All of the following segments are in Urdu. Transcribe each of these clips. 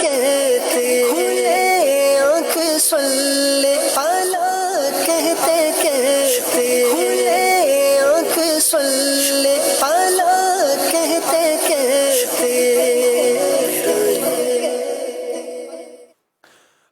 کہتے کھلے آنکھ صلی اعلیٰ کہتے کہتے کھلے آنکھ صلی اعلیٰ کہتے کہتے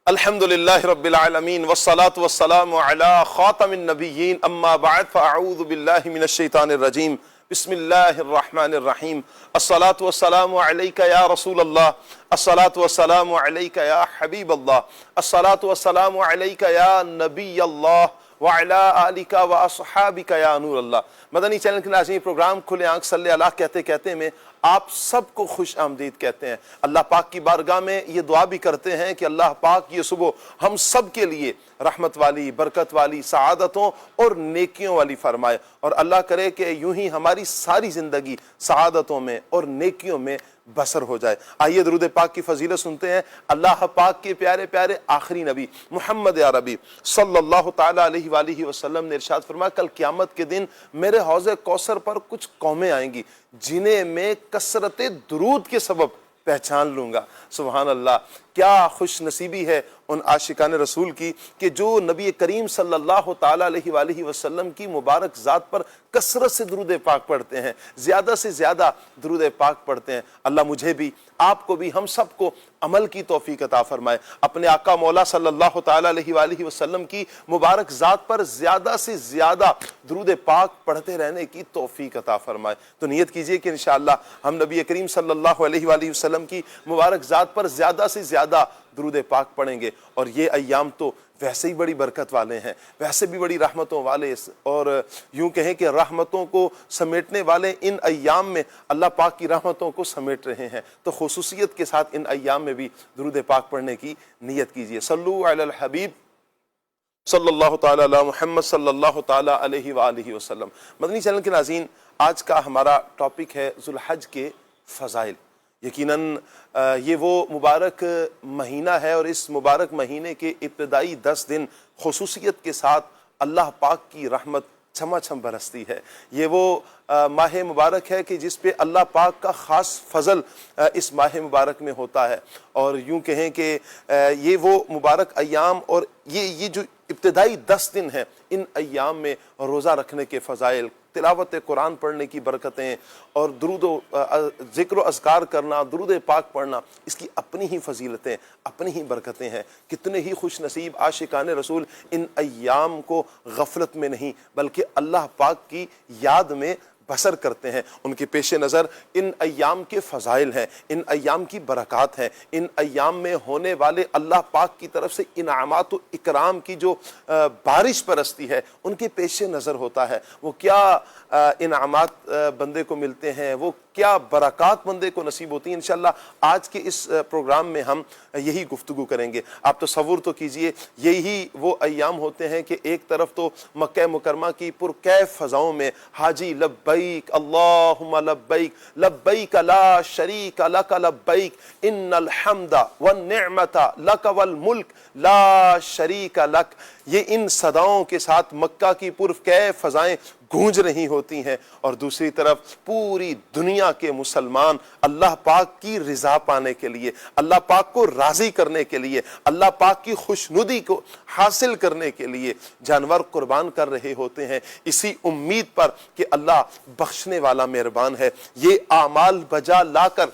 الحمدللہ رب العالمین والصلاة والسلام علی خاتم النبیین اما بعد فاعوذ باللہ من الشیطان الرجیم بسم اللہ الرحمن الرحیم الصلاة والسلام علیک یا رسول اللہ الصلاة والسلام علیک یا حبیب اللہ الصلاة والسلام علیک یا نبی اللہ وعلا آلک و اصحابک یا نور اللہ۔ مدنی چینل کے ناظرین، پروگرام کھلے آنکھ صلی اللہ کہتے کہتے میں آپ سب کو خوش آمدید کہتے ہیں۔ اللہ پاک کی بارگاہ میں یہ دعا بھی کرتے ہیں کہ اللہ پاک یہ صبح ہم سب کے لیے رحمت والی، برکت والی، سعادتوں اور نیکیوں والی فرمائے، اور اللہ کرے کہ یوں ہی ہماری ساری زندگی سعادتوں میں اور نیکیوں میں بسر ہو جائے۔ آئیے درود پاک کی فضیلت سنتے ہیں۔ اللہ پاک کے پیارے پیارے آخری نبی محمد عربی صلی اللہ تعالیٰ علیہ وآلہ وسلم نے ارشاد فرمایا، کل قیامت کے دن میرے حوض کوثر پر کچھ قومیں آئیں گی جنہیں میں کثرت درود کے سبب پہچان لوں گا۔ سبحان اللہ، کیا خوش نصیبی ہے ان عاشقان رسول کی کہ جو نبی کریم صلی اللہ تعالیٰ علیہ وآلہ وسلم کی مبارک ذات پر کثرت سے درود پاک پڑھتے ہیں، زیادہ سے زیادہ درود پاک پڑھتے ہیں۔ اللہ مجھے بھی، آپ کو بھی، ہم سب کو عمل کی توفیق عطا فرمائے، اپنے آقا مولا صلی اللہ تعالیٰ علیہ وآلہ وسلم کی مبارک ذات پر زیادہ سے زیادہ درود پاک پڑھتے رہنے کی توفیق عطا فرمائے۔ تو نیت کیجئے کہ انشاءاللہ ہم نبی کریم صلی اللہ علیہ وآلہ وسلم کی مبارک ذات پر زیادہ سے زیادہ درود پاک پڑھیں گے، اور یہ ایام تو ویسے ہی بڑی برکت والے ہیں، ویسے بھی بڑی رحمتوں والے، اور یوں کہیں کہ رحمتوں کو سمیٹنے والے ان ایام میں اللہ پاک کی رحمتوں کو سمیٹ رہے ہیں۔ تو خصوصیت کے ساتھ ان ایام میں بھی درود پاک پڑھنے کی نیت کیجئے۔ صلو علی الحبیب صلی اللہ تعالیٰ علی محمد صلی اللہ تعالیٰ علیہ وآلہ وسلم۔ مدنی چینل کے ناظرین، آج کا ہمارا ٹاپک ہے ذو الحج کے فضائل۔ یقیناً یہ وہ مبارک مہینہ ہے، اور اس مبارک مہینے کے ابتدائی 10 دن خصوصیت کے ساتھ اللہ پاک کی رحمت چھما چھم برستی ہے۔ یہ وہ ماہ مبارک ہے کہ جس پہ اللہ پاک کا خاص فضل اس ماہ مبارک میں ہوتا ہے، اور یوں کہیں کہ یہ وہ مبارک ایام اور یہ جو ابتدائی 10 دن ہیں، ان ایام میں روزہ رکھنے کے فضائل، تلاوت قرآن پڑھنے کی برکتیں، اور درود و ذکر و اذکار کرنا، درود پاک پڑھنا، اس کی اپنی ہی فضیلتیں، اپنی ہی برکتیں ہیں۔ کتنے ہی خوش نصیب عاشقان رسول ان ایام کو غفلت میں نہیں بلکہ اللہ پاک کی یاد میں بسر کرتے ہیں۔ ان کے پیش نظر ان ایام کے فضائل ہیں، ان ایام کی برکات ہیں، ان ایام میں ہونے والے اللہ پاک کی طرف سے انعامات و اکرام کی جو بارش برستی ہے، ان کے پیش نظر ہوتا ہے۔ وہ کیا انعامات بندے کو ملتے ہیں، وہ کیا برکات بندے کو نصیب ہوتی ہیں، انشاءاللہ آج کے اس پروگرام میں ہم یہی گفتگو کریں گے۔ آپ تصور تو کیجئے، یہی وہ ایام ہوتے ہیں کہ ایک طرف تو مکہ مکرمہ کی پرکیف فضاؤں میں حاجی لبیک اللہم لبیک لبیک لا شریک لک لبیک ان الحمد والنعمت لک والملک لا شریک لک، یہ ان صداؤں کے ساتھ مکہ کی پرکیف فضائیں گونج رہی ہوتی ہیں، اور دوسری طرف پوری دنیا کے مسلمان اللہ پاک کی رضا پانے کے لیے، اللہ پاک کو راضی کرنے کے لیے، اللہ پاک کی خوشنودی کو حاصل کرنے کے لیے جانور قربان کر رہے ہوتے ہیں، اسی امید پر کہ اللہ بخشنے والا مہربان ہے۔ یہ اعمال بجا لا کر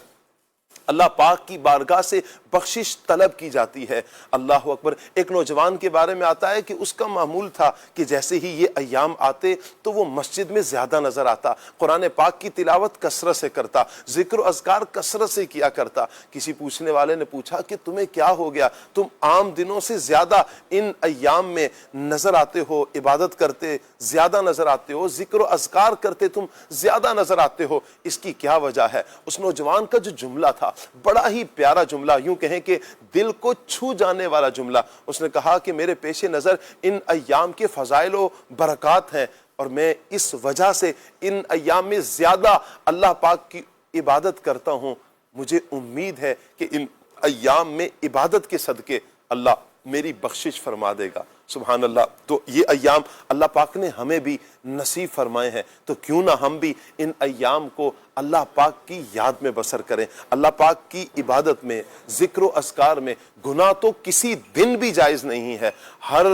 اللہ پاک کی بارگاہ سے بخشش طلب کی جاتی ہے۔ اللہ اکبر۔ ایک نوجوان کے بارے میں آتا ہے کہ اس کا معمول تھا کہ جیسے ہی یہ ایام آتے تو وہ مسجد میں زیادہ نظر آتا، قرآن پاک کی تلاوت کثرت سے کرتا، ذکر و اذکار کثرت سے کیا کرتا۔ کسی پوچھنے والے نے پوچھا کہ تمہیں کیا ہو گیا، تم عام دنوں سے زیادہ ان ایام میں نظر آتے ہو، عبادت کرتے زیادہ نظر آتے ہو، ذکر و اذکار کرتے تم زیادہ نظر آتے ہو، اس کی کیا وجہ ہے؟ اس نوجوان کا جو جملہ تھا بڑا ہی پیارا جملہ، یوں کہیں کہ دل کو چھو جانے والا جملہ، اس نے کہا کہ میرے پیش نظر ان ایام کے فضائل و برکات ہیں، اور میں اس وجہ سے ان ایام میں زیادہ اللہ پاک کی عبادت کرتا ہوں۔ مجھے امید ہے کہ ان ایام میں عبادت کے صدقے اللہ میری بخشش فرما دے گا۔ سبحان اللہ۔ تو یہ ایام اللہ پاک نے ہمیں بھی نصیب فرمائے ہیں، تو کیوں نہ ہم بھی ان ایام کو اللہ پاک کی یاد میں بسر کریں، اللہ پاک کی عبادت میں، ذکر و اذکار میں۔ گناہ تو کسی دن بھی جائز نہیں ہے، ہر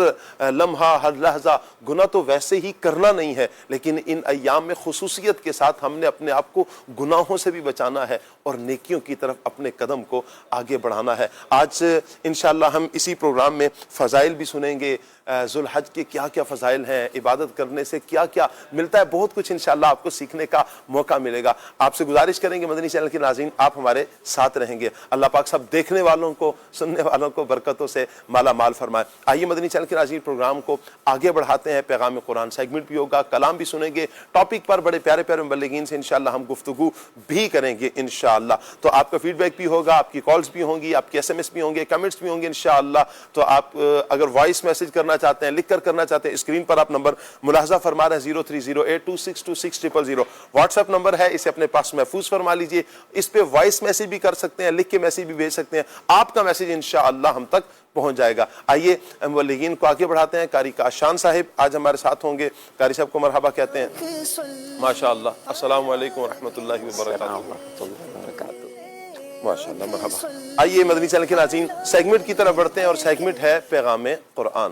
لمحہ ہر لحظہ گناہ تو ویسے ہی کرنا نہیں ہے، لیکن ان ایام میں خصوصیت کے ساتھ ہم نے اپنے آپ کو گناہوں سے بھی بچانا ہے اور نیکیوں کی طرف اپنے قدم کو آگے بڑھانا ہے۔ آج انشاءاللہ ہم اسی پروگرام میں فضائل بھی سنیں گے، ذوالحج کے کیا کیا فضائل ہیں، عبادت کرنے سے کیا کیا ملتا ہے، بہت کچھ انشاءاللہ آپ کو سیکھنے کا موقع ملے گا۔ آپ سے گزارش کریں گے مدنی چینل کے ناظرین آپ ہمارے ساتھ رہیں گے، اللہ پاک سب دیکھنے والوں کو سننے والوں کو برکتوں سے مالا مال فرمائے۔ آئیے مدنی چینل کے ناظرین پروگرام کو آگے بڑھاتے ہیں، پیغام قرآن سیگمنٹ بھی ہوگا، کلام بھی سنیں گے، ٹاپک پر بڑے پیارے پیارے مبلغین سے انشاءاللہ ہم گفتگو بھی کریں گے انشاءاللہ۔ تو آپ کا فیڈ بیک بھی ہوگا، آپ کی کالز بھی ہوں گی، آپ کے SMS بھی ہوں گے، کمنٹس بھی ہوں گے انشاءاللہ۔ تو آپ اگر وائس میسج کرنا چاہتے ہیں، لکھ کر کرنا چاہتے ہیں، اسکرین پر آپ نمبر ملاحظہ فرما رہے ہیں 0308262600، واٹس ایپ نمبر ہے، اسے اپنے پاس محفوظ فرما لیجئے۔ اس پہ وائس میسج بھی کر سکتے ہیں، لکھ کے میسج بھی بھیج سکتے ہیں، آپ کا میسج انشاءاللہ ہم تک پہنچ جائے گا۔ آئیے مبلغین کو آگے بڑھاتے ہیں۔ قاری کاشان صاحب آج ہمارے ساتھ ہوں گے، قاری صاحب کو مرحبا کہتے ہیں۔ ماشاءاللہ، السلام علیکم ورحمۃ اللہ وبرکاتہ۔ ماشاءاللہ، مرحبا۔ آئیے مدنی چینل کے ناظرین سیگمنٹ کی طرف بڑھتے ہیں، اور سیگمنٹ ہے پیغام قرآن۔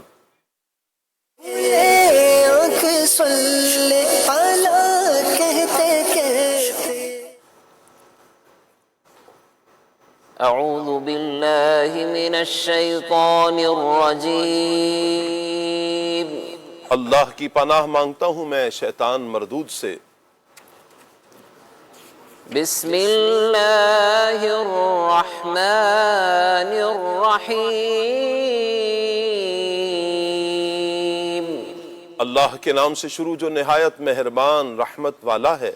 اعوذ باللہ من الشیطان الرجیم۔ اللہ کی پناہ مانگتا ہوں میں شیطان مردود سے۔ بسم اللہ الرحمن الرحیم۔ اللہ کے نام سے شروع جو نہایت مہربان رحمت والا ہے۔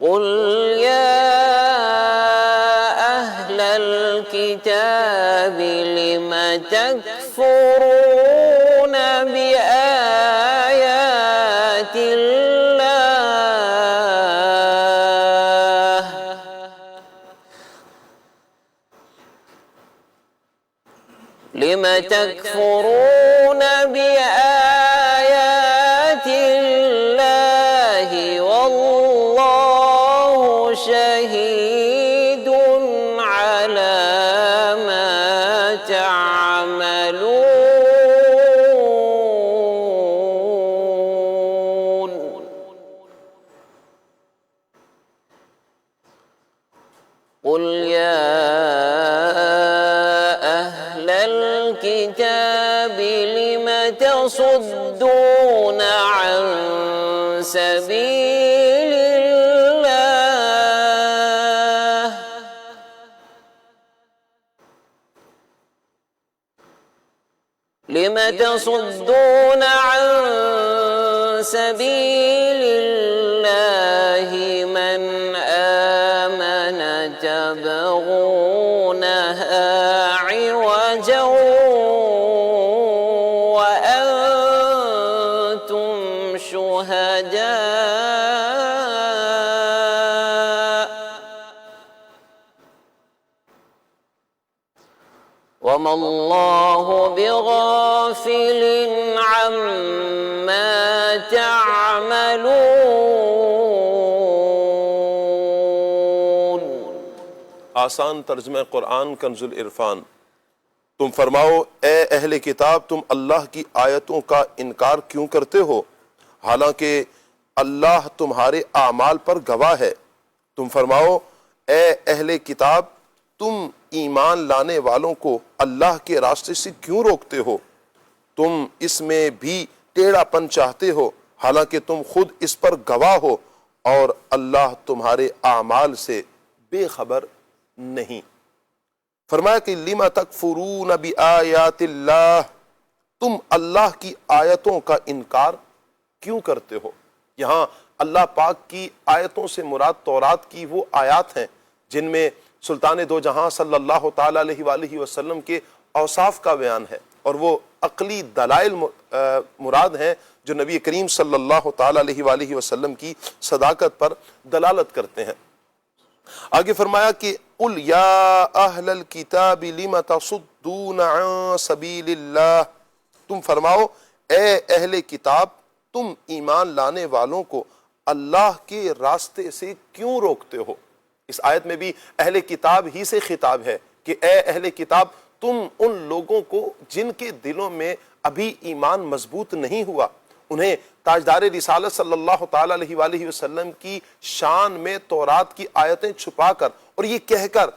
قل یا اہل الکتاب لم تکفرون بآیات اللہ لم تکفرون بآیات اللہ واللہ شہید علی ما تعملون۔ قل یا اہل الکتاب لم تصدون عن سبیل اللہ لم تصدون عن سبیل اللہ من آمن تبغونها عوجا وأنتم شهداء وما الله بغافل عما تعملون۔ آسان ترجمہ قرآن کنز العرفان۔ تم فرماؤ اے اہل کتاب، تم اللہ کی آیتوں کا انکار کیوں کرتے ہو، حالانکہ اللہ تمہارے اعمال پر گواہ ہے۔ تم فرماؤ اے اہل کتاب، تم ایمان لانے والوں کو اللہ کے راستے سے کیوں روکتے ہو، تم اس میں بھی ٹیڑھا پن چاہتے ہو، حالانکہ تم خود اس پر گواہ ہو اور اللہ تمہارے اعمال سے بے خبر نہیں۔ فرمایا کہ لما تکفرون بآیات اللہ، تم اللہ کی آیتوں کا انکار کیوں کرتے ہو۔ یہاں اللہ پاک کی آیتوں سے مراد تورات کی وہ آیات ہیں جن میں سلطان دو جہاں صلی اللہ تعالیٰ علیہ وآلہ وسلم کے اوصاف کا بیان ہے، اور وہ عقلی دلائل مراد ہیں جو نبی کریم صلی اللہ تعالیٰ علیہ وآلہ وسلم کی صداقت پر دلالت کرتے ہیں۔ آگے فرمایا کہ قل یا اہل الکتاب لم تصدون عن سبیل اللہ، تم فرماؤ اے اہل کتاب، تم ایمان لانے والوں کو اللہ کے راستے سے کیوں روکتے ہو؟ اس آیت میں بھی اہل کتاب ہی سے خطاب ہے کہ اے اہل کتاب، تم ان لوگوں کو جن کے دلوں میں ابھی ایمان مضبوط نہیں ہوا، انہیں تاجدار رسالت صلی اللہ تعالیٰ علیہ وآلہ وسلم کی شان میں تورات کی آیتیں چھپا کر اور یہ کہہ کر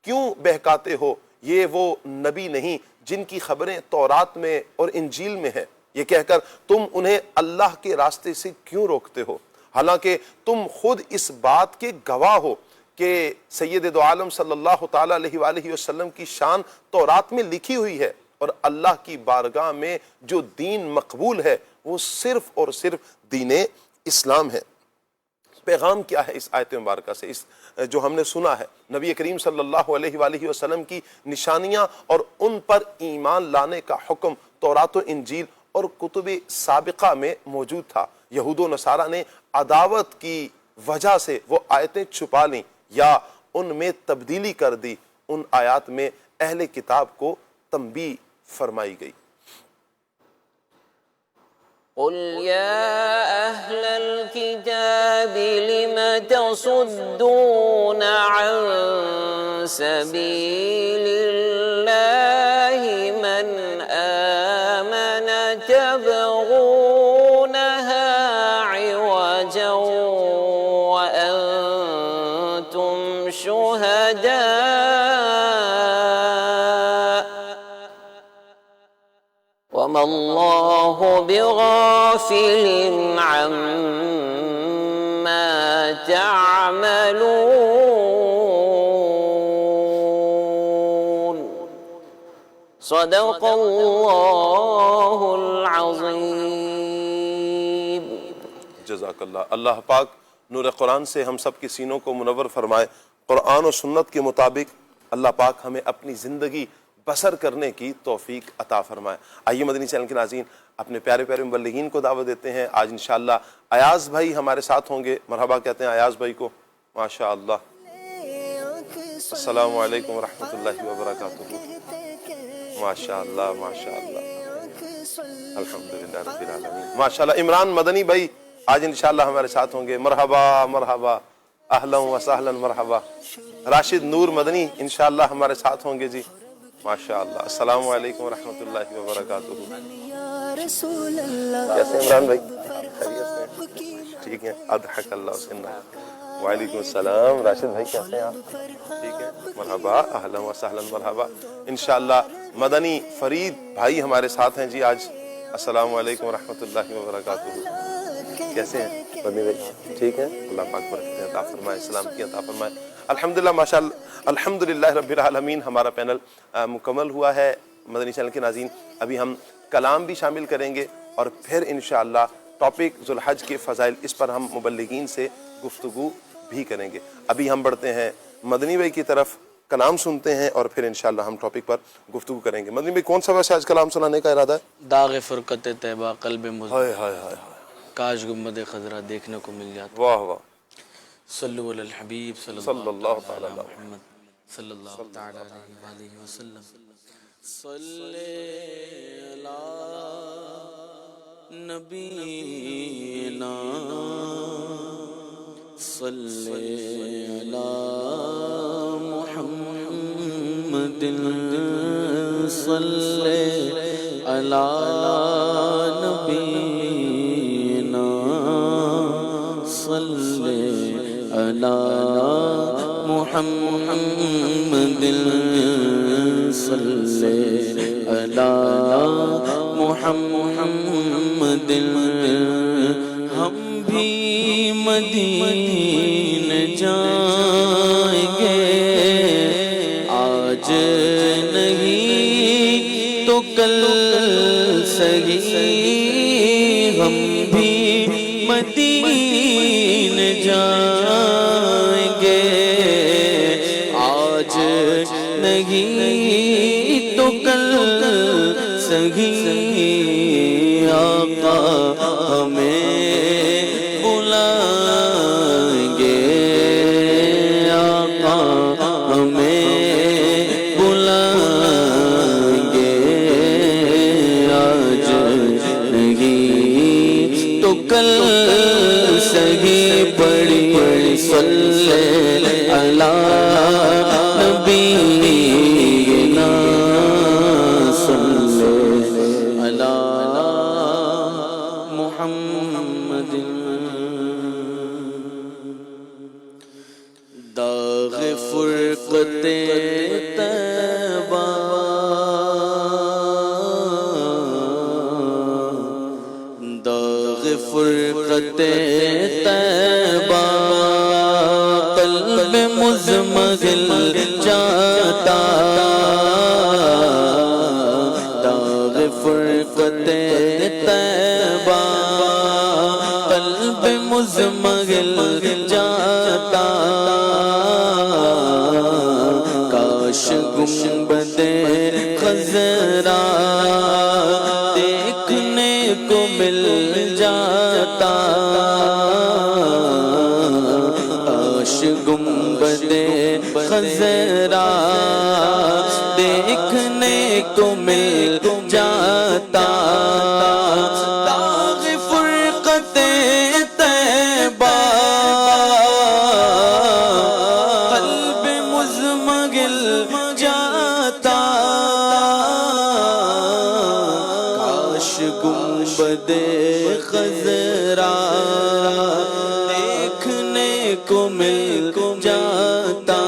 کیوں بہکاتے ہو یہ وہ نبی نہیں جن کی خبریں تورات میں اور انجیل میں ہیں، یہ کہہ کر تم انہیں اللہ کے راستے سے کیوں روکتے ہو، حالانکہ تم خود اس بات کے گواہ ہو کہ سید دو عالم صلی اللہ تعالیٰ علیہ وآلہ وسلم کی شان تورات میں لکھی ہوئی ہے، اور اللہ کی بارگاہ میں جو دین مقبول ہے وہ صرف اور صرف دین اسلام ہے۔ پیغام کیا ہے اس آیت مبارکہ سے؟ اس جو ہم نے سنا ہے، نبی کریم صلی اللہ علیہ وآلہ وسلم کی نشانیاں اور ان پر ایمان لانے کا حکم تورات و انجیل اور کتب سابقہ میں موجود تھا۔ یہود و نصارہ نے عداوت کی وجہ سے وہ آیتیں چھپا لیں یا ان میں تبدیلی کر دی۔ ان آیات میں اہل کتاب کو تنبیہ فرمائی گئی۔ قل يا أهل الكتاب لم تصدون عن سبيل الله من آمن تبغونها عوجا وأنتم شهداء وما الله بغافل عما تعملون صدق اللہ العظیم۔ جزاک اللہ۔ اللہ پاک نور قرآن سے ہم سب کے سینوں کو منور فرمائے۔ قرآن و سنت کے مطابق اللہ پاک ہمیں اپنی زندگی بسر کرنے کی توفیق عطا فرمائے۔ آئیے مدنی چینل کے ناظرین اپنے پیارے پیارے مبلغین کو دعوت دیتے ہیں۔ آج انشاءاللہ ایاز بھائی ہمارے ساتھ ہوں گے، مرحبا کہتے ہیں ایاز بھائی کو۔ ماشاءاللہ، السلام علیکم ورحمۃ اللہ وبرکاتہ۔ ماشاءاللہ ماشاءاللہ، الحمدللہ رب العالمین۔ ماشاءاللہ، عمران مدنی بھائی آج انشاءاللہ ہمارے ساتھ ہوں گے، مرحبا مرحبا، اہلا و سہلا، مرحبا۔ راشد نور مدنی انشاءاللہ ہمارے ساتھ ہوں گے جی، ماشاءاللہ۔ السلام علیکم ورحمۃ اللہ وبرکاتہ۔ کیسے عمران بھائی؟ خیریت سے؟ ٹھیک ہے، اضحک اللہ سنہ۔ وعلیکم السلام۔ راشد بھائی کیسے ہیں آپ؟ ٹھیک ہے، مرحبا، اہلا و سہلا، مرحبا۔ انشاءاللہ مدنی فرید بھائی ہمارے ساتھ ہیں جی آج۔ السلام علیکم ورحمۃ اللہ وبرکاتہ۔ کیسے ہیں مدنی بھائی؟ ٹھیک ہے، اللہ پاک برکتیں عطا فرمائے، اسلام کی عطا فرمائے۔ الحمدللہ، ماشاءاللہ، الحمدللہ رب العالمین۔ ہمارا پینل مکمل ہوا ہے مدنی چینل کے ناظرین۔ ابھی ہم کلام بھی شامل کریں گے اور پھر انشاءاللہ ٹاپک ذوالحج کے فضائل، اس پر ہم مبلغین سے گفتگو بھی کریں گے۔ ابھی ہم بڑھتے ہیں مدنی بھائی کی طرف، کلام سنتے ہیں اور پھر انشاءاللہ ہم ٹاپک پر گفتگو کریں گے۔ مدنی بھائی کون سا ویسے آج کلام سنانے کا ارادہ ہے؟ داغ فرقت طیبہ قلب مزدور، ہائے ہائے ہائے، کاش گنبد خضرا دیکھنے کو مل جاتا۔ واہ واہ، صلو علی الحبیب صلی صلی اللہ اللہ تعالی تعالی علی محمد صلی اللہ تعالی علیہ وسلم۔ صلی علی نبینا، صلی علی محمد، صلی علی نبینا، صلی علی محمد، صلی علی محمد۔ ہم بھی مدینے جائیں گے، آج نہیں تو کل سہی، ہم بھی مدینے جائیں گے، آج نہیں تو کل سہی، آقا ہمیں بلائیں گے، آقا ہمیں بلائیں گے، آج نہیں نبینا صلی علی محمد داغ فرقت طیبہ داغ فرقت طیبہ قلب مزمحل جاتا داغ فرقت طیبہ قلب مزمحل جاتا کاش گنبد خضرا دیکھنے کو مل جاتا کاش گنبد خضرا دیکھنے کو مل جاتا داغ فرقت طیبہ قلب مزمحل جاتا کاش گنبد خضرا دیکھنے کو مل جاتا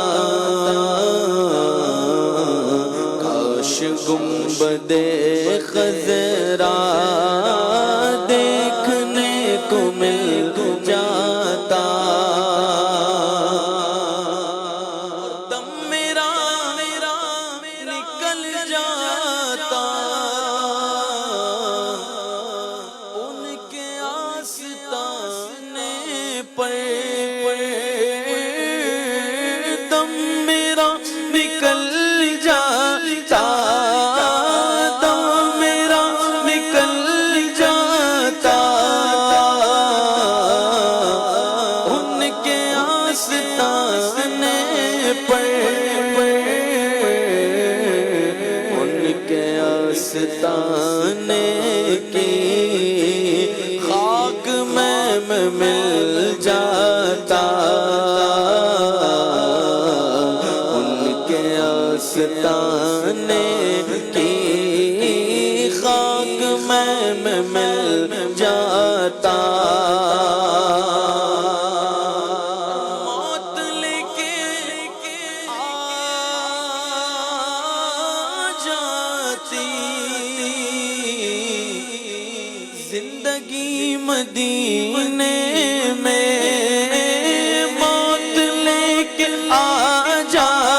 کاش گنبد خضرا دیکھنے کو مل جاتا دم میرا نکل جاتا ان کے آستانے پر دم میرا نکل جاتا دم میرا نکل جاتا ان کے آستانے پر ان کے آستانے کی خاک میں مل جاتا ان کے آستانے کی خاک میں مل جاتا موت لے کے آ جاتی زندگی مدینے میں موت لے کے آ جاتی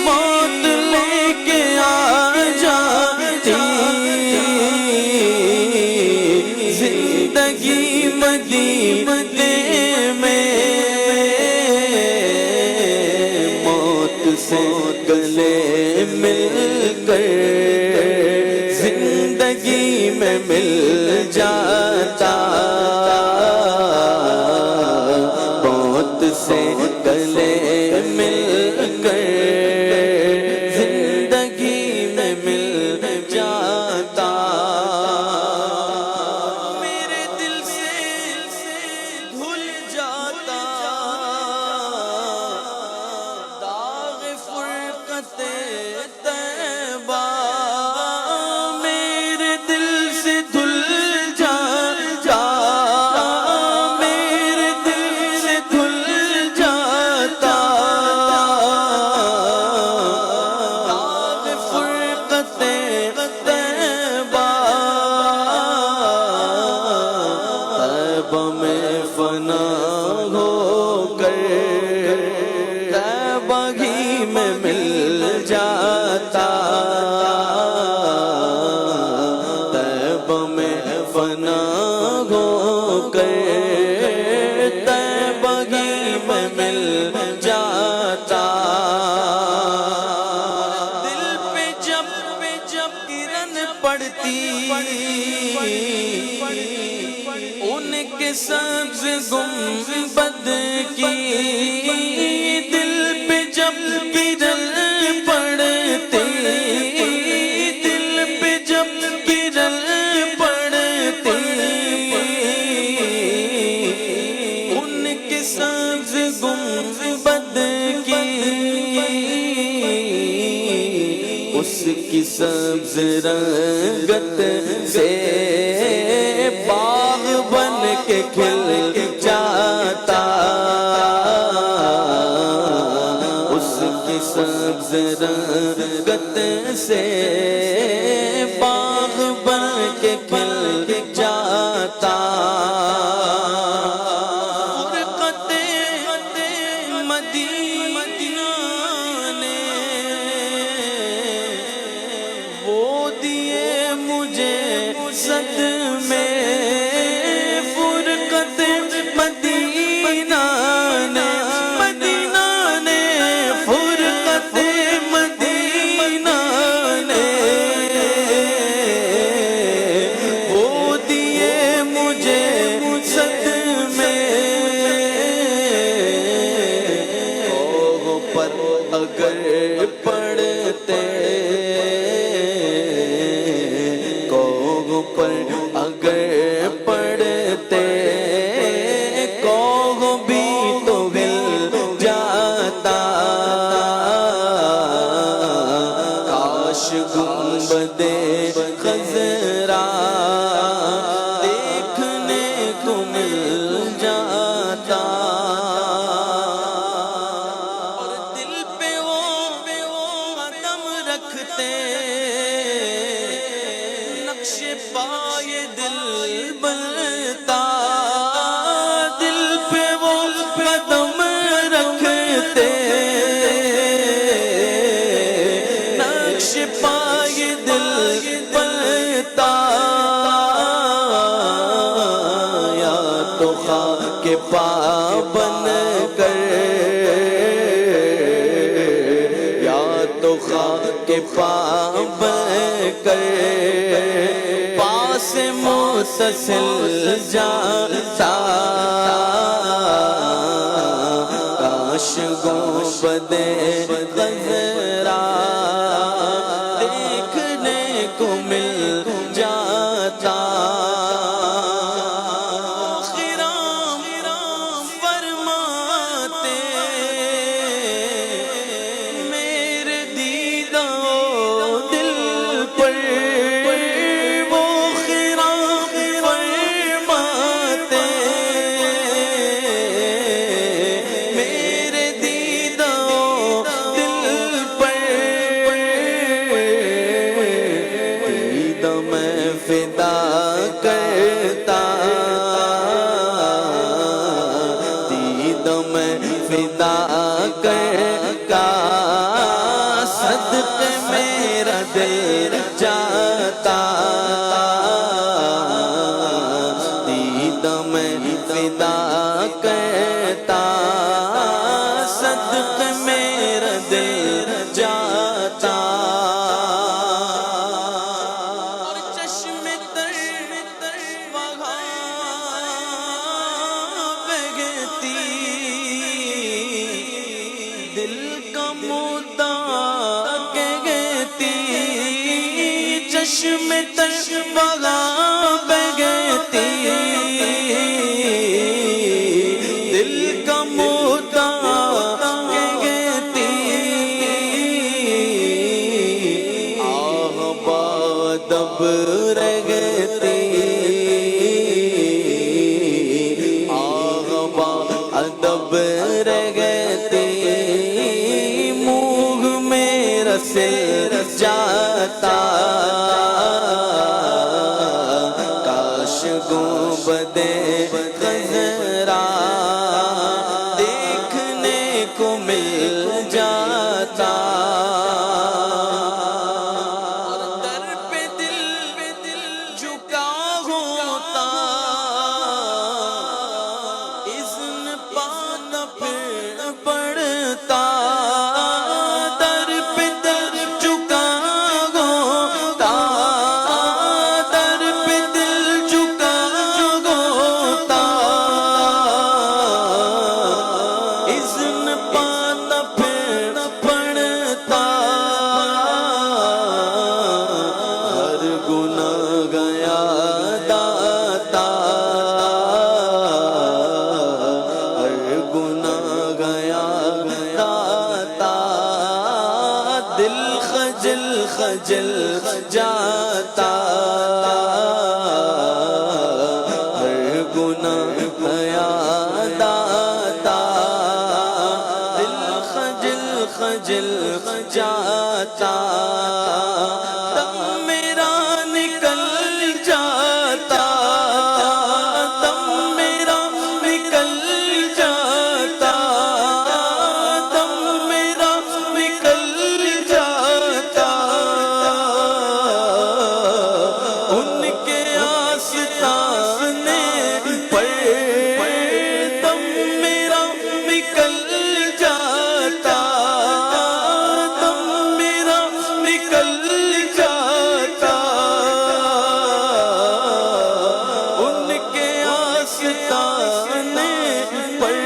موت لے کے آ جاتی زندگی مدینے میں موت سے گلے مل کر زندگی میں مل جاتا موت سے گلے مل کر زندگی میں مل جاتا میرے دل سے دھل جاتا داغ فرقت طیبہ میرے دل سے دھل جاتا میرے دل سے دھل جاتا داغ فرقت طیبہ طیبہ میں فنا ہو کر طیبہ ہی میں مل جاتا طیبہ میں فنا ہو کر طیبہ ہی میں مل جاتا دل پہ جب کرن پڑتی ان کے سبز گنبد کی دل پہ جب کرن پڑتی دل پہ جب کرن پڑتی ان کے سبز گنبد کی اس کی سبز رنگت سے باغ بن کے کھل جاتا، اس کی سبز رنگت سے باغ بن کے کھل جاتا۔ فرقت مدینہ نے وہ دیے مجھے صدمے، فرقت مدینہ نے فرقت مدینہ نے وہ دیے مجھے صدمے، کوہ پر اگر پڑتے، کوہ پر اگر پڑتے، کوہ بھی تو ہل جاتا، کاش گنبد خضرا دیکھنے کو مل جاتا، اور دل پہ وہ قدم رکھتے، نقش پائے دل بلتا، دل پہ وہ قدم رکھتے، نقش پائے دل بلتا، یا تو خاک پا بن کر، یا تو خاک پا بن کر پاس متصل جاتا، کاش گنبد خضرا دیکھنے کو مل جاتا، خرام فرماتے میرے دیدہ دل پر، وہ خرام فرماتے میرے دیدہ دل پر، دید میں فدا کرتا، دید میں فدا کرتا، صدقے میرا دل جاتا، دید میں فدا کرتا، صدقے میرا دل جاتا، اور چشم تر وہاں بہتی، دل کا مدعا کہتی، چشم تر وہاں بہتی، دل کا مدعا کہتی، آہ بادب رہتی، آہ بادب رہتی، منہ میرا سر جاتا، کاش گنبد خضرا دیکھنے کو مل جاتا، اور در پہ دل جھکا ہوتا، اذن پانا پھر پڑتا، در پہ دل جھکا ہوتا، گیا داتا دل خجل خجل جاتا ہر گناہ گیا داتا دل خجل خجل جاتا دم میرا نکل جاتا دم میرا نکل جاتا دم میرا نکل جاتا ان کے آستانے پر دم میرا نکل جاتا دم میرا نکل جاتا ان کے آستانے پر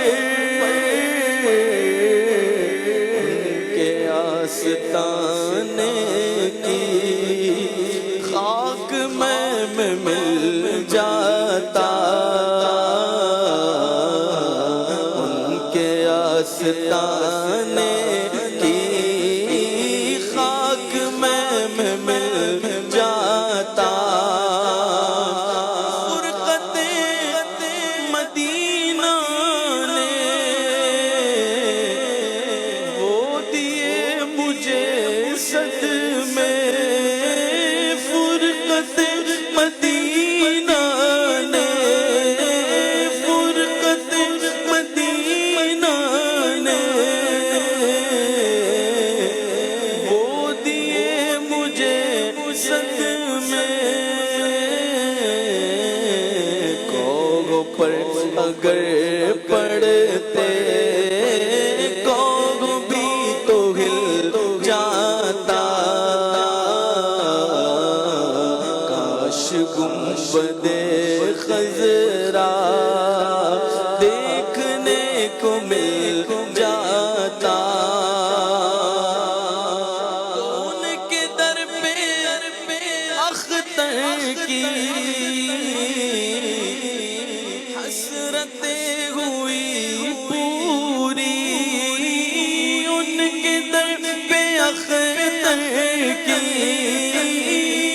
ان کے آستانے کی خاک میں مل جاتا ان کے آستانے کی خاک میں مل جاتا فرقت مدینہ نے وہ دیے مجھے صدمے فرقت مدینہ نے فرقت مدینہ نے وہ دیے مجھے صدمے کوہ پر اگر پڑتے کوہ بھی تو ہل جاتا کاش گنبد خضرا دیکھنے کو مل جاتا کون کے در پہ اختر کی حسرتیں ہوئی پوری ان کے در پہ اختر کی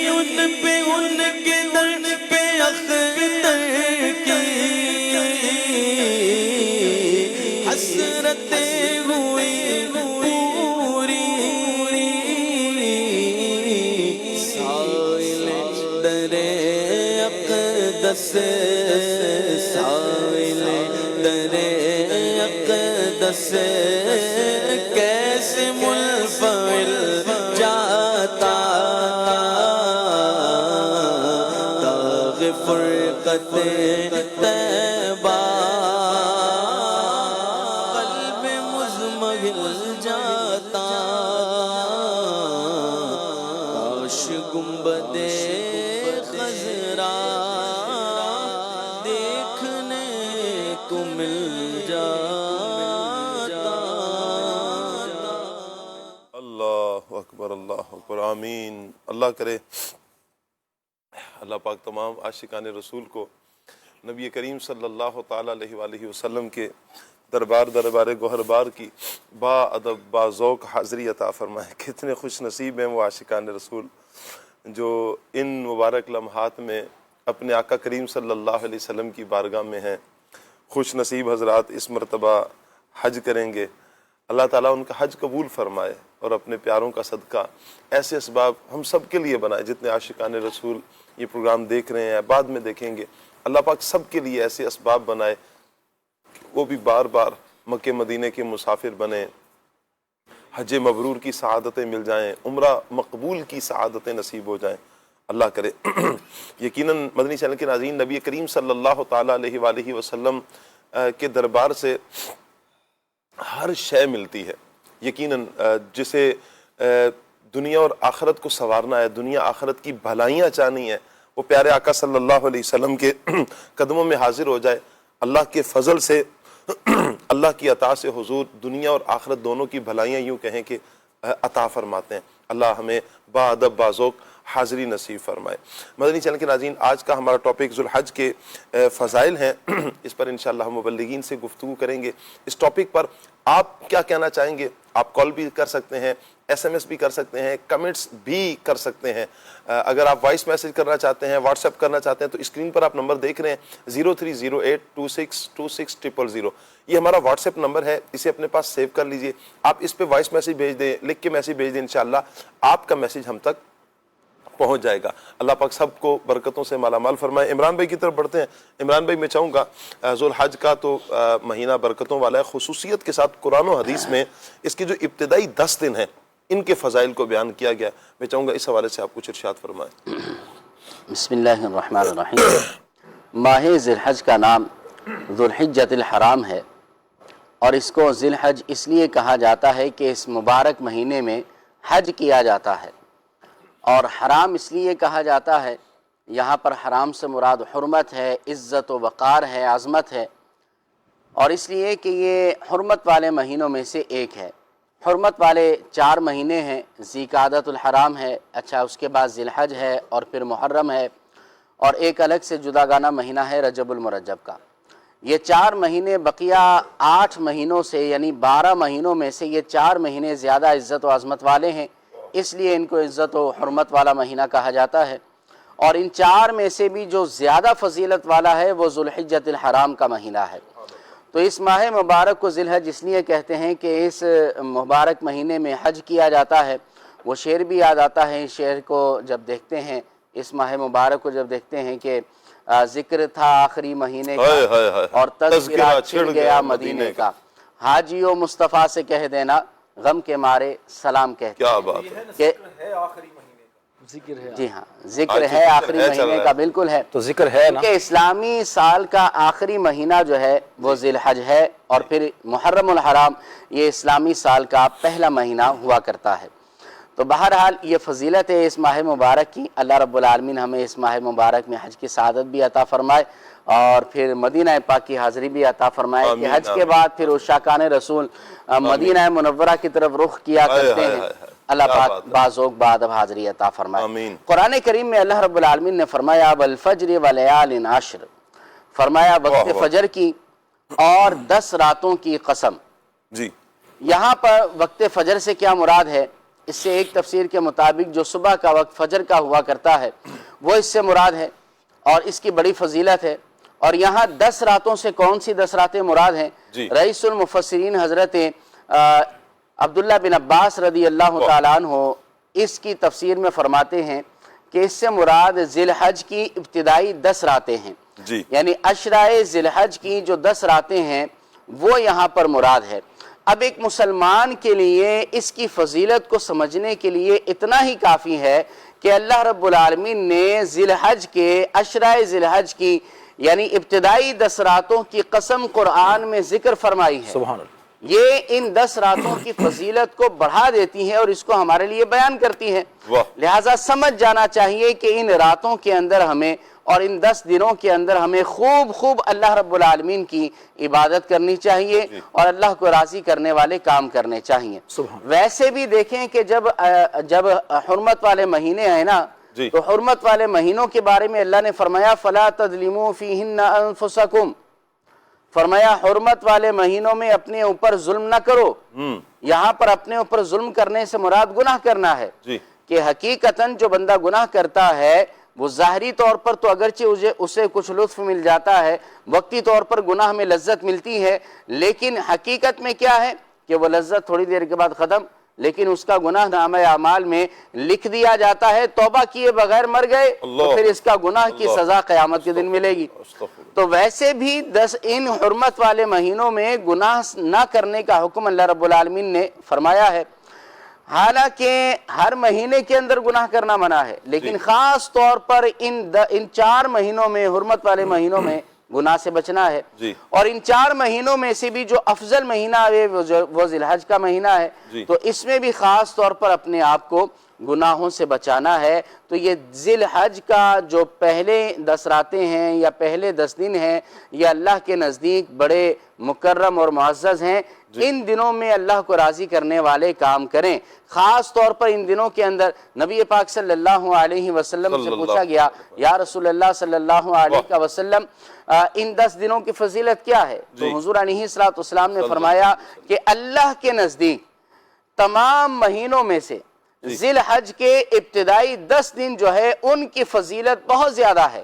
ان کے در پہ اختر کی حسرتیں ہوئی پوری سائل در اقدس سائل در اقدس کیسے منفعل جاتا داغ فرقت طیبہ قلب مزمحل جاتا کاش گنبد خضرا دیکھنے کو مل جاتا اللہ اکبر آمین۔ اللہ کرے اللہ پاک تمام عاشقان رسول کو نبی کریم صلی اللہ تعالیٰ علیہ وآلہ وسلم کے دربار گوہربار کی با ادب با ذوق حاضری عطا فرمائے۔ کتنے خوش نصیب ہیں وہ عاشقان رسول جو ان مبارک لمحات میں اپنے آقا کریم صلی اللہ علیہ وسلم کی بارگاہ میں ہیں۔ خوش نصیب حضرات اس مرتبہ حج کریں گے، اللہ تعالیٰ ان کا حج قبول فرمائے اور اپنے پیاروں کا صدقہ ایسے اسباب ہم سب کے لیے بنائے۔ جتنے عاشقان رسول یہ پروگرام دیکھ رہے ہیں بعد میں دیکھیں گے، اللہ پاک سب کے لیے ایسے اسباب بنائے کہ وہ بھی بار بار مکہ مدینے کے مسافر بنیں، حج مبرور کی سعادتیں مل جائیں، عمرہ مقبول کی سعادتیں نصیب ہو جائیں، اللہ کرے۔ یقیناً مدنی چینل کے ناظرین، نبی کریم صلی اللہ تعالیٰ علیہ وآلہ وسلم کے دربار سے ہر شے ملتی ہے۔ یقیناً جسے دنیا اور آخرت کو سنوارنا ہے، دنیا آخرت کی بھلائیاں چاہنی ہے، وہ پیارے آقا صلی اللہ علیہ وسلم کے قدموں میں حاضر ہو جائے۔ اللہ کے فضل سے، اللہ کی عطا سے حضور دنیا اور آخرت دونوں کی بھلائیاں یوں کہیں کہ عطا فرماتے ہیں۔ اللہ ہمیں با ادب با ذوق حاضری نصیب فرمائے۔ مدنی چینل کے ناظرین، آج کا ہمارا ٹاپک ذوالحج کے فضائل ہیں، اس پر انشاءاللہ ہم مبلغین سے گفتگو کریں گے۔ اس ٹاپک پر آپ کیا کہنا چاہیں گے؟ آپ کال بھی کر سکتے ہیں، ایس ایم ایس بھی کر سکتے ہیں، کمنٹس بھی کر سکتے ہیں۔ اگر آپ وائس میسج کرنا چاہتے ہیں، واٹس ایپ کرنا چاہتے ہیں تو اسکرین پر آپ نمبر دیکھ رہے ہیں 0308262600۔ یہ ہمارا واٹس ایپ نمبر ہے، اسے اپنے پاس سیو کر لیجئے۔ آپ اس پہ وائس میسج بھیج دیں، لکھ کے میسج بھیج دیں، انشاءاللہ آپ کا میسج ہم تک پہنچ جائے گا۔ اللہ پاک سب کو برکتوں سے مالا مال فرمائے۔ عمران بھائی کی طرف بڑھتے ہیں۔ عمران بھائی، میں چاہوں گا ذو الحج کا تو مہینہ برکتوں والا ہے، خصوصیت کے ساتھ قرآن و حدیث میں اس کی جو ابتدائی 10 دن ہیں ان کے فضائل کو بیان کیا گیا ہے۔ میں چاہوں گا اس حوالے سے آپ کچھ ارشاد فرمائیں۔ بسم اللہ الرحمن الرحیم۔ ماہ ذی الحج کا نام ذو الحجۃ الحرام ہے، اور اس کو ذی الحج اس لیے کہا جاتا ہے کہ اس مبارک مہینے میں حج کیا جاتا ہے، اور حرام اس لیے کہا جاتا ہے، یہاں پر حرام سے مراد حرمت ہے، عزت و وقار ہے، عظمت ہے، اور اس لیے کہ یہ حرمت والے مہینوں میں سے ایک ہے۔ حرمت والے 4 مہینے ہیں، ذی قعدۃ الحرام ہے، اچھا اس کے بعد ذی الحج ہے، اور پھر محرم ہے، اور ایک الگ سے جداگانہ مہینہ ہے رجب المرجب کا۔ یہ 4 مہینے بقیہ 8 مہینوں سے، یعنی 12 مہینوں میں سے یہ 4 مہینے زیادہ عزت و عظمت والے ہیں، اس لیے ان کو عزت و حرمت والا مہینہ کہا جاتا ہے۔ اور ان 4 میں سے بھی جو زیادہ فضیلت والا ہے وہ ذو الحجۃ الحرام کا مہینہ ہے۔ تو اس ماہ مبارک کو ذی الحج اس لیے کہتے ہیں کہ اس مبارک مہینے میں حج کیا جاتا ہے۔ وہ شعر بھی یاد آتا ہے، اس شعر کو جب دیکھتے ہیں، اس ماہ مبارک کو جب دیکھتے ہیں کہ ذکر تھا آخری مہینے کا اور تذکرہ چھڑ گیا مدینے کا، حاجیوں مصطفیٰ سے کہہ دینا غم کے مارے سلام کہتے ہیں۔ کیا بات ہے! جی ہاں، ذکر ہے آخری مہینے کا، بالکل ہے، تو ذکر ہے نا۔ کہ اسلامی سال کا آخری مہینہ جو ہے وہ ذی الحج ہے، اور پھر محرم الحرام یہ اسلامی سال کا پہلا مہینہ ہوا کرتا ہے۔ تو بہرحال یہ فضیلت ہے اس ماہ مبارک کی۔ اللہ رب العالمین ہمیں اس ماہ مبارک میں حج کی سعادت بھی عطا فرمائے، اور پھر مدینہ پاک کی حاضری بھی عطا فرمائے، کہ حج کے بعد پھر عشاقان رسول مدینہ منورہ کی طرف رخ کیا کرتے ہیں۔ اللہ پاک بعض اوق بعد اب حاضری عطا فرمائے۔ قرآن کریم میں اللہ رب العالمین نے فرمایا والفجر ولیال عشر، فرمایا وقت فجر کی اور 10 راتوں کی قسم۔ جی، یہاں پر وقت فجر سے کیا مراد ہے؟ اس سے ایک تفسیر کے مطابق جو صبح کا وقت فجر کا ہوا کرتا ہے وہ اس سے مراد ہے، اور اس کی بڑی فضیلت ہے۔ اور یہاں 10 راتوں سے کون سی 10 راتیں مراد ہیں؟ رئیس المفسرین حضرت عبداللہ بن عباس رضی اللہ تعالیٰ عنہ اس کی تفسیر میں فرماتے ہیں کہ اس سے مراد ذی الحج کی ابتدائی 10 راتیں ہیں، یعنی عشرۂ ذی الحج کی جو 10 راتیں ہیں وہ یہاں پر مراد ہے۔ اب ایک مسلمان کے لیے اس کی فضیلت کو سمجھنے کے لیے اتنا ہی کافی ہے کہ اللہ رب العالمین نے ذی الحج کے عشرۂ ذی الحج کی یعنی ابتدائی 10 راتوں کی قسم قرآن میں ذکر فرمائی ہے۔ سبحان اللہ۔ یہ ان 10 راتوں کی فضیلت کو بڑھا دیتی ہے اور اس کو ہمارے لیے بیان کرتی ہے۔ لہٰذا سمجھ جانا چاہیے کہ ان راتوں کے اندر ہمیں اور ان 10 دنوں کے اندر ہمیں خوب اللہ رب العالمین کی عبادت کرنی چاہیے اور اللہ کو راضی کرنے والے کام کرنے چاہیے۔ ویسے بھی دیکھیں کہ جب حرمت والے مہینے ہیں نا، تو حرمت والے مہینوں کے بارے میں اللہ نے فرمایا فَلَا تَظْلِمُوا فِيهِنَّ أَنفُسَكُمْ، فرمایا حرمت والے مہینوں میں اپنے اوپر ظلم نہ کرو۔ یہاں پر اپنے اوپر ظلم کرنے سے مراد گناہ کرنا ہے، کہ حقیقتاً جو بندہ گناہ کرتا ہے وہ ظاہری طور پر تو اگرچہ اسے کچھ لطف مل جاتا ہے، وقتی طور پر گناہ میں لذت ملتی ہے، لیکن حقیقت میں کیا ہے کہ وہ لذت تھوڑی دیر کے بعد ختم، لیکن اس کا گناہ نامہ اعمال میں لکھ دیا جاتا ہے، توبہ کیے بغیر مر گئے تو پھر اس کا گناہ کی سزا قیامت کے دن ملے گی۔ تو ویسے بھی ان حرمت والے مہینوں میں گناہ نہ کرنے کا حکم اللہ رب العالمین نے فرمایا ہے۔ حالانکہ ہر مہینے کے اندر گناہ کرنا منع ہے، لیکن خاص طور پر ان 4 مہینوں میں، حرمت والے مہینوں میں گناہ سے بچنا ہے۔ اور ان 4 مہینوں میں سے بھی جو افضل مہینہ ہے وہ ذی الحج کا مہینہ ہے، تو اس میں بھی خاص طور پر اپنے آپ کو گناہوں سے بچانا ہے۔ تو یہ ذی الحج کا جو پہلے 10 راتیں ہیں یا پہلے 10 دن ہیں، یہ اللہ کے نزدیک بڑے مکرم اور معزز ہیں، ان دنوں میں اللہ کو راضی کرنے والے کام کریں. خاص طور پر ان دنوں کے اندر نبی پاک صلی اللہ علیہ وسلم سے پوچھا گیا یا رسول اللہ صلی اللہ علیہ وسلم ان 10 دنوں کی فضیلت کیا ہے؟ تو حضور علیہ السلام نے فرمایا کہ اللہ کے نزدیک تمام مہینوں میں سے ذی الحج کے ابتدائی 10 دن جو ہے ان کی فضیلت بہت زیادہ ہے.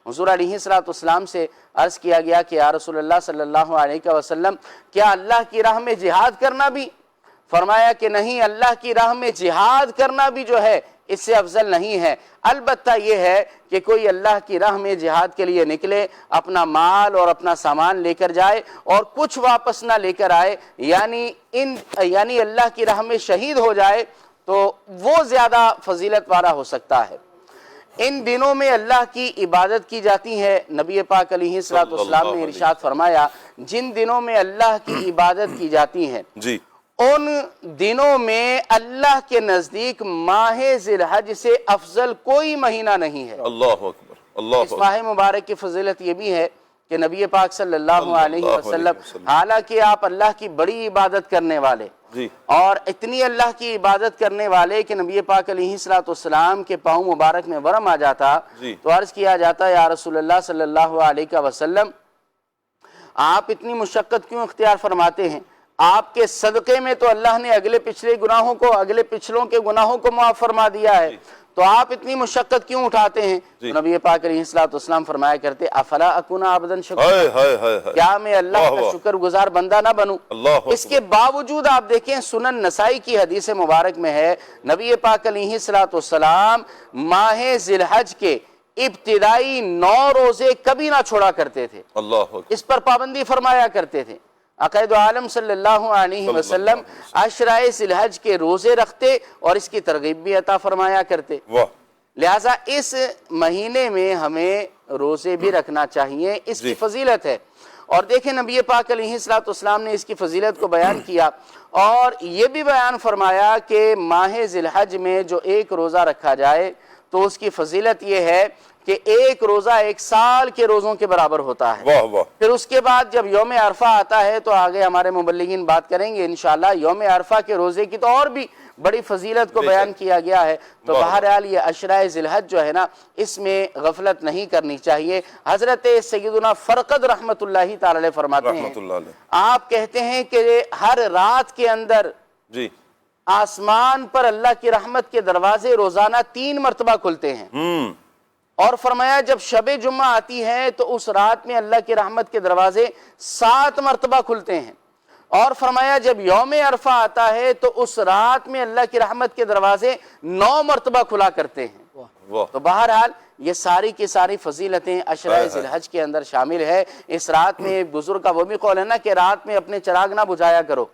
حضور علیہ السلام سے عرض کیا گیا کہ یا رسول اللہ صلی اللہ علیہ وسلم کیا اللہ کی راہ میں جہاد کرنا بھی؟ فرمایا کہ نہیں، اللہ کی راہ میں جہاد کرنا بھی جو ہے اس سے افضل نہیں ہے. البتہ یہ ہے کہ کوئی اللہ کی راہ میں جہاد کے لیے نکلے، اپنا مال اور اپنا سامان لے کر جائے اور کچھ واپس نہ لے کر آئے، یعنی اللہ کی راہ میں شہید ہو جائے، تو وہ زیادہ فضیلت والا ہو سکتا ہے. ان دنوں میں اللہ کی عبادت کی جاتی ہے. نبی پاک علیہ السلام نے ارشاد فرمایا جن دنوں میں اللہ کی عبادت کی جاتی ہے ان دنوں میں اللہ کے نزدیک ماہ ذی الحج سے افضل کوئی مہینہ نہیں ہے. اللہ اکبر، اللہ اس ماہ مبارک کی فضیلت یہ بھی ہے کہ نبی پاک صلی اللہ علیہ وسلم حالانکہ آپ اللہ کی بڑی عبادت کرنے والے اور اتنی اللہ کی عبادت کرنے والے کہ نبی پاک علیہ السلام کے پاؤں مبارک میں ورم آ جاتا تو عرض کیا جاتا یا رسول اللہ صلی اللہ علیہ وسلم آپ اتنی مشقت کیوں اختیار فرماتے ہیں؟ آپ کے صدقے میں تو اللہ نے اگلے پچھلوں کے گناہوں کو معاف فرما دیا ہے، تو آپ اتنی مشقت کیوں اٹھاتے ہیں؟ تو نبی پاک علیہ السلام فرمایا کرتے افلا اکونا عبدن شکورا، کیا میں اللہ کا شکر گزار بندہ نہ بنوں؟ اس کے باوجود آپ دیکھیں سنن نسائی کی حدیث مبارک میں ہے نبی پاک علیہ السلام ماہ ذی الحج کے ابتدائی 9 روزے کبھی نہ چھوڑا کرتے تھے، اس پر پابندی فرمایا کرتے تھے. عقائد عالم صلی اللہ علیہ وسلم عشرہ ذی الحج کے روزے رکھتے اور اس کی ترغیب بھی عطا فرمایا کرتے. لہٰذا اس مہینے میں ہمیں روزے بھی رکھنا چاہیے، اس کی فضیلت ہے. اور دیکھیں نبی پاک علیہ السلام نے اس کی فضیلت کو بیان کیا اور یہ بھی بیان فرمایا کہ ماہ ذی الحج میں جو ایک روزہ رکھا جائے تو اس کی فضیلت یہ ہے کہ ایک روزہ 1 سال کے روزوں کے برابر ہوتا ہے. پھر اس کے بعد جب یوم عرفہ آتا ہے تو آگے ہمارے مبلغین بات کریں گے انشاءاللہ، یوم عرفہ کے روزے کی تو اور بھی بڑی فضیلت کو بیان کیا گیا ہے. تو بہرحال یہ عشرہ ذی الحج جو ہے نا اس میں غفلت نہیں کرنی چاہیے. حضرت سیدنا فرقد رحمت اللہ تعالی علیہ فرماتے ہیں آپ کہتے ہیں کہ ہر رات کے اندر آسمان پر اللہ کی رحمت کے دروازے روزانہ 3 مرتبہ کھلتے ہیں، اور فرمایا جب شب جمعہ آتی ہے تو اس رات میں اللہ کی رحمت کے دروازے 7 مرتبہ کھلتے ہیں، اور فرمایا جب یوم عرفہ آتا ہے تو اس رات میں اللہ کی رحمت کے دروازے 9 مرتبہ کھلا کرتے ہیں. تو بہرحال یہ ساری کی ساری فضیلتیں عشرہ ذی الحج کے اندر شامل ہے. اس رات میں ایک بزرگ کا وہ بھی قول ہے نا کہ رات میں اپنے چراغ نہ بجھایا کرو،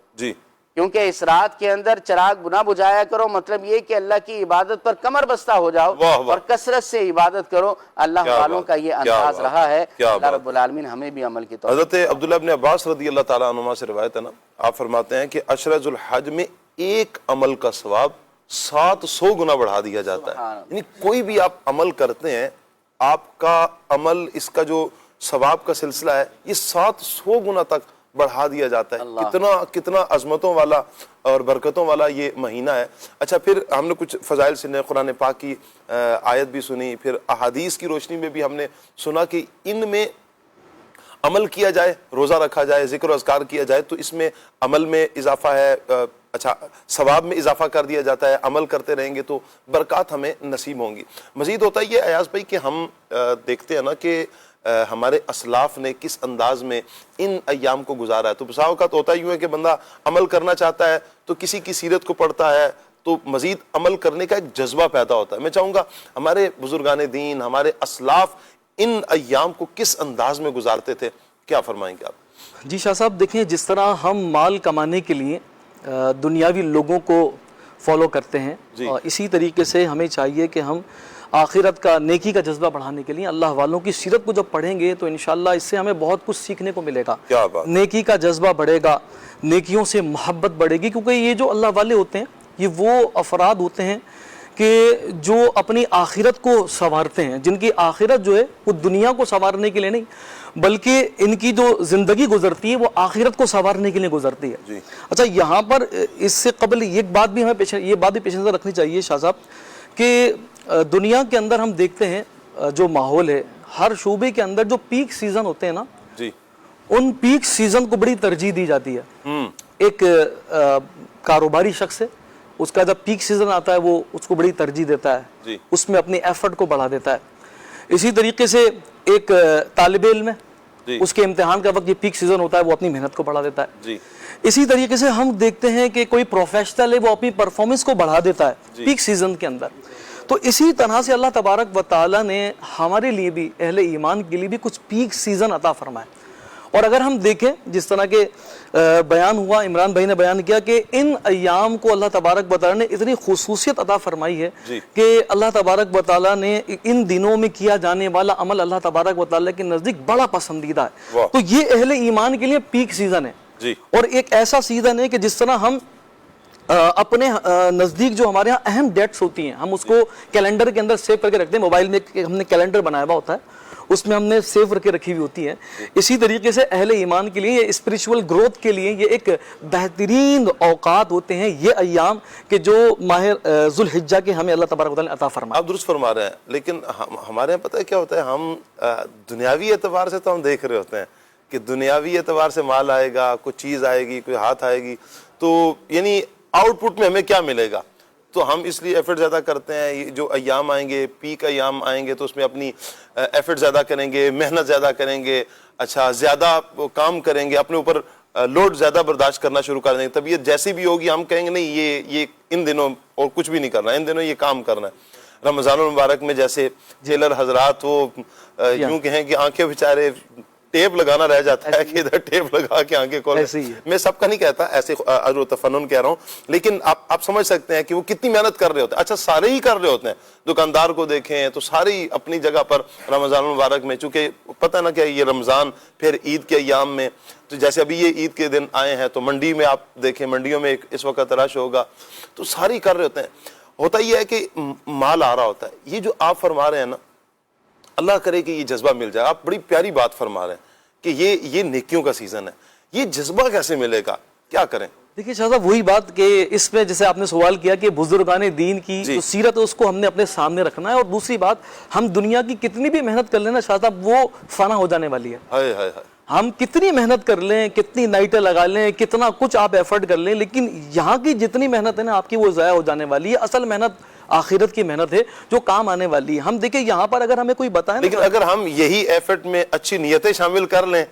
کیونکہ اس رات کے اندر چراغ نہ بجھایا کرو مطلب یہ کہ اللہ کی عبادت پر کمر بستہ ہو جاؤ اور کثرت سے عبادت کرو. اللہ والوں کا یہ انداز رہا ہے. اللہ رب العالمین ہمیں بھی عمل کی توفیق. حضرت عبداللہ ابن عباس رضی اللہ تعالیٰ عنہما سے روایت ہے نا، آپ فرماتے ہیں کہ عشرہ ذی الحج میں ایک عمل کا ثواب 700 گنا بڑھا دیا جاتا ہے. یعنی کوئی بھی آپ عمل کرتے ہیں آپ کا عمل اس کا جو ثواب کا سلسلہ ہے یہ 700 گنا تک بڑھا دیا جاتا ہے. کتنا عظمتوں والا اور برکتوں والا یہ مہینہ ہے. اچھا پھر ہم نے کچھ فضائل سنے، قرآن پاک کی آیت بھی سنی، پھر احادیث کی روشنی میں بھی ہم نے سنا کہ ان میں عمل کیا جائے، روزہ رکھا جائے، ذکر و اذکار کیا جائے تو اس میں عمل میں اضافہ ہے، اچھا ثواب میں اضافہ کر دیا جاتا ہے. عمل کرتے رہیں گے تو برکات ہمیں نصیب ہوں گی. مزید ہوتا ہے یہ ایاز بھائی کہ ہم دیکھتے ہیں نا کہ ہمارے اسلاف نے کس انداز میں ان ایام کو گزارا ہے. تو بسا اوقات ہوتا یوں ہے کہ بندہ عمل کرنا چاہتا ہے تو کسی کی سیرت کو پڑھتا ہے تو مزید عمل کرنے کا ایک جذبہ پیدا ہوتا ہے. میں چاہوں گا ہمارے بزرگان دین، ہمارے اسلاف ان ایام کو کس انداز میں گزارتے تھے، کیا فرمائیں گے آپ؟ جی شاہ صاحب دیکھیں، جس طرح ہم مال کمانے کے لیے دنیاوی لوگوں کو فالو کرتے ہیں اور اسی طریقے سے ہمیں چاہیے کہ ہم آخرت کا، نیکی کا جذبہ بڑھانے کے لیے اللہ والوں کی سیرت کو جب پڑھیں گے تو انشاءاللہ اس سے ہمیں بہت کچھ سیکھنے کو ملے گا. نیکی کا جذبہ بڑھے گا، نیکیوں سے محبت بڑھے گی، کیونکہ یہ جو اللہ والے ہوتے ہیں یہ وہ افراد ہوتے ہیں کہ جو اپنی آخرت کو سنوارتے ہیں، جن کی آخرت جو ہے وہ دنیا کو سنوارنے کے لیے نہیں بلکہ ان کی جو زندگی گزرتی ہے وہ آخرت کو سنوارنے کے لیے گزرتی ہے۔ اچھا، یہاں پر اس سے قبل ایک بات بھی ہمیں یہ بات بھی پیش نظر رکھنی چاہیے شاہ صاحب کہ دنیا کے اندر ہم دیکھتے ہیں جو ماحول ہے، ہر شعبے کے اندر جو پیک سیزن ہوتے ہیں نا، ان پیک سیزن کو بڑی ترجیح دی جاتی ہے۔ ایک کاروباری شخص ہے، اس کا جب پیک سیزن آتا ہے وہ اس کو بڑی ترجیح دیتا ہے، اس میں اپنی ایفرٹ کو بڑھا دیتا ہے۔ اسی طریقے سے ایک طالب علم ہے، اس کے امتحان کا وقت یہ پیک سیزن ہوتا ہے، وہ اپنی محنت کو بڑھا دیتا ہے۔ اسی طریقے سے ہم دیکھتے ہیں کہ کوئی پروفیشنل ہے، وہ اپنی پرفارمنس کو بڑھا دیتا ہے پیک سیزن کے اندر۔ تو اسی طرح سے اللہ تبارک و تعالیٰ نے ہمارے لیے بھی، اہل ایمان کے لیے بھی کچھ پیک سیزن عطا فرمائے۔ اور اگر ہم دیکھیں جس طرح کے بیان ہوا، عمران بھائی نے بیان کیا کہ ان ایام کو اللہ تبارک و تعالیٰ نے اتنی خصوصیت عطا فرمائی ہے کہ اللہ تبارک و تعالیٰ نے ان دنوں میں کیا جانے والا عمل اللہ تبارک و تعالیٰ کے نزدیک بڑا پسندیدہ ہے۔ تو یہ اہل ایمان کے لیے پیک سیزن ہے، اور ایک ایسا سیزن ہے کہ جس طرح ہم اپنے نزدیک جو ہمارے ہاں اہم ڈیٹس ہوتی ہیں ہم اس کو کیلنڈر کے اندر سیو کر کے رکھتے ہیں۔ موبائل میں ہم نے کیلنڈر بنایا ہوا ہوتا ہے، اس میں ہم نے سیو کر کے رکھی ہوئی ہوتی ہے۔ اسی طریقے سے اہل ایمان کے لیے، اسپریچول گروتھ کے لیے یہ ایک بہترین اوقات ہوتے ہیں یہ ایام کہ جو ماہ ذوالحجہ کے ہمیں اللہ تبارک و تعالیٰ نے عطا فرمایا۔ آپ درست فرما رہے ہیں، لیکن ہمارے یہاں پتہ ہے کیا ہوتا ہے، ہم دنیاوی اعتبار سے تو ہم دیکھ رہے ہوتے ہیں کہ دنیاوی اعتبار سے مال آئے گا، کوئی چیز آئے گی، کوئی ہاتھ آئے گی، تو یعنی آؤٹ پٹ میں ہمیں کیا ملے گا، تو ہم اس لیے ایفرٹ زیادہ کرتے ہیں۔ جو ایام آئیں گے، پیک ایام آئیں گے، تو اس میں اپنی ایفرٹ زیادہ کریں گے، محنت زیادہ کریں گے، اچھا زیادہ کام کریں گے، اپنے اوپر لوڈ زیادہ برداشت کرنا شروع کر دیں گے۔ طبیعت جیسی بھی ہوگی ہم کہیں گے نہیں یہ ان دنوں اور کچھ بھی نہیں کرنا، ان دنوں یہ کام کرنا ہے۔ رمضان المبارک میں جیسے جیلر حضرات وہ یوں کہیں کہ آنکھیں بیچارے ٹیپ لگانا رہ جاتا ہے کہ ادھر ٹیپ لگا کے آنکھیں کھول، میں سب کا نہیں کہتا، ایسے اجر و تفنن کہہ رہا ہوں، لیکن آپ سمجھ سکتے ہیں کہ وہ کتنی محنت کر رہے ہوتے ہیں۔ اچھا سارے ہی کر رہے ہوتے ہیں، دکاندار کو دیکھیں تو سارے ہی اپنی جگہ پر رمضان المبارک میں، چونکہ پتہ نہ کہ یہ رمضان پھر عید کے ایام میں، تو جیسے ابھی یہ عید کے دن آئے ہیں تو منڈی میں آپ دیکھیں، منڈیوں میں اس وقت رش ہوگا، تو سارے ہی کر رہے ہوتے ہیں۔ ہوتا یہ ہے کہ مال آ رہا ہوتا ہے۔ یہ جو آپ فرما رہے ہیں نا، اللہ کرے کہ یہ جذبہ مل جائے۔ آپ بڑی پیاری بات فرما رہے ہیں کہ یہ نیکیوں کا سیزن ہے، یہ جذبہ کیسے ملے گا، کیا کریں؟ دیکھیے شاہ صاحب، وہی بات کہ اس میں جیسے آپ نے سوال کیا کہ بزرگان دین کی جو سیرت ہے اس کو ہم نے اپنے سامنے رکھنا ہے، اور دوسری بات ہم دنیا کی کتنی بھی محنت کر لیں نا شاہ صاحب وہ فنا ہو جانے والی ہے۔ ہم کتنی محنت کر لیں، کتنی نائٹیں لگا لیں، کتنا کچھ آپ ایفرٹ کر لیں، لیکن یہاں کی جتنی محنت ہے نا آپ کی وہ ضائع ہو جانے والی ہے۔ اصل محنت آخرت کی محنت ہے جو کام آنے والی ہے۔ ہم دیکھیں یہاں پر اگر ہمیں کوئی بتائے، لیکن اگر ہم یہی ایفرٹ میں اچھی نیتیں شامل کر لیں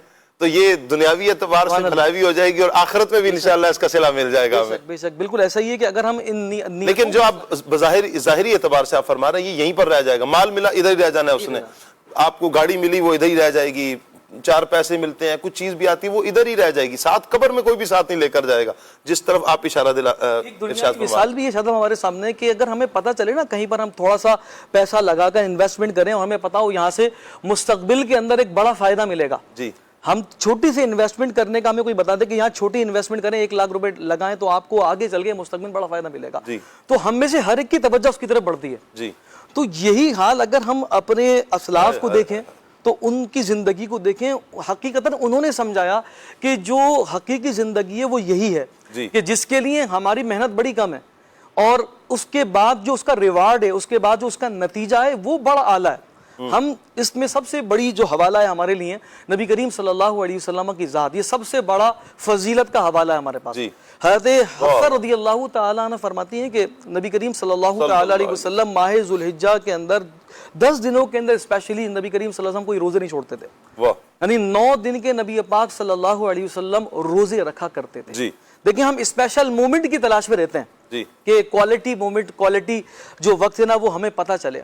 تو یہ دنیاوی اعتبار سے بھلائی ہو جائے گی، اور آخرت میں بھی انشاءاللہ اس کا صلہ مل جائے گا ہمیں۔ بے شک بالکل ایسا ہی ہے کہ اگر ہم لیکن جو آپ ظاہری اعتبار سے آپ فرما رہے ہیں یہ یہیں پر رہ جائے گا، مال ملا ادھر ہی رہ جانا ہے، اس نے آپ کو گاڑی ملی وہ ادھر ہی رہ جائے گی، 4 پیسے ملتے ہیں، کچھ چیز بھی آتی ہے وہ ادھر ہی رہ جائے گی، ساتھ قبر میں کوئی بھی ساتھ نہیں لے کر جائے گا، جس طرف آپ اشارہ ایک دنیا کی مثال بھی ہے شاید ہمارے سامنے کہ اگر ہمیں پتہ چلے نا کہیں پر ہم تھوڑا سا پیسہ لگا کر انویسٹمنٹ کریں اور ہمیں پتہ ہو یہاں سے مستقبل کے اندر ایک بڑا فائدہ ملے گا، ہم چھوٹی سی انویسٹمنٹ کرنے کا ہمیں کوئی بتا دے کہ یہاں چھوٹی انویسٹمنٹ کریں 1 لاکھ روپے لگائیں تو آپ کو آگے چل کے مستقبل میں بڑا فائدہ ملے گا، تو ہم میں سے ہر ایک کی توجہ اس کی طرف بڑھتی ہے۔ تو یہی حال اگر ہم اپنے اسلاف کو دیکھیں تو ان کی زندگی کو دیکھیں، حقیقتاً انہوں نے سمجھایا کہ جو حقیقی زندگی ہے وہ یہی ہے کہ جس کے لیے ہماری محنت بڑی کم ہے، اور اس کے بعد جو اس کا ریوارڈ ہے، اس کے بعد جو اس کا نتیجہ ہے وہ بڑا اعلیٰ ہے۔ ہم اس میں سب سے بڑی جو حوالہ ہے ہمارے لیے نبی کریم صلی اللہ علیہ وسلم کی ذات، یہ سب سے بڑا فضیلت کا حوالہ ہے ہمارے پاس۔ حضرت حفصہ رضی اللہ تعالیٰ عنہ فرماتی ہیں کہ نبی کریم صلی اللہ تعالیٰ علیہ وسلم ماہ ذوالحجہ کے اندر 10 دنوں کے اندر اسپیشلی نبی کریم صلی اللہ علیہ وسلم کوئی روزے نہیں چھوڑتے تھے، یعنی 9 دن کے نبی پاک صلی اللہ علیہ وسلم روزے رکھا کرتے تھے۔ دیکھیں ہم اسپیشل مومنٹ کی تلاش میں رہتے ہیں کہ کوالٹی مومنٹ، کوالٹی جو وقت ہے نا وہ ہمیں پتہ چلے۔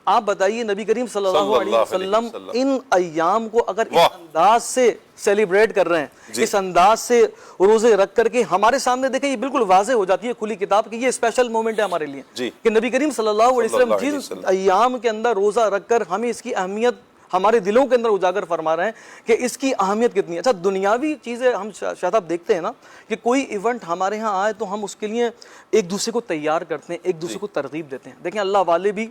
آپ بتائیے نبی کریم صلی اللہ علیہ وسلم ان ایام کو اگر اس انداز سے سیلیبریٹ کر رہے ہیں، اس انداز سے روزے رکھ کر کے ہمارے سامنے دیکھیں یہ بالکل واضح ہو جاتی ہے کھلی کتاب کہ یہ اسپیشل مومنٹ ہے ہمارے لیے کہ نبی کریم صلی اللہ علیہ وسلم جن ایام کے اندر روزہ رکھ کر ہمیں اس کی اہمیت ہمارے دلوں کے اندر اجاگر فرما رہے ہیں کہ اس کی اہمیت کتنی ہے۔ اچھا دنیاوی چیزیں ہم شاید آپ دیکھتے ہیں نا کہ کوئی ایونٹ ہمارے ہاں آئے تو ہم اس کے لیے ایک دوسرے کو تیار کرتے ہیں، ایک دوسرے کو ترغیب دیتے ہیں۔ دیکھیں اللہ والے بھی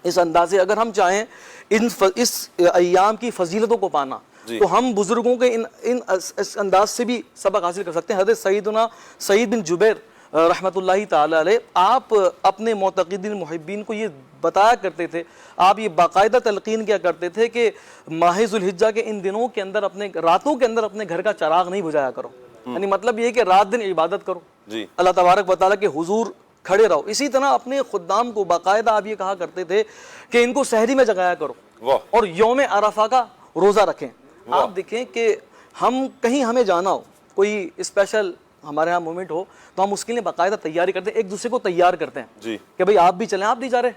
اس انداز سے، اگر ہم چاہیں اس ایام کی فضیلتوں کو پانا تو ہم بزرگوں کے اس انداز سے بھی سبق حاصل کر سکتے ہیں۔ حضرت سیدنا سعید بن جبیر رحمۃ اللہ تعالی علیہ آپ اپنے معتقدین محبین کو یہ بتایا کرتے تھے، آپ یہ باقاعدہ تلقین کیا کرتے تھے کہ ماہ ذو الحجہ کے ان دنوں کے اندر راتوں کے اندر اپنے گھر کا چراغ نہیں بجھایا کرو، یعنی مطلب یہ ہے کہ رات دن عبادت کرو، اللہ تبارک و تعالیٰ کے حضور کھڑے رہو۔ اسی طرح اپنے خدام کو باقاعدہ آپ یہ کہا کرتے تھے کہ ان کو سحری میں جگایا کرو اور یوم عرفہ کا روزہ رکھیں۔ آپ دیکھیں کہ ہم کہیں ہمیں جانا ہو، کوئی اسپیشل ہمارے ہاں مومنٹ ہو تو ہم اس کے لیے باقاعدہ تیاری کرتے ہیں، ایک دوسرے کو تیار کرتے ہیں کہ بھئی آپ بھی چلیں، آپ نہیں جا رہے،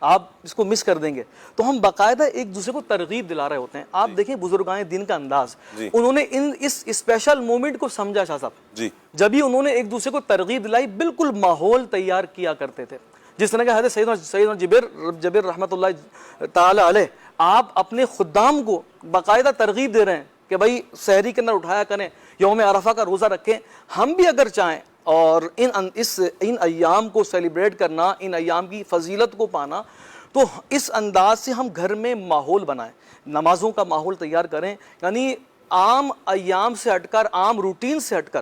آپ اس کو مس کر دیں گے، تو ہم باقاعدہ ایک دوسرے کو ترغیب دلا رہے ہوتے ہیں۔ آپ دیکھیں بزرگان دین کا انداز، انہوں نے اس اسپیشل مومنٹ کو سمجھا شاہ صاحب، جب ہی انہوں نے ایک دوسرے کو ترغیب دلائی بالکل ماحول تیار کیا کرتے تھے۔ جس طرح کہ حضرت سیدنا جبیر رحمۃ اللہ تعالی علیہ آپ اپنے خدام کو باقاعدہ ترغیب دے رہے ہیں کہ بھائی سحری کے اندر اٹھایا کریں، یوم عرفہ کا روزہ رکھیں۔ ہم بھی اگر چاہیں اور ان ایام کو سیلیبریٹ کرنا، ان ایام کی فضیلت کو پانا، تو اس انداز سے ہم گھر میں ماحول بنائیں، نمازوں کا ماحول تیار کریں، یعنی عام ایام سے ہٹ کر، عام روٹین سے ہٹ کر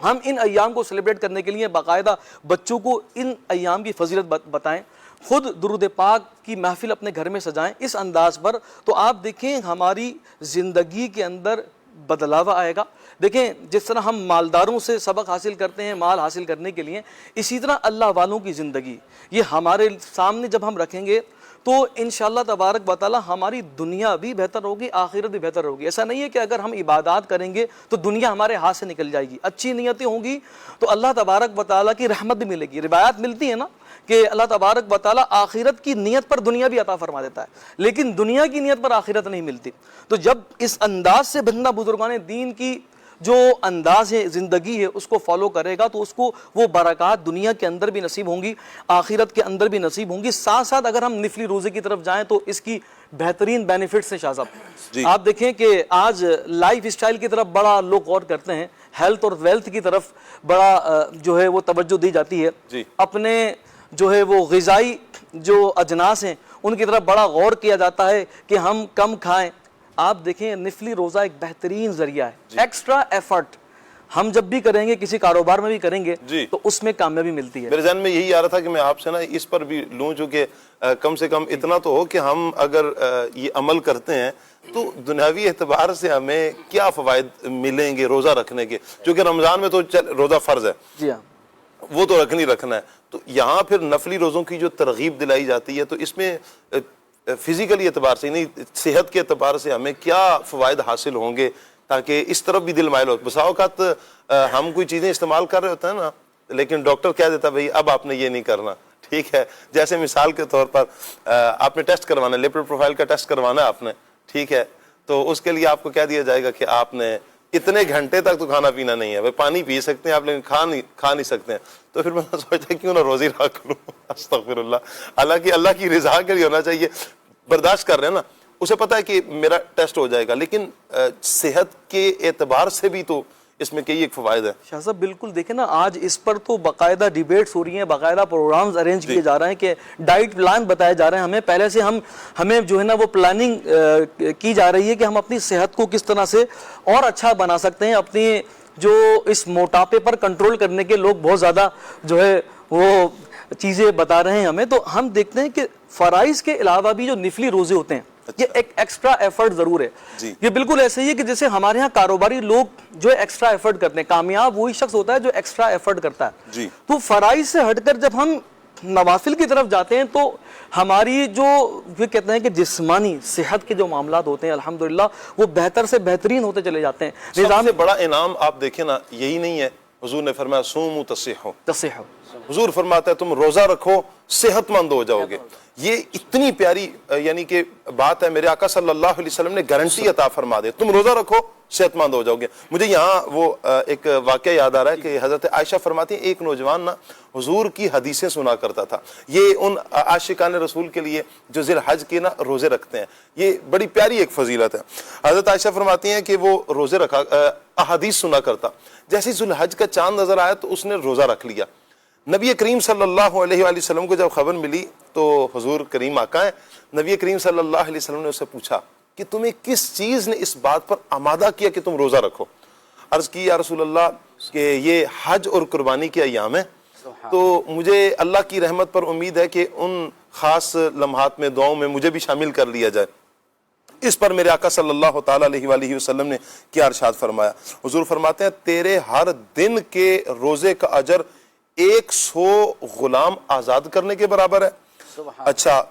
ہم ان ایام کو سیلیبریٹ کرنے کے لیے باقاعدہ بچوں کو ان ایام کی فضیلت بتائیں، خود درود پاک کی محفل اپنے گھر میں سجائیں اس انداز پر، تو آپ دیکھیں ہماری زندگی کے اندر بدلاوا آئے گا۔ دیکھیں جس طرح ہم مالداروں سے سبق حاصل کرتے ہیں مال حاصل کرنے کے لیے، اسی طرح اللہ والوں کی زندگی یہ ہمارے سامنے جب ہم رکھیں گے تو انشاءاللہ تبارک و تعالی ہماری دنیا بھی بہتر ہوگی، آخرت بھی بہتر ہوگی۔ ایسا نہیں ہے کہ اگر ہم عبادات کریں گے تو دنیا ہمارے ہاتھ سے نکل جائے گی، اچھی نیتیں ہوں گی تو اللہ تبارک و تعالیٰ کی رحمت بھی ملے گی۔ روایات ملتی ہے نا کہ اللہ تبارک و تعالیٰ آخرت کی نیت پر دنیا بھی عطا فرما دیتا ہے، لیکن دنیا کی نیت پر آخرت نہیں ملتی۔ تو جب اس انداز سے بندہ بزرگان دین کی جو انداز ہے زندگی ہے اس کو فالو کرے گا تو اس کو وہ برکات دنیا کے اندر بھی نصیب ہوں گی، آخرت کے اندر بھی نصیب ہوں گی۔ ساتھ ساتھ اگر ہم نفلی روزے کی طرف جائیں تو اس کی بہترین بینیفٹس ہیں شاہ صاحب۔ آپ دیکھیں کہ آج لائف اسٹائل کی طرف بڑا لوگ غور کرتے ہیں، ہیلتھ اور ویلتھ کی طرف بڑا جو ہے وہ توجہ دی جاتی ہے، اپنے جو ہے وہ غذائی جو اجناس ہیں ان کی طرف بڑا غور کیا جاتا ہے کہ ہم کم کھائیں۔ آپ دیکھیں نفلی روزہ ایک بہترین ذریعہ ہے، ایکسٹرا ایفرٹ ہم جب بھی کریں گے، کسی کاروبار میں بھی کریں گے تو اس میں کامیابی ملتی ہے۔ میرے ذہن میں یہی آ رہا تھا کہ میں آپ سے نا اس پر بھی لوں، چونکہ کم سے کم اتنا تو ہو کہ ہم اگر یہ عمل کرتے ہیں تو دنیاوی اعتبار سے ہمیں کیا فوائد ملیں گے روزہ رکھنے کے، چونکہ رمضان میں تو روزہ فرض ہے، جی ہاں وہ تو رکھنا ہے، تو یہاں پھر نفلی روزوں کی جو ترغیب دلائی جاتی ہے تو اس میں فزیکلی اعتبار سے نہیں صحت کے اعتبار سے ہمیں کیا فوائد حاصل ہوں گے تاکہ اس طرف بھی دل مائل ہو۔ بسا اوقات ہم کوئی چیزیں استعمال کر رہے ہوتے ہیں نا لیکن ڈاکٹر کہہ دیتا بھئی اب آپ نے یہ نہیں کرنا، ٹھیک ہے، جیسے مثال کے طور پر آپ نے ٹیسٹ کروانا ہے، لپڈ پروفائل کا ٹیسٹ کروانا ہے آپ نے، ٹھیک ہے، تو اس کے لیے آپ کو کہہ دیا جائے گا کہ آپ نے اتنے گھنٹے تک تو کھانا پینا نہیں ہے، بھائی پانی پی سکتے ہیں آپ لیکن کھا نہیں سکتے ہیں، تو پھر میں سوچتا کیوں نہ روزی رکھ لوں، استغفر اللہ، حالانکہ اللہ کی رضا کے لیے ہونا چاہیے، برداشت کر رہے ہیں نا، اسے پتا ہے کہ میرا ٹیسٹ ہو جائے گا، لیکن صحت کے اعتبار سے بھی تو اس میں کئی ایک فوائد ہے۔ شاہ صاحب بالکل دیکھیں نا آج اس پر تو باقاعدہ ڈیبیٹس ہو رہی ہیں، باقاعدہ پروگرامز ارینج کیے جا رہے ہیں کہ ڈائٹ پلان بتائے جا رہے ہیں ہمیں، پہلے سے ہمیں جو ہے نا وہ پلاننگ کی جا رہی ہے کہ ہم اپنی صحت کو کس طرح سے اور اچھا بنا سکتے ہیں، اپنی جو اس موٹاپے پر کنٹرول کرنے کے لوگ بہت زیادہ جو ہے وہ چیزیں بتا رہے ہیں ہمیں، تو ہم دیکھتے ہیں کہ فرائض کے علاوہ بھی جو نفلی روزے ہوتے ہیں یہ ایک ایکسٹرا ایفرٹ ضرور ہے۔ یہ بالکل ایسے ہی ہے کہ جیسے ہمارے ہاں کاروباری لوگ جو ایکسٹرا ایفرٹ کرتے ہیں، کامیاب وہی شخص ہوتا ہے جو ایکسٹرا ایفرٹ کرتا ہے، تو فرائض سے ہٹ کر جب ہم نوافل کی طرف جاتے ہیں تو ہماری جو یہ کہتے ہیں کہ جسمانی صحت کے جو معاملات ہوتے ہیں الحمدللہ وہ بہتر سے بہترین ہوتے چلے جاتے ہیں۔ سب سے بڑا انعام آپ دیکھیں نا یہی نہیں ہے، حضور نے فرمایا صوموا تصحوا، حضور فرماتا ہے تم روزہ رکھو صحت مند ہو جاؤ گے۔ یہ اتنی پیاری یعنی کہ بات ہے، میرے آقا صلی اللہ علیہ وسلم نے گارنٹی عطا فرما دے، تم روزہ رکھو صحت مند ہو جاؤ گے۔ مجھے یہاں وہ ایک واقعہ یاد آ رہا ہے کہ حضرت عائشہ فرماتی ہیں ایک نوجوان نا حضور کی حدیثیں سنا کرتا تھا۔ یہ ان عاشقان رسول کے لیے جو ذی الحج کے نا روزے رکھتے ہیں، یہ بڑی پیاری ایک فضیلت ہے۔ حضرت عائشہ فرماتی ہیں کہ وہ روزے رکھا احادیث سنا کرتا، جیسے ذی الحج کا چاند نظر آیا تو اس نے روزہ رکھ لیا۔ نبی کریم صلی اللہ علیہ وآلہ وسلم کو جب خبر ملی تو حضور کریم آقا ہیں، نبی کریم صلی اللہ علیہ وسلم نے اسے پوچھا کہ تمہیں کس چیز نے اس بات پر آمادہ کیا کہ تم روزہ رکھو؟ عرض کی یا رسول اللہ کہ یہ حج اور قربانی کے ایام ہیں، تو مجھے اللہ کی رحمت پر امید ہے کہ ان خاص لمحات میں دعاؤں میں مجھے بھی شامل کر لیا جائے۔ اس پر میرے آقا صلی اللہ تعالیٰ علیہ وآلہ وسلم نے کیا ارشاد فرمایا؟ حضور فرماتے ہیں تیرے ہر دن کے روزے کا اجر 100 غلام آزاد کرنے کے برابر ہے۔ اچھا،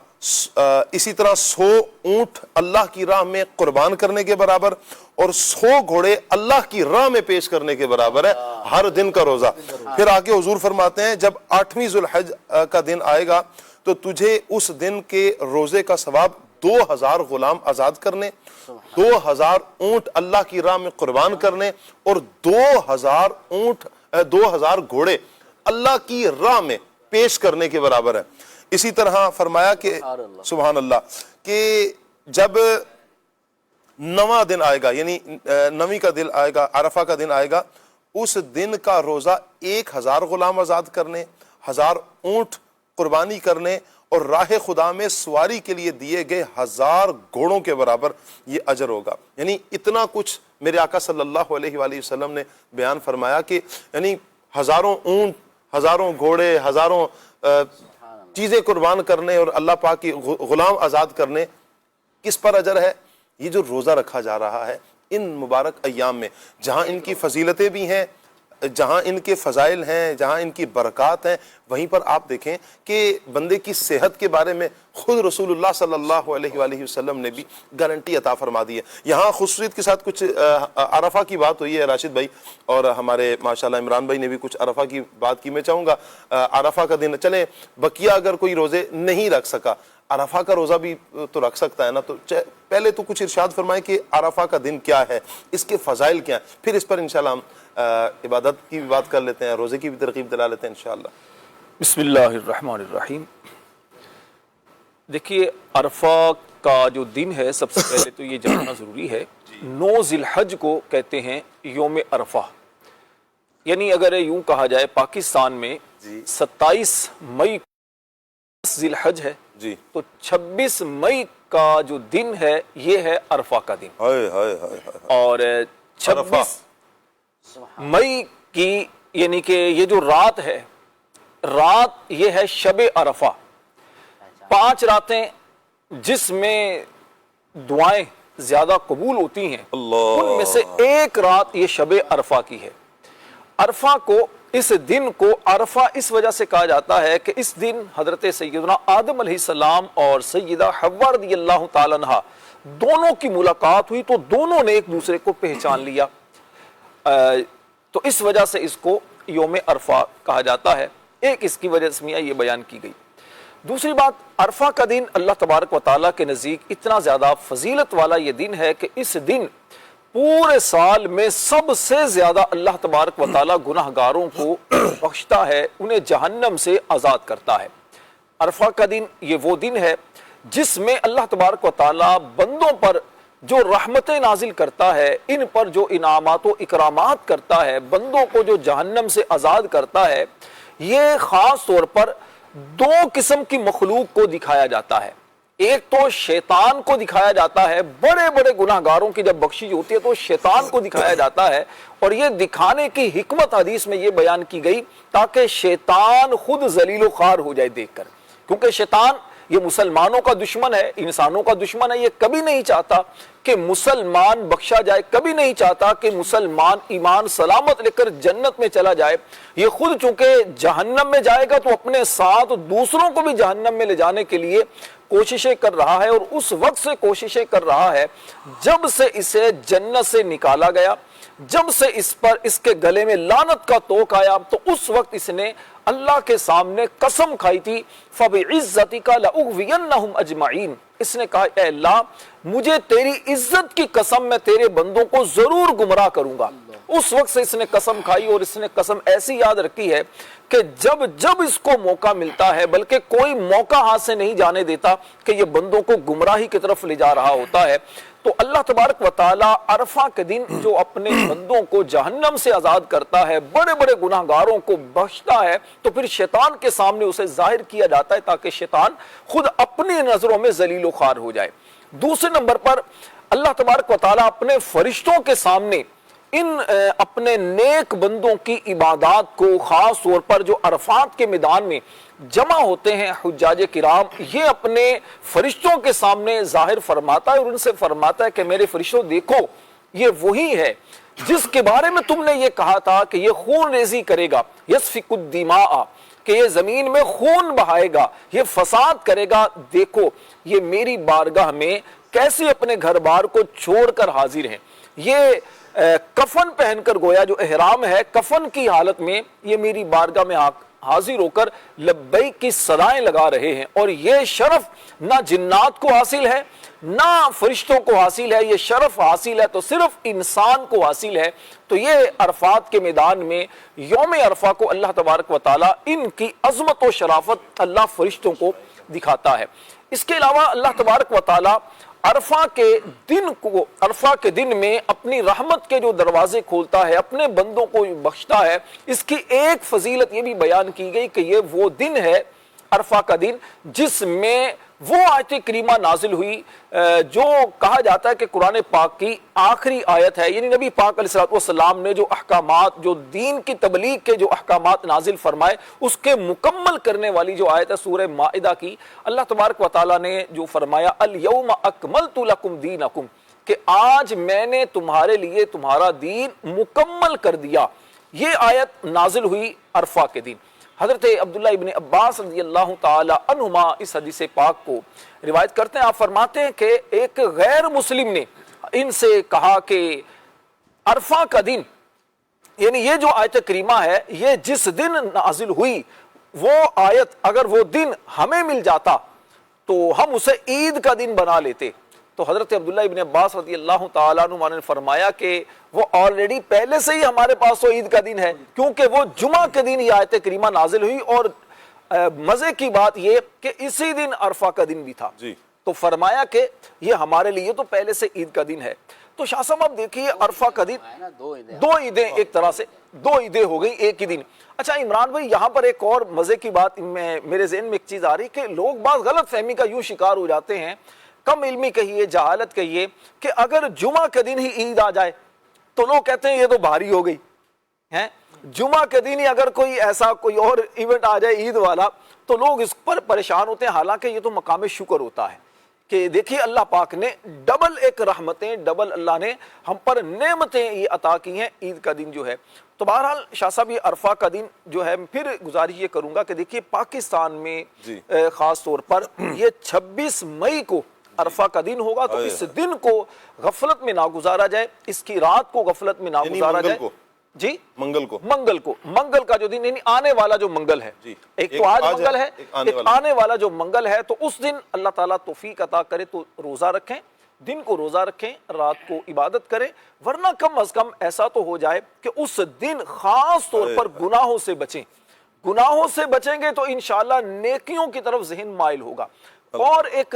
اسی طرح 100 اونٹ اللہ کی راہ میں قربان کرنے کے برابر، اور 100 گھوڑے اللہ کی راہ میں پیش کرنے کے برابر ہے ہر دن کا روزہ۔ پھر آگے حضور فرماتے ہیں جب 8ویں ذی الحج کا دن آئے گا تو تجھے اس دن کے روزے کا ثواب 2000 غلام آزاد کرنے، 2000 اونٹ اللہ کی راہ میں قربان کرنے، اور 2000 گھوڑے اللہ کی راہ میں پیش کرنے کے برابر ہے۔ اسی طرح فرمایا کہ سبحان اللہ کہ جب 9واں دن آئے گا، یعنی 9ویں کا دن آئے گا، عرفہ کا دن آئے گا، اس دن کا روزہ 1000 غلام آزاد کرنے، 1000 اونٹ قربانی کرنے، اور راہ خدا میں سواری کے لیے دیے گئے 1000 گھوڑوں کے برابر یہ اجر ہوگا۔ یعنی اتنا کچھ میرے آقا صلی اللہ علیہ وآلہ وسلم نے بیان فرمایا کہ یعنی ہزاروں اونٹ، ہزاروں گھوڑے، ہزاروں چیزیں قربان کرنے اور اللہ پاک کی غلام آزاد کرنے، کس پر اجر ہے؟ یہ جو روزہ رکھا جا رہا ہے ان مبارک ایام میں، جہاں ان کی فضیلتیں بھی ہیں، جہاں ان کے فضائل ہیں، جہاں ان کی برکات ہیں، وہیں پر آپ دیکھیں کہ بندے کی صحت کے بارے میں خود رسول اللہ صلی اللہ علیہ وآلہ وسلم نے بھی گارنٹی عطا فرما دی ہے۔ یہاں خصوصیت کے ساتھ کچھ عرفہ کی بات ہوئی ہے راشد بھائی، اور ہمارے ماشاءاللہ عمران بھائی نے بھی کچھ عرفہ کی بات کی۔ میں چاہوں گا عرفہ کا دن چلیں، بقیہ اگر کوئی روزے نہیں رکھ سکا، عرفہ کا روزہ بھی تو رکھ سکتا ہے نا، تو پہلے تو کچھ ارشاد فرمائیں کہ عرفہ کا دن کیا ہے، اس کے فضائل کیا ہیں، پھر اس پر انشاءاللہ ہم عبادت کی بھی بات کر لیتے ہیں، روزے کی بھی ترغیب دلا لیتے ہیں انشاءاللہ۔ بسم اللہ الرحمن الرحیم۔ دیکھیے عرفہ کا جو دن ہے سب سے پہلے تو یہ جاننا ضروری ہے، 9 ذی الحج کو کہتے ہیں یوم عرفہ، یعنی اگر یوں کہا جائے پاکستان میں 27 مئی ذی الحج ہے تو 26 مئی کا جو دن ہے یہ ہے عرفہ کا دن، اور 26 مئی کی یعنی کہ یہ جو رات ہے، رات یہ ہے شب عرفہ، 5 راتیں جس میں دعائیں زیادہ قبول ہوتی ہیں، ان میں سے ایک رات یہ شب عرفہ کی ہے۔ عرفہ کو، اس دن کو عرفہ اس وجہ سے کہا جاتا ہے کہ اس دن حضرت سیدنا آدم علیہ السلام اور سیدہ حوا رضی اللہ تعالیٰ عنہا دونوں کی ملاقات ہوئی، تو دونوں نے ایک دوسرے کو پہچان لیا، تو اس وجہ سے اس کو یوم عرفہ کہا جاتا ہے۔ ایک اس کی وجہ سے یہ بیان کی گئی۔ دوسری بات، عرفہ کا دن اللہ تبارک و تعالیٰ کے نزدیک اتنا زیادہ فضیلت والا یہ دن ہے کہ اس دن پورے سال میں سب سے زیادہ اللہ تبارک و تعالیٰ گناہ گاروں کو بخشتا ہے، انہیں جہنم سے آزاد کرتا ہے۔ عرفہ کا دن یہ وہ دن ہے جس میں اللہ تبارک و تعالیٰ بندوں پر جو رحمتیں نازل کرتا ہے، ان پر جو انعامات و اکرامات کرتا ہے، بندوں کو جو جہنم سے آزاد کرتا ہے، یہ خاص طور پر 2 قسم کی مخلوق کو دکھایا جاتا ہے۔ ایک تو شیطان کو دکھایا جاتا ہے، بڑے بڑے گناہ گاروں کی جب بخشش ہوتی ہے تو شیطان کو دکھایا جاتا ہے، اور یہ دکھانے کی حکمت حدیث میں یہ بیان کی گئی تاکہ شیطان خود ذلیل و خوار ہو جائے دیکھ کر، کیونکہ شیطان یہ مسلمانوں کا دشمن ہے، انسانوں کا دشمن ہے، یہ کبھی نہیں چاہتا کہ مسلمان بخشا جائے، کبھی نہیں چاہتا کہ مسلمان ایمان سلامت لے کر جنت میں چلا جائے۔ یہ خود چونکہ جہنم میں جائے گا تو اپنے ساتھ دوسروں کو بھی جہنم میں لے جانے کے لیے کوششیں کر رہا ہے، اور اس وقت سے کوششیں کر رہا ہے جب سے اسے جنت سے نکالا گیا، جب سے اس پر اس کے گلے میں لعنت کا توق آیا، تو اس وقت اس نے اللہ کے سامنے قسم کھائی تھی، فَبِعِزَّتِكَ لَأُغْوِيَنَّهُمْ أَجْمَعِينَ، اس نے کہا اے اللہ مجھے تیری عزت کی قسم میں تیرے بندوں کو ضرور گمراہ کروں گا. اس وقت سے اس نے قسم کھائی اور اس نے قسم ایسی یاد رکھی ہے کہ جب اس کو موقع ملتا ہے بلکہ کوئی موقع ہاتھ سے نہیں جانے دیتا کہ یہ بندوں کو گمراہی کی طرف لے جا رہا ہوتا ہے. تو اللہ تبارک و تعالی عرفہ کے دن جو اپنے بندوں کو جہنم سے آزاد کرتا ہے, بڑے بڑے گناہگاروں کو بخشتا ہے, تو پھر شیطان کے سامنے اسے ظاہر کیا جاتا ہے تاکہ شیطان خود اپنی نظروں میں ذلیل و خوار ہو جائے. دوسرے نمبر پر اللہ تبارک و تعالی اپنے فرشتوں کے سامنے ان اپنے نیک بندوں کی عبادات کو خاص طور پر جو عرفات کے میدان میں جمع ہوتے ہیں حجاج کرام, یہ اپنے فرشتوں کے سامنے ظاہر فرماتا ہے اور ان سے فرماتا ہے کہ میرے فرشتوں دیکھو یہ وہی ہے جس کے بارے میں تم نے یہ کہا تھا کہ یہ خون ریزی کرے گا, یسفک الدماء, کہ یہ زمین میں خون بہائے گا, یہ فساد کرے گا. دیکھو یہ میری بارگاہ میں کیسے اپنے گھر بار کو چھوڑ کر حاضر ہیں, یہ کفن پہن کر گویا جو احرام ہے کفن کی حالت میں یہ میری بارگاہ میں حاضر ہو کر لبیک کی صدائیں لگا رہے ہیں. اور یہ شرف نہ جنات کو حاصل ہے نہ فرشتوں کو حاصل ہے, یہ شرف حاصل ہے تو صرف انسان کو حاصل ہے. تو یہ عرفات کے میدان میں یوم عرفہ کو اللہ تبارک و تعالی ان کی عظمت و شرافت اللہ فرشتوں کو دکھاتا ہے. اس کے علاوہ اللہ تبارک و تعالی عرفہ کے دن میں اپنی رحمت کے جو دروازے کھولتا ہے, اپنے بندوں کو بخشتا ہے. اس کی ایک فضیلت یہ بھی بیان کی گئی کہ یہ وہ دن ہے عرفہ کا دن جس میں وہ آیت کریمہ نازل ہوئی جو کہا جاتا ہے کہ قرآن پاک کی آخری آیت ہے. یعنی نبی پاک علیہ السلام نے جو احکامات, جو دین کی تبلیغ کے جو احکامات نازل فرمائے اس کے مکمل کرنے والی جو آیت ہے سورہ مائدہ کی. اللہ تبارک و تعالیٰ نے جو فرمایا الیوم اکملت لکم دینکم, کہ آج میں نے تمہارے لیے تمہارا دین مکمل کر دیا. یہ آیت نازل ہوئی عرفہ کے دن. حضرت عبداللہ ابن عباس رضی اللہ تعالی عنہما اس حدیث پاک کو روایت کرتے ہیں. آپ فرماتے ہیں کہ ایک غیر مسلم نے ان سے کہا کہ عرفہ کا دن, یعنی یہ جو آیت کریمہ ہے یہ جس دن نازل ہوئی وہ آیت اگر وہ دن ہمیں مل جاتا تو ہم اسے عید کا دن بنا لیتے. تو حضرت عبداللہ ابن عباس رضی اللہ تعالیٰ عنہ نے فرمایا کہ وہ آلریڈی پہلے سے ہی ہمارے پاس تو عید کا دن ہے, کیونکہ وہ جمعہ کے دن یہ آیت کریمہ نازل ہوئی اور مزے کی بات یہ کہ اسی دن عرفہ کا دن بھی تھا. تو فرمایا کہ یہ ہمارے لیے تو پہلے سے عید کا دن ہے. تو شاہ صاحب اب دیکھیے عرفہ کا دن دو عیدیں, ایک طرح سے دو عیدیں ہو گئی ایک ہی دن. اچھا عمران بھائی یہاں پر ایک اور مزے کی بات میرے ذہن میں ایک چیز آ رہی کہ لوگ بعض غلط فہمی کا یوں شکار ہو جاتے ہیں, کم علمی کہیے جہالت کہیے, کہ اگر جمعہ کے دن ہی عید آ جائے تو لوگ کہتے ہیں یہ تو بھاری ہو گئی ہے. جمعہ کے دن ہی اگر کوئی ایسا کوئی اور ایونٹ آ جائے عید والا تو لوگ اس پر پریشان ہوتے ہیں. حالانکہ یہ تو مقام شکر ہوتا ہے کہ دیکھیے اللہ پاک نے ڈبل ایک رحمتیں, ڈبل اللہ نے ہم پر نعمتیں یہ عطا کی ہیں عید کا دن جو ہے. تو بہرحال شاہ صاحب یہ عرفہ کا دن جو ہے پھر گزارش یہ کروں گا کہ دیکھیے پاکستان میں خاص طور پر یہ 26 مئی کو عرفہ کا دن ہوگا. تو اس دن کو غفلت میں نہ گزارا جائے, اس کی رات کو غفلت میں نہ گزارا جائے. جی منگل کا جو دن یعنی آنے والا جو منگل ہے, ایک تو آج منگل ہے, ایک آنے والا جو منگل ہے, تو اس دن اللہ تعالیٰ توفیق عطا کرے تو روزہ رکھیں, دن کو روزہ رکھیں, رات کو عبادت کریں. ورنہ کم از کم ایسا تو ہو جائے کہ اس دن خاص طور پر گناہوں سے بچیں. گناہوں سے بچیں گے تو انشاءاللہ نیکیوں کی طرف ذہن مائل ہوگا. اور ایک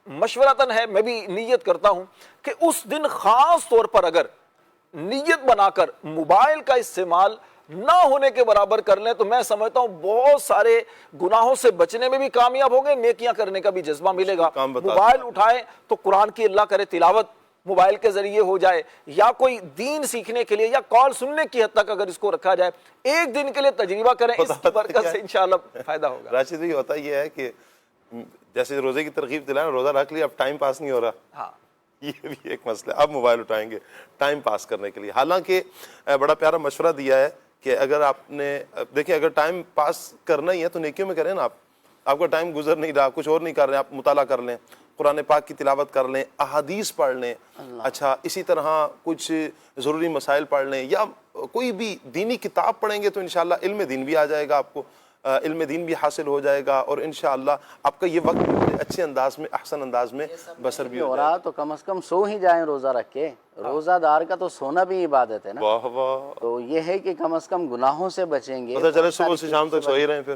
مشورتاً ہے, میں بھی نیت کرتا ہوں کہ اس دن خاص طور پر اگر نیت بنا کر موبائل کا استعمال نہ ہونے کے برابر کر لیں تو میں سمجھتا ہوں بہت سارے گناہوں سے بچنے میں بھی کامیاب ہوں گے, نیکیاں کرنے کا بھی جذبہ ملے گا. موبائل اٹھائیں تو قرآن کی اللہ کرے تلاوت موبائل کے ذریعے ہو جائے, یا کوئی دین سیکھنے کے لیے یا کال سننے کی حد تک اگر اس کو رکھا جائے, ایک دن کے لیے تجربہ کریں, اس کی برکت سے انشاءاللہ فائدہ ہوگا. راشد بھائی ہوتا یہ ہے کہ جیسے روزے کی ترغیب دلائیں, روزہ رکھ لیا اب ٹائم پاس نہیں ہو رہا. ہاں یہ بھی ایک مسئلہ ہے, اب موبائل اٹھائیں گے ٹائم پاس کرنے کے لیے. حالانکہ بڑا پیارا مشورہ دیا ہے کہ اگر آپ نے دیکھیں اگر ٹائم پاس کرنا ہی ہے تو نیکیوں میں کریں نا. آپ کا ٹائم گزر نہیں رہا, کچھ اور نہیں کر رہے, آپ مطالعہ کر لیں, قرآن پاک کی تلاوت کر لیں, احادیث پڑھ لیں. اچھا اسی طرح کچھ ضروری مسائل پڑھ لیں, یا کوئی بھی دینی کتاب پڑھیں گے تو انشاءاللہ علم دین بھی آ جائے گا آپ کو. علم دین بھی حاصل ہو جائے گا اور انشاءاللہ آپ کا یہ وقت بڑے اچھے انداز میں احسن انداز میں بسر بھی ہو رہا تو کم از کم سو ہی جائیں روزہ رکھ کے. روزہ دار کا تو سونا بھی عبادت ہے نا. واہ واہ. تو یہ ہے کہ کم از کم گناہوں سے بچیں گے. پتہ چلے صبح سے شام تک سو ہی رہے ہیں پھر.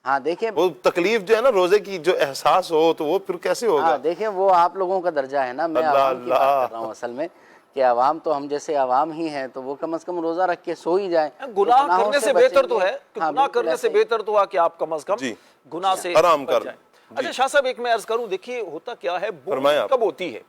ہاں دیکھیں وہ تکلیف جو ہے نا روزے کی جو احساس ہو تو وہ پھر کیسے ہوگا. ہاں دیکھیں وہ آپ لوگوں کا درجہ ہے نا. میں عوام کی بات کر رہا ہوں اصل میں کہ عوام تو ہم جیسے عوام ہی ہیں تو وہ کم از کم روزہ رکھ کے سو ہی جائیں. گناہ کرنے سے بہتر تو ہے, گناہ کرنے سے بہتر تو ہے کہ آپ کم از کم گناہ سے آرام کر جائیں. اچھا شاہ صاحب ایک میں عرض کروں, دیکھیے ہوتا کیا ہے, بوریت کب ہوتی ہے,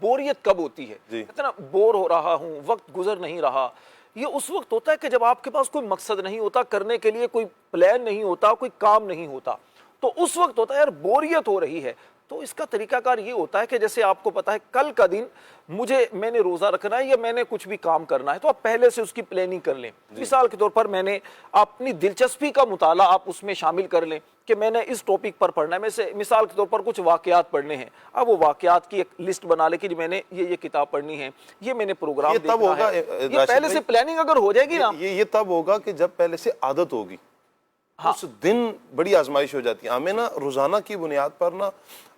بوریت کب ہوتی ہے, اتنا بور ہو رہا ہوں, وقت گزر نہیں رہا, یہ اس وقت ہوتا ہے کہ جب آپ کے پاس کوئی مقصد نہیں ہوتا, کرنے کے لیے کوئی پلان نہیں ہوتا, کوئی کام نہیں ہوتا, تو اس وقت ہوتا ہے یار بوریت ہو رہی ہے. تو اس کا طریقہ کار یہ ہوتا ہے کہ جیسے آپ کو پتا ہے کل کا دن میں نے روزہ رکھنا ہے یا میں نے کچھ بھی کام کرنا ہے, تو آپ پہلے سے اس کی پلاننگ کر لیں. مثال کے طور پر میں نے اپنی دلچسپی کا مطالعہ آپ اس میں شامل کر لیں کہ میں نے اس ٹاپک پر پڑھنا ہے. مثال کے طور پر کچھ واقعات پڑھنے ہیں, اب وہ واقعات کی ایک لسٹ بنا لے کہ میں نے یہ کتاب پڑھنی ہے, یہ میں نے پروگرام دیکھنا ہے. یہ پہلے سے پلاننگ اگر ہو جائے گی نا, یہ تب ہوگا کہ جب پہلے سے عادت ہوگی. اس دن بڑی آزمائش ہو جاتی ہے ہمیں نا, روزانہ کی بنیاد پر نا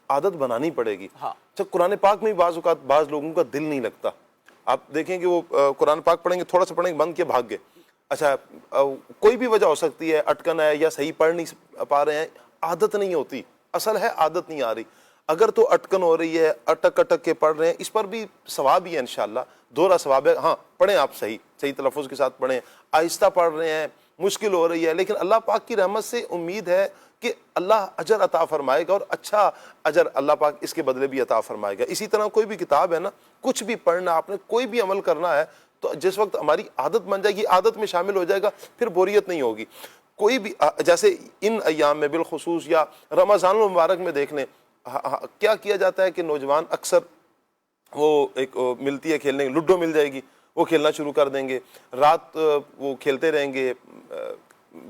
عادت بنانی پڑے گی. اچھا قرآن پاک میں بعض اوقات بعض لوگوں کا دل نہیں لگتا. آپ دیکھیں کہ وہ قرآن پاک پڑھیں گے, تھوڑا سا پڑھیں گے, بند کیا بھاگ گئے. اچھا کوئی بھی وجہ ہو سکتی ہے, اٹکن ہے یا صحیح پڑھ نہیں پا رہے ہیں, عادت نہیں ہوتی. اصل ہے عادت نہیں آ رہی. اگر تو اٹکن ہو رہی ہے, اٹک اٹک کے پڑھ رہے ہیں, اس پر بھی ثواب ہی ہے انشاءاللہ, دوہرا ثواب ہے. ہاں پڑھیں آپ صحیح تلفظ کے ساتھ پڑھیں, آہستہ پڑھ رہے ہیں, مشکل ہو رہی ہے, لیکن اللہ پاک کی رحمت سے امید ہے کہ اللہ اجر عطا فرمائے گا, اور اچھا اجر اللہ پاک اس کے بدلے بھی عطا فرمائے گا. اسی طرح کوئی بھی کتاب ہے نا, کچھ بھی پڑھنا آپ نے, کوئی بھی عمل کرنا ہے, تو جس وقت ہماری عادت بن جائے گی, عادت میں شامل ہو جائے گا, پھر بوریت نہیں ہوگی. کوئی بھی جیسے ان ایام میں بالخصوص یا رمضان المبارک میں دیکھ لیں, کیا کیا جاتا ہے کہ نوجوان اکثر وہ ایک ملتی ہے کھیلنے, لوڈو مل جائے گی, وہ کھیلنا شروع کر دیں گے, رات وہ کھیلتے رہیں گے,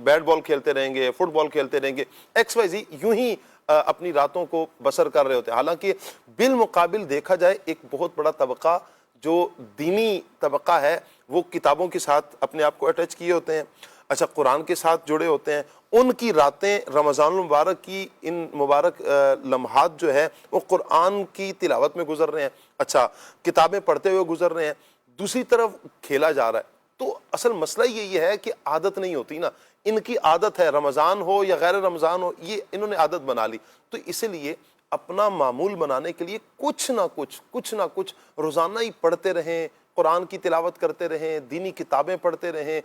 بیٹ بال کھیلتے رہیں گے, فٹ بال کھیلتے رہیں گے, ایکس وائی زی, یوں ہی اپنی راتوں کو بسر کر رہے ہوتے ہیں. حالانکہ بالمقابل دیکھا جائے ایک بہت بڑا طبقہ جو دینی طبقہ ہے, وہ کتابوں کے ساتھ اپنے آپ کو اٹیچ کیے ہوتے ہیں, اچھا قرآن کے ساتھ جڑے ہوتے ہیں. ان کی راتیں رمضان المبارک کی ان مبارک لمحات جو ہے وہ قرآن کی تلاوت میں گزر رہے ہیں, اچھا کتابیں پڑھتے ہوئے گزر رہے ہیں, دوسری طرف کھیلا جا رہا ہے. تو اصل مسئلہ یہ ہے کہ عادت نہیں ہوتی نا, ان کی عادت ہے, رمضان ہو یا غیر رمضان ہو, یہ انہوں نے عادت بنا لی. تو اس لیے اپنا معمول بنانے کے لیے کچھ نہ کچھ روزانہ ہی پڑھتے رہیں, قرآن کی تلاوت کرتے رہیں, دینی کتابیں پڑھتے رہیں,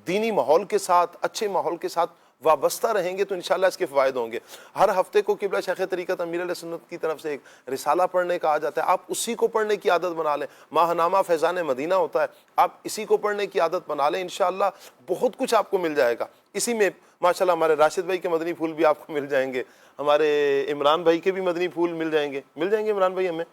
دینی ماحول کے ساتھ, اچھے ماحول کے ساتھ وابستہ رہیں گے تو انشاءاللہ اس کے فوائد ہوں گے. ہر ہفتے کو قبلہ شیخ طریقت امیر علیہ سنت کی طرف سے ایک رسالہ پڑھنے کا آ جاتا ہے, آپ اسی کو پڑھنے کی عادت بنا لیں. ماہ نامہ فیضان مدینہ ہوتا ہے, آپ اسی کو پڑھنے کی عادت بنا لیں, انشاءاللہ بہت کچھ آپ کو مل جائے گا. اسی میں ماشاءاللہ ہمارے راشد بھائی کے مدنی پھول بھی آپ کو مل جائیں گے, ہمارے عمران بھائی کے بھی مدنی پھول مل جائیں گے عمران بھائی ہمیں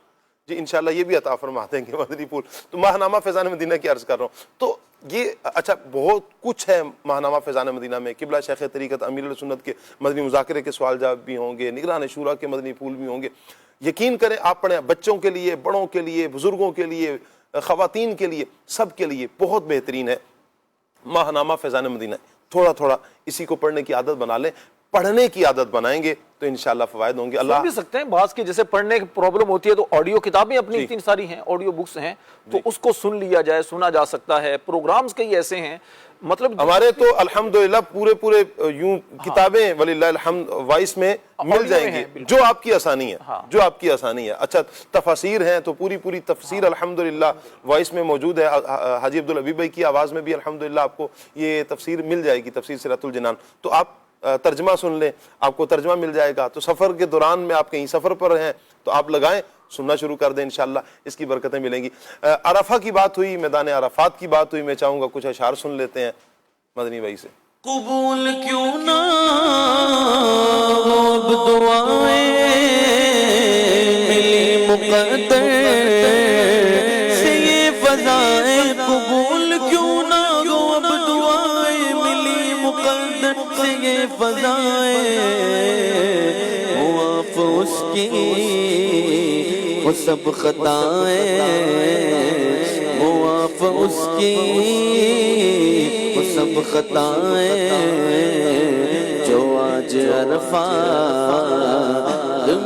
جی انشاءاللہ یہ بھی عطا فرما دیں گے مدنی پھول. تو ماہنامہ فیضان مدینہ کی عرض کر رہا ہوں. تو یہ اچھا بہت کچھ ہے ماہنامہ فیضان مدینہ میں. قبلہ شیخ طریقت امیر علیہ سنت کے مدنی مذاکرے کے سوال جواب بھی ہوں گے, نگران شورا کے مدنی پھول بھی ہوں گے. یقین کریں آپ پڑھیں, بچوں کے لیے, بڑوں کے لیے, بزرگوں کے لیے, خواتین کے لیے, سب کے لیے بہت بہترین ہے ماہنامہ فیضان مدینہ. تھوڑا اسی کو پڑھنے کی عادت بنا لیں, پڑھنے کی عادت بنائیں گے تو انشاءاللہ فوائد ہوں گے. اللہ بھی سکتے ہیں بعض کی جیسے پڑھنے کی پرابلم ہوتی ہے تو آڈیو کتابیں اپنی اتنی ساری ہیں, آڈیو بکس ہیں, تو اس کو سن لیا جائے, سنا جا سکتا ہے. پروگرامز کئی ایسے ہیں, مطلب ہمارے تو الحمدللہ پورے یوں کتابیں وللہ الحمد وائس میں مل جائیں گی, جو آپ کی آسانی ہے. اچھا تفاسیر ہیں تو پوری تفسیر الحمدللہ وائس میں موجود ہے. حاجی عبدالحبیب بھائی کی آواز میں بھی الحمدللہ آپ کو یہ تفسیر مل جائے گی, تفسیر صراط الجنان. تو آپ ترجمہ سن لیں, آپ کو ترجمہ مل جائے گا. تو سفر کے دوران میں آپ کہیں سفر پر ہیں تو آپ لگائیں, سننا شروع کر دیں, انشاءاللہ اس کی برکتیں ملیں گی. عرفہ کی بات ہوئی, میدان عرفات کی بات ہوئی, میں چاہوں گا کچھ اشعار سن لیتے ہیں مدنی بھائی سے. قبول کیوں نہ ہو اب دعائیں ملی مقدر سے یہ فضائیں, قبول کیوں نہ ہو اب دعائیں ملی مقدر سے یہ فضائیں, معاف اس کی وہ سب خطائیں, معاف اس کی وہ سب خطائیں جو عرفات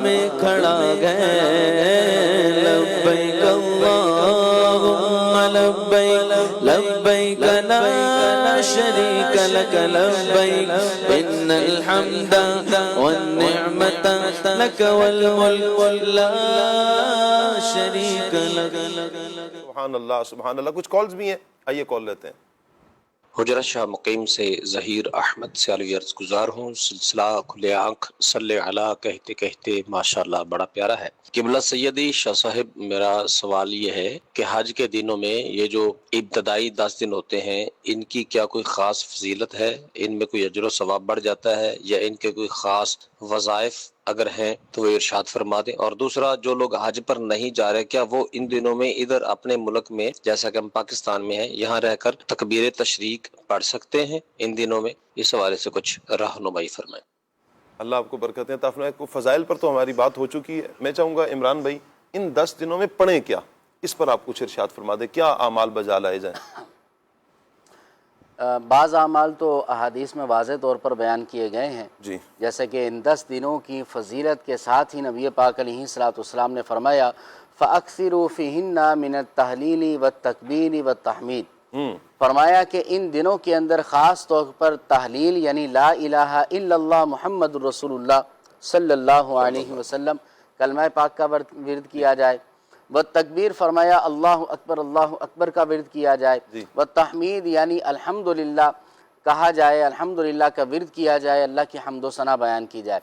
میں کھڑا گئے لبیک اللہم لبیک لبیک لا شریک لک لبیک ان الحمد والنعمت لک والملک لا شریک لک. سبحان اللہ سبحان اللہ. کچھ کالز بھی ہیں, آئیے کال لیتے ہیں. حجرت شاہ مقیم سے ظہیر احمد سے علی عرض گزار ہوں. سلسلہ کھلے آنکھ صلی علی کہتے کہتے ماشاءاللہ بڑا پیارا ہے. قبلہ سیدی شاہ صاحب, میرا سوال یہ ہے کہ حج کے دنوں میں یہ جو ابتدائی 10 دن ہوتے ہیں, ان کی کیا کوئی خاص فضیلت ہے؟ ان میں کوئی اجر و ثواب بڑھ جاتا ہے یا ان کے کوئی خاص وظائف اگر ہیں تو وہ ارشاد فرما دیں. اور دوسرا, جو لوگ حج پر نہیں جا رہے, کیا وہ ان دنوں میں ادھر اپنے ملک میں, جیسا کہ ہم پاکستان میں ہیں, یہاں رہ کر تکبیر تشریق پڑھ سکتے ہیں ان دنوں میں؟ اس حوالے سے کچھ رہنمائی فرمائیں. اللہ آپ کو برکتیں عطا فرمائے. فضائل پر تو ہماری بات ہو چکی ہے. میں چاہوں گا عمران بھائی ان 10 دنوں میں پڑھیں کیا, اس پر آپ کچھ ارشاد فرما دیں. کیا اعمال بجا لائے جائیں؟ بعض اعمال تو احادیث میں واضح طور پر بیان کیے گئے ہیں جی, جیسے کہ ان 10 دنوں کی فضیلت کے ساتھ ہی نبی پاک علیہ الصلوۃ والسلام نے فرمایا فَأَكْثِرُوا فِيهِنَّ مِنَ التَّهْلِيلِ وَالتَّكْبِيرِ وَالتَّحْمِيدِ. فرمایا کہ ان دنوں کے اندر خاص طور پر تحلیل یعنی لا الہ الا اللہ محمد رسول اللہ صلی اللہ علیہ وسلم کلمہ پاک کا ورد کیا جائے. والتکبیر فرمایا اللہ اکبر کا ورد کیا جائے. والتحمید یعنی الحمدللہ کہا جائے, الحمدللہ کا ورد کیا جائے, اللہ کی حمد و ثنا بیان کی جائے.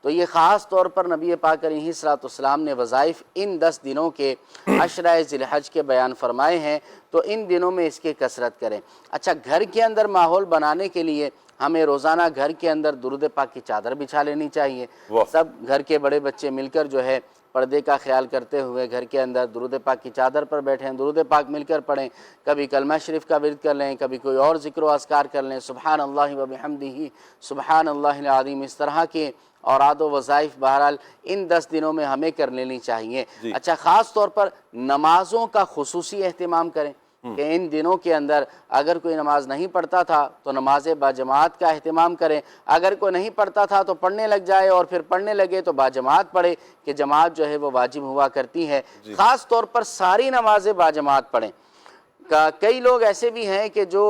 تو یہ خاص طور پر نبی پاک علیہ الصلوۃ والسلام نے وظائف ان 10 دنوں کے عشرہ ذی الحج کے بیان فرمائے ہیں, تو ان دنوں میں اس کی کثرت کریں. اچھا, گھر کے اندر ماحول بنانے کے لیے ہمیں روزانہ گھر کے اندر درود پاک کی چادر بچھا لینی چاہیے. سب گھر کے بڑے بچے مل کر جو ہے پردے کا خیال کرتے ہوئے گھر کے اندر درود پاک کی چادر پر بیٹھیں, درود پاک مل کر پڑھیں. کبھی کلمہ شریف کا ورد کر لیں, کبھی کوئی اور ذکر و اذکار کر لیں, سبحان اللہ و بحمدہ سبحان اللہ العظیم. اس طرح کے اوراد و وظائف بہرحال ان 10 دنوں میں ہمیں کر لینی چاہیے. اچھا, خاص طور پر نمازوں کا خصوصی اہتمام کریں کہ ان دنوں کے اندر اگر کوئی نماز نہیں پڑھتا تھا تو نماز باجماعت کا اہتمام کریں. اگر کوئی نہیں پڑھتا تھا تو پڑھنے لگ جائے, اور پھر پڑھنے لگے تو باجماعت پڑھے کہ جماعت جو ہے وہ واجب ہوا کرتی ہے. خاص طور پر ساری نمازیں باجماعت پڑھیں. کئی لوگ ایسے بھی ہیں کہ جو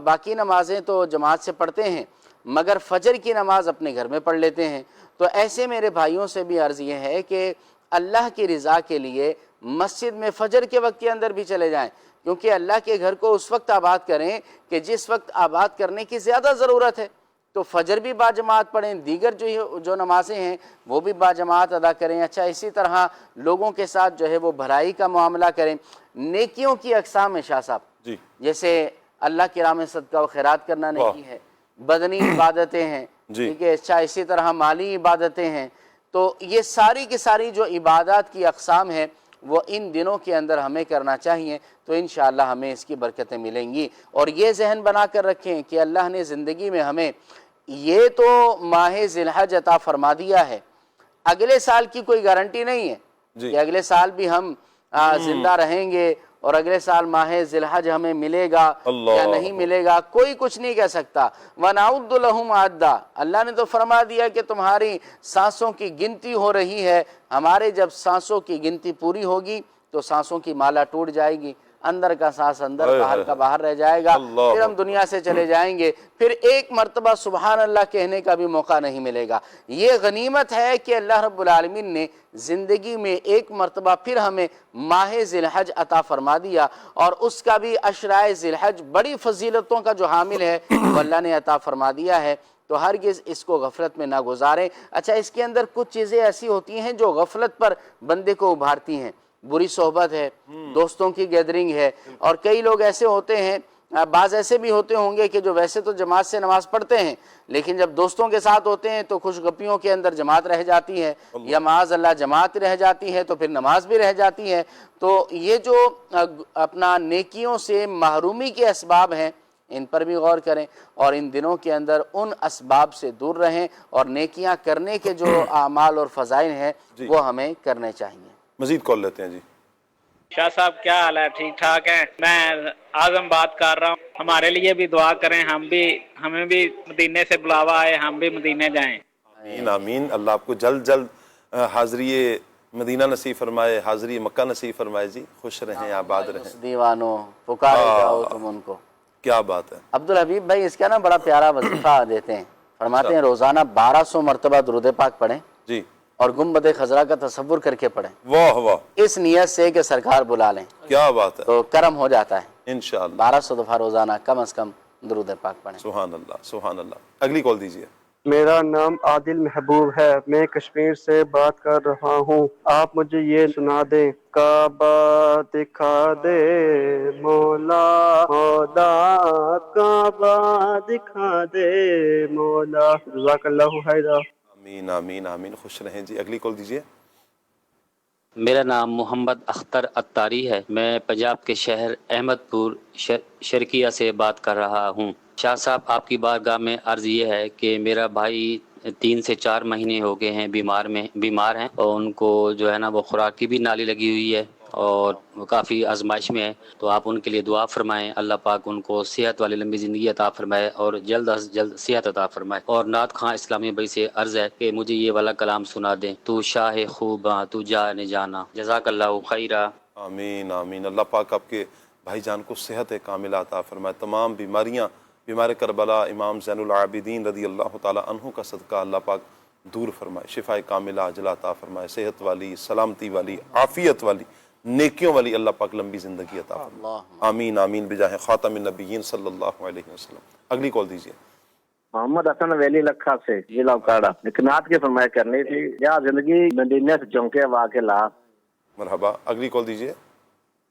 باقی نمازیں تو جماعت سے پڑھتے ہیں مگر فجر کی نماز اپنے گھر میں پڑھ لیتے ہیں. تو ایسے میرے بھائیوں سے بھی عرض یہ ہے کہ اللہ کی رضا کے لیے مسجد میں فجر کے وقت کے اندر بھی چلے جائیں, کیونکہ اللہ کے گھر کو اس وقت آباد کریں کہ جس وقت آباد کرنے کی زیادہ ضرورت ہے. تو فجر بھی باجماعت پڑھیں, دیگر جو نمازیں ہیں وہ بھی باجماعت ادا کریں. اچھا, اسی طرح لوگوں کے ساتھ جو ہے وہ بھلائی کا معاملہ کریں. نیکیوں کی اقسام ہے شاہ صاحب, جیسے اللہ کی راہ میں صدقہ و خیرات کرنا نیکی ہے, بدنی عبادتیں ہیں, ٹھیک ہے. اچھا, اسی طرح مالی عبادتیں ہیں. تو یہ ساری کی ساری جو عبادات کی اقسام ہیں وہ ان دنوں کے اندر ہمیں کرنا چاہیے, تو انشاءاللہ ہمیں اس کی برکتیں ملیں گی. اور یہ ذہن بنا کر رکھیں کہ اللہ نے زندگی میں ہمیں یہ تو ماہ ذی الحج عطا فرما دیا ہے, اگلے سال کی کوئی گارنٹی نہیں ہے کہ اگلے سال بھی ہم زندہ رہیں گے اور اگلے سال ماہ ذی الحج ہمیں ملے گا یا نہیں ملے گا, کوئی کچھ نہیں کہہ سکتا. وَنَعُدُّ لَهُمْ عَدًّا, اللہ نے تو فرما دیا کہ تمہاری سانسوں کی گنتی ہو رہی ہے. ہمارے جب سانسوں کی گنتی پوری ہوگی تو سانسوں کی مالا ٹوٹ جائے گی, اندر کا سانس اندر, باہر کا باہر رہ جائے گا, پھر ہم دنیا سے چلے جائیں گے, پھر ایک مرتبہ سبحان اللہ کہنے کا بھی موقع نہیں ملے گا. یہ غنیمت ہے کہ اللہ رب العالمین نے زندگی میں ایک مرتبہ پھر ہمیں ماہ ذی الحج عطا فرما دیا, اور اس کا بھی عشرہ ذی الحج بڑی فضیلتوں کا جو حامل ہے وہ اللہ نے عطا فرما دیا ہے. تو ہرگز اس کو غفلت میں نہ گزاریں. اچھا, اس کے اندر کچھ چیزیں ایسی ہوتی ہیں جو غفلت پر بندے کو ابھارتی ہیں. بری صحبت ہے, دوستوں کی گیدرنگ ہے, اور کئی لوگ ایسے ہوتے ہیں, بعض ایسے بھی ہوتے ہوں گے کہ جو ویسے تو جماعت سے نماز پڑھتے ہیں لیکن جب دوستوں کے ساتھ ہوتے ہیں تو خوش گپیوں کے اندر جماعت رہ جاتی ہے, یا معاذ اللہ جماعت رہ جاتی ہے تو پھر نماز بھی رہ جاتی ہے. تو یہ جو اپنا نیکیوں سے محرومی کے اسباب ہیں ان پر بھی غور کریں, اور ان دنوں کے اندر ان اسباب سے دور رہیں, اور نیکیاں کرنے کے جو اعمال اور فضائل ہیں وہ ہمیں کرنے چاہیے. مزید کال لیتے ہیں. جی شاہ صاحب کیا حال ہے؟ ٹھیک ٹھاک ہیں. میں اعظم بات کر رہا ہوں, ہمارے لیے بھی دعا کریں, ہمیں بھی مدینے سے بلاوا آئے, ہم بھی مدینے جائیں. آمین آمین. اللہ آپ کو جلد جلد حاضری مدینہ نصیب فرمائے، حاضری مکہ نصیب فرمائے جی. خوش رہیں، آباد رہیں. دیوانوں پکارے جاؤ تم ان کو. کیا بات ہے. عبدالحبیب بھائی اس کا نا بڑا پیارا وظیفہ دیتے ہیں، فرماتے ہیں روزانہ 1200 مرتبہ درود پاک پڑھیں جی، اور گنبد خضرا کا تصور کر کے پڑھیں، واہ واہ، اس نیت سے کہ سرکار بلا لیں کیا بات ہے. تو کرم ہو جاتا ہے. انشاءاللہ 1200 دفعہ روزانہ کم از کم درود پاک پڑھیں. سبحان اللہ سبحان اللہ. اگلی کال دیجیے. میرا نام عادل محبوب ہے، میں کشمیر سے بات کر رہا ہوں. آپ مجھے یہ سنا دیں، کعبہ دکھا دے مولا مولا، کعبہ دکھا دے مولا. جزاک اللہ خیرا. آمین آمین آمین. خوش رہیں جی. اگلی کال دیجیے. میرا نام محمد اختر اتاری ہے، میں پنجاب کے شہر احمد پور شرقیہ سے بات کر رہا ہوں. شاہ صاحب آپ کی بارگاہ میں عرض یہ ہے کہ میرا بھائی 3 سے 4 مہینے ہو گئے ہیں بیمار ہیں، اور ان کو جو ہے نا وہ خوراک کی بھی نالی لگی ہوئی ہے اور کافی آزمائش میں ہے. تو آپ ان کے لیے دعا فرمائیں، اللہ پاک ان کو صحت والی لمبی زندگی عطا فرمائے اور جلد از جلد صحت عطا فرمائے. اور نعت خواں اسلامی بھائی سے عرض ہے کہ مجھے یہ والا کلام سنا دیں، تو شاہ خوباں تو جان جانا. جزاک اللہ خیرہ. آمین آمین. اللہ پاک آپ کے بھائی جان کو صحت کاملہ عطا فرمائے. تمام بیماریاں، بیمار کربلا امام زین العابدین رضی اللہ تعالی عنہ کا صدقہ اللہ پاک دور فرمائے، شفا کاملہ عاجلہ عطا فرمائے، صحت والی، سلامتی والی، عافیت والی، نیکیوں والی اللہ پاک لمبی زندگی عطا فرمائے. آمین آمین بجاہ خاتم النبیین صلی اللہ علیہ وسلم. اگلی کال دیجیے. محمد حسن ویلی لکھا سے ضلع اکاڑا. ایک نعت کی فرمائش کرنی تھی، یا زندگی مدینے سے چونکے واقع لا. مرحبا. اگلی کال دیجیے.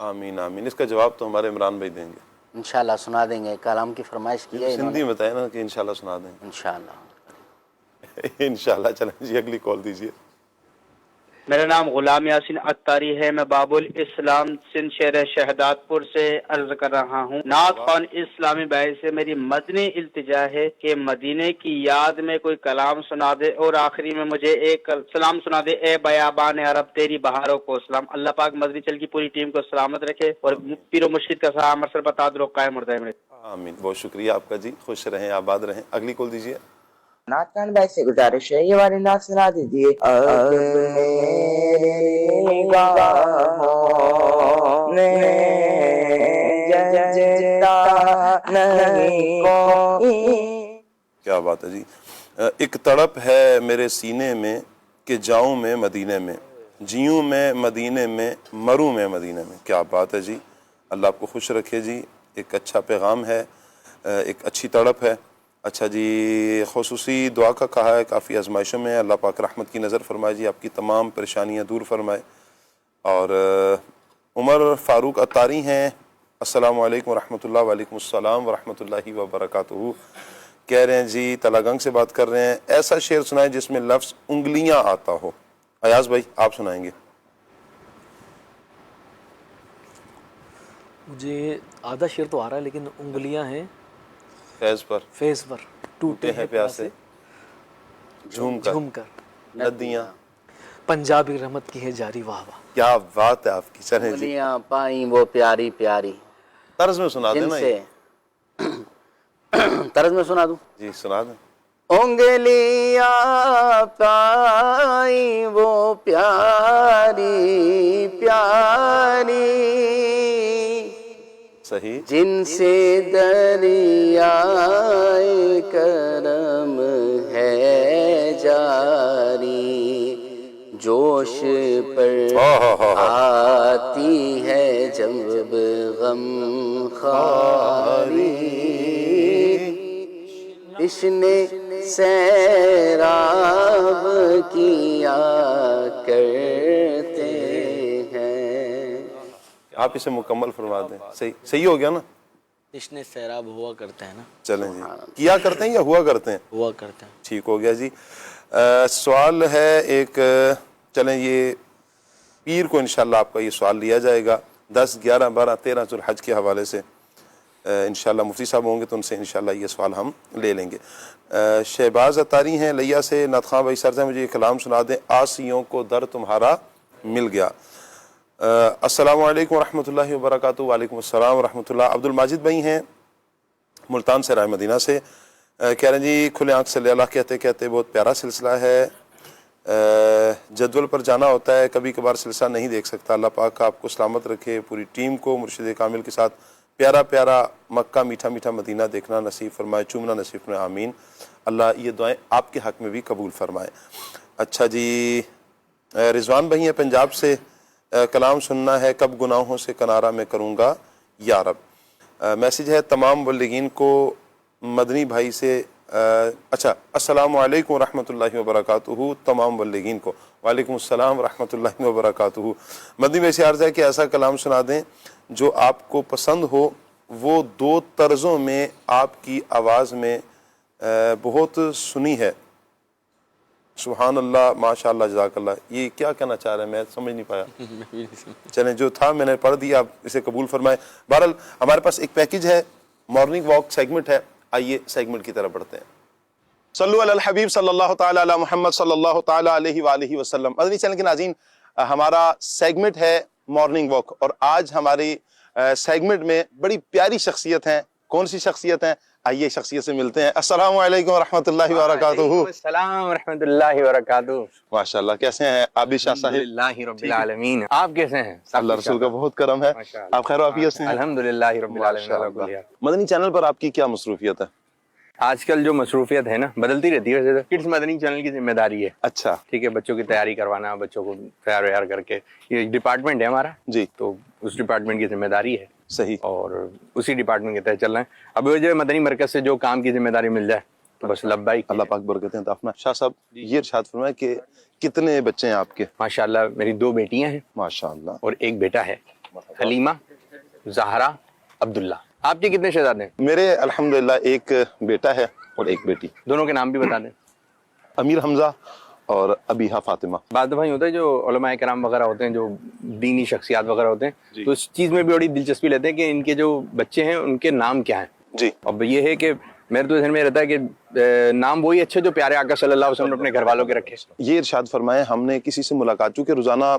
آمین آمین. اس کا جواب تو ہمارے عمران بھائی دیں گے انشاءاللہ. سنا دیں گے. کلام کی فرمائش کی ہے سندھی میں بتائیں نا کہ انشاءاللہ سنا دیں انشاءاللہ. انشاءاللہ. چلیں جی اگلی کال دیجیے. میرا نام غلام یاسین اتاری ہے، میں باب الاسلام سندھ شہر شہداد پور سے عرض کر رہا ہوں. نعت خوان اسلامی بھائی سے میری مدنی التجا ہے کہ مدینے کی یاد میں کوئی کلام سنا دے اور آخری میں مجھے ایک سلام سنا دے. اے بیابان عرب تیری بہاروں کو سلام. اللہ پاک مدنی چل کی پوری ٹیم کو سلامت رکھے اور پیر و مرشد کا سایہ مرسل بتا دو قائم اور دائم رکھے. آمین. بہت شکریہ آپ کا جی. خوش رہیں، آباد رہیں. اگلی کال دیجیے. نعت خان بھائی سے گزارش ہے یہ والی نعت سنا دیجیے. اب میری نگاہوں نے ججتا نہیں کوئی. کیا بات ہے جی. ایک تڑپ ہے میرے سینے میں کہ جاؤں میں مدینے میں، جیوں میں مدینے میں، مروں میں مدینے میں. کیا بات ہے جی. اللہ آپ کو خوش رکھے جی. ایک اچھا پیغام ہے، ایک اچھی تڑپ ہے. اچھا جی، خصوصی دعا کا کہا ہے، کافی آزمائشوں میں اللہ پاک رحمت کی نظر فرمائے جی، آپ کی تمام پریشانیاں دور فرمائے. اور عمر فاروق اتاری ہیں. السلام علیکم ورحمۃ اللہ. وعلیکم السلام ورحمۃ اللہ وبرکاتہ. کہہ رہے ہیں جی تلا گنگ سے بات کر رہے ہیں، ایسا شعر سنائیں جس میں لفظ انگلیاں آتا ہو. ایاز بھائی آپ سنائیں گے. مجھے آدھا شعر تو آ رہا ہے لیکن انگلیاں ہیں فیض پر ٹوٹے ہیں پیاسے جھوم کر ندیاں پنجابی رحمت کی ہے جاری. واہ واہ کیا بات ہے آپ کی. چلیں جی انگلیاں پائیں وہ پیاری پیاری. طرز میں سنا دیں نا. طرز میں سنا دوں جی سنا دیں. انگلیاں پائیں وہ پیاری پیاری، صحیح، جن سے دریائے کرم ہے جاری، جوش پر آتی ہے جب غم خاری، تشنے سیراب کیا کرتے ہیں. آپ اسے مکمل فرما دیں. صحیح ہو گیا نا. تشنے سیراب ہوا کرتے ہیں نا. چلیں جی، کیا کرتے ہیں یا ہوا کرتے ہیں؟ ہوا کرتے ہیں. ٹھیک ہو گیا جی. سوال ہے ایک، چلیں یہ پیر کو انشاءاللہ آپ کا یہ سوال لیا جائے گا. 10, 11, 12, 13 ذوالحج کے حوالے سے انشاءاللہ مفتی صاحب ہوں گے تو ان سے انشاءاللہ یہ سوال ہم لے لیں گے. شہباز اتاری ہیں لیا سے. نعت خواں بھائی سر سے مجھے یہ کلام سنا دیں. آسیوں کو در تمہارا مل گیا. السلام علیکم ورحمۃ اللہ وبرکاتہ. وعلیکم السلام ورحمۃ اللہ. عبد الماجد بھائی ہیں ملتان سے رائے مدینہ سے, کہہ رہے ہیں جی کھلے آنکھ صلی اللہ کہتے کہتے بہت پیارا سلسلہ ہے. جدول پر جانا ہوتا ہے, کبھی کبھار سلسلہ نہیں دیکھ سکتا. اللہ پاک آپ کو سلامت رکھے, پوری ٹیم کو مرشد کامل کے ساتھ پیارا پیارا مکہ میٹھا میٹھا مدینہ دیکھنا نصیب فرمائے, چومنا نصیب فرمائے, آمین. اللہ یہ دعائیں آپ کے حق میں بھی قبول فرمائے. اچھا جی, رضوان بھائی ہیں پنجاب سے, کلام سننا ہے, کب گناہوں سے کنارہ میں کروں گا یا رب. میسیج ہے تمام مبلغین کو مدنی بھائی سے. اچھا, السلام علیکم ورحمۃ اللہ وبرکاتہ تمام مبلغین کو. وعلیکم السلام ورحمۃ اللہ وبرکاتہ. مدنی بھائی سے عرض ہے کہ ایسا کلام سنا دیں جو آپ کو پسند ہو, وہ 2 طرزوں میں آپ کی آواز میں بہت سنی ہے. سبحان اللہ, ماشاء اللہ, جزاک اللہ. یہ کیا کہنا چاہ رہے ہیں میں سمجھ نہیں پایا. چلیں جو تھا میں نے پڑھ دیا, آپ اسے قبول فرمائیں. بہرحال ہمارے پاس ایک پیکج ہے, مارننگ واک سیگمنٹ ہے. آئیے سیگمنٹ کی طرف بڑھتے ہیں. صلو علی الحبیب صلی اللہ تعالی علی محمد صلی اللہ تعالی علیہ وآلہ وسلم. مدنی چینل کے ناظرین, ہمارا سیگمنٹ ہے مارننگ واک, اور آج ہماری سیگمنٹ میں بڑی پیاری شخصیت ہیں. کون سی شخصیت ہیں؟ آئیے شخصیت سے ملتے ہیں. السلام علیکم ورحمۃ اللہ وبرکاتہ. السلام ورحمۃ اللہ وبرکاتہ. ماشاءاللہ, کیسے ہیں عابد شاہ صاحب؟ الحمدللہ رب العالمین. آپ کیسے ہیں؟ اللہ رسول کا بہت کرم ہے. آپ خیر و عافیت سے ہیں؟ الحمدللہ رب العالمین. مدنی چینل پر آپ کی کیا مصروفیت ہے؟ آج کل جو مصروفیت ہے نا بدلتی رہتی ہے. ویسے تو کڈس مدنی چینل کی ذمہ داری ہے. اچھا ٹھیک ہے, بچوں کی تیاری کروانا, بچوں کو تیار ویار کر کے, یہ ڈپارٹمنٹ ہے ہمارا جی, تو اس ڈپارٹمنٹ کی ذمہ داری ہے. صحیح, اور اسی ڈپارٹمنٹ کے تحت چل رہے ہیں. اب وہ جو مدنی مرکز سے جو کام کی ذمہ داری مل جائے تو بس لبیک. اللہ پاک برکتیں عطا فرمائے. شاہ صاحب یہ ارشاد فرمائے کہ کتنے بچے ہیں آپ کے؟ ماشاءاللہ میری 2 بیٹیاں ہیں ماشاءاللہ, اور 1 بیٹا ہے, حلیمہ, زہرا, عبداللہ. آپ کے کتنے شہزادے ہیں؟ میرے الحمدللہ 1 بیٹا ہے اور 1 بیٹی. دونوں کے نام بھی بتا دیں. امیر حمزہ اور ابیحہ فاطمہ. بعض دفعہ ہوتا ہے جو علماء کرام وغیرہ ہوتے ہیں, جو دینی شخصیات وغیرہ ہوتے ہیں, تو اس چیز میں بھی بڑی دلچسپی لیتے ہیں کہ ان کے جو بچے ہیں ان کے نام کیا ہیں. جی, اب یہ ہے کہ میرے تو ذہن میں رہتا ہے کہ نام وہی اچھے جو پیارے آقا صلی اللہ علیہ وسلم نے اپنے گھر والوں کے رکھے. یہ ارشاد فرمائے, ہم نے کسی سے ملاقات, چونکہ روزانہ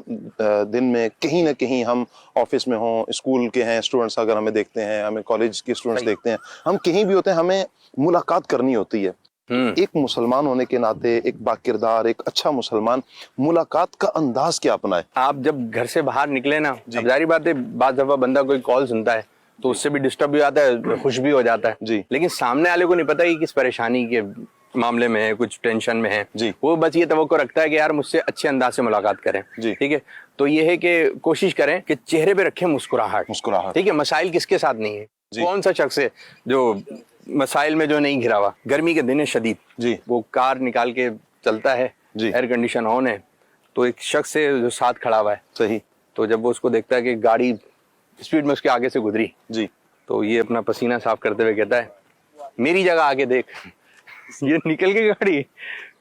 دن میں کہیں نہ کہیں ہم آفس میں ہوں, اسکول کے ہیں اسٹوڈنٹس اگر ہمیں دیکھتے ہیں, ہمیں کالج کے اسٹوڈنٹس دیکھتے ہیں, ہم کہیں بھی ہوتے ہیں, ہمیں ملاقات کرنی ہوتی ہے. ایک مسلمان ہونے کے ناطے, ایک باکردار, ایک اچھا مسلمان ملاقات کا انداز کیا اپنائے؟ آپ جب گھر سے باہر نکلے نا, ظاہری بات ہے بعض دفعہ بندہ کوئی کال سنتا ہے تو اس سے بھی ڈسٹرب بھی آتا ہے, خوش بھی ہو جاتا ہے جی, لیکن سامنے والے کو نہیں پتا کہ کس پریشانی کے معاملے میں ہے, کچھ ٹینشن میں ہے جی, وہ بس یہ توقع رکھتا ہے کہ یار مجھ سے اچھے انداز سے ملاقات کریں. جی, ٹھیک ہے, تو یہ ہے کہ کوشش کریں کہ چہرے پہ رکھیں مسکراہٹ. ٹھیک ہے, مسائل کس کے ساتھ نہیں ہے. کون سا شخص ہے جو مسائل میں جو نہیں گھرا ہوا؟ گرمی کے دن ہے شدید, جی, وہ کار نکال کے چلتا ہے, ایئر کنڈیشن آن ہے, تو ایک شخص ہے جو ساتھ کھڑا ہوا ہے. صحیح, تو جب وہ اس کو دیکھتا ہے کہ گاڑی اسپیڈ میں اس کے آگے سے گزری, جی, تو یہ اپنا پسینہ صاف کرتے ہوئے کہتا ہے میری جگہ آگے دیکھ. یہ نکل کے گاڑی,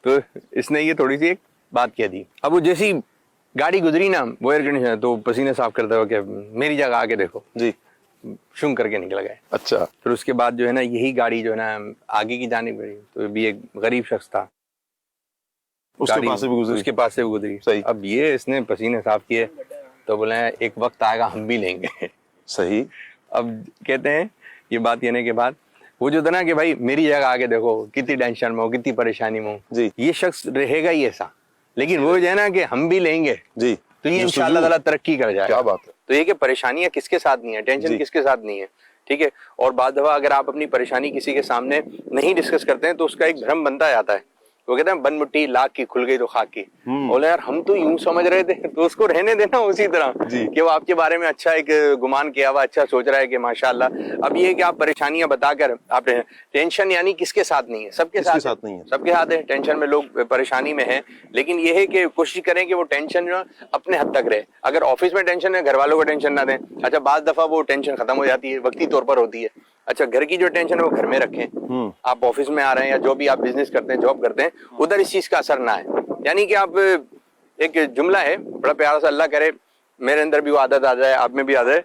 تو اس نے یہ تھوڑی سی ایک بات کہہ دی. اب وہ جیسی گاڑی گزری نا, وہ ایئر کنڈیشن, تو پسینے صاف کرتے ہوئے کہ میری جگہ آگے دیکھو. جی, شنگ کر کے نکل گئے. اچھا, پھر اس کے بعد جو ہے نا یہی گاڑی جو ہے نا آگے کی جانب گئی, تو بھی ایک غریب شخص تھا, اس کے پاس سے بھی گزری. اس کے پاس سے بھی گزری. صحیح, اب یہ اس نے پسینے صاف کیے تو بولے ایک وقت آئے گا ہم بھی لیں گے. صحیح, اب کہتے ہیں یہ بات کہنے کے بعد وہ جو تھا نا کہ بھائی میری جگہ آگے دیکھو, کتنی ٹینشن میں ہو, کتنی پریشانی میں ہو, جی, یہ شخص رہے گا ہی ایسا, لیکن وہ جو ہے نا کہ ہم بھی لیں گے, جی, تو یہ انشاءاللہ تعالیٰ ترقی کر جائے. کیا بات ہے. تو یہ کہ پریشانیاں کس کے ساتھ نہیں ہے, ٹینشن کس کے ساتھ نہیں ہے. ٹھیک ہے, اور بعض دفعہ اگر آپ اپنی پریشانی کسی کے سامنے نہیں ڈسکس کرتے ہیں تو اس کا ایک بھرم بنتا جاتا ہے. وہ کہتے ہیں بن مٹی لاکھ کی کھل گئی تو خاک کی. بولے یار ہم تو یوں سمجھ رہے تھے, تو اس کو رہنے دینا اسی طرح کہ وہ آپ کے بارے میں اچھا ایک گمان کیا ہوا, اچھا سوچ رہا ہے کہ ماشاءاللہ. اب یہ ہے کہ آپ پریشانیاں بتا کر آپ ٹینشن یعنی کس کے ساتھ نہیں ہے, سب کے ساتھ نہیں ہے, سب کے ساتھ ہے. ٹینشن میں لوگ پریشانی میں ہیں, لیکن یہ ہے کہ کوشش کریں کہ وہ ٹینشن جو اپنے حد تک رہے. اگر آفس میں ٹینشن ہے, گھر والوں کو ٹینشن نہ دیں. اچھا بعض دفعہ وہ ٹینشن ختم ہو جاتی ہے, وقتی طور پر ہوتی ہے. اچھا گھر کی جو ٹینشن ہے وہ گھر میں رکھیں. آپ آفس میں آ رہے ہیں یا جو بھی آپ بزنس کرتے ہیں, جاب کرتے ہیں, ادھر اس چیز کا اثر نہ ہے. یعنی کہ آپ ایک جملہ ہے بڑا پیارا سا, اللہ کرے میرے اندر بھی وہ عادت آ جائے, آپ میں بھی آ جائے,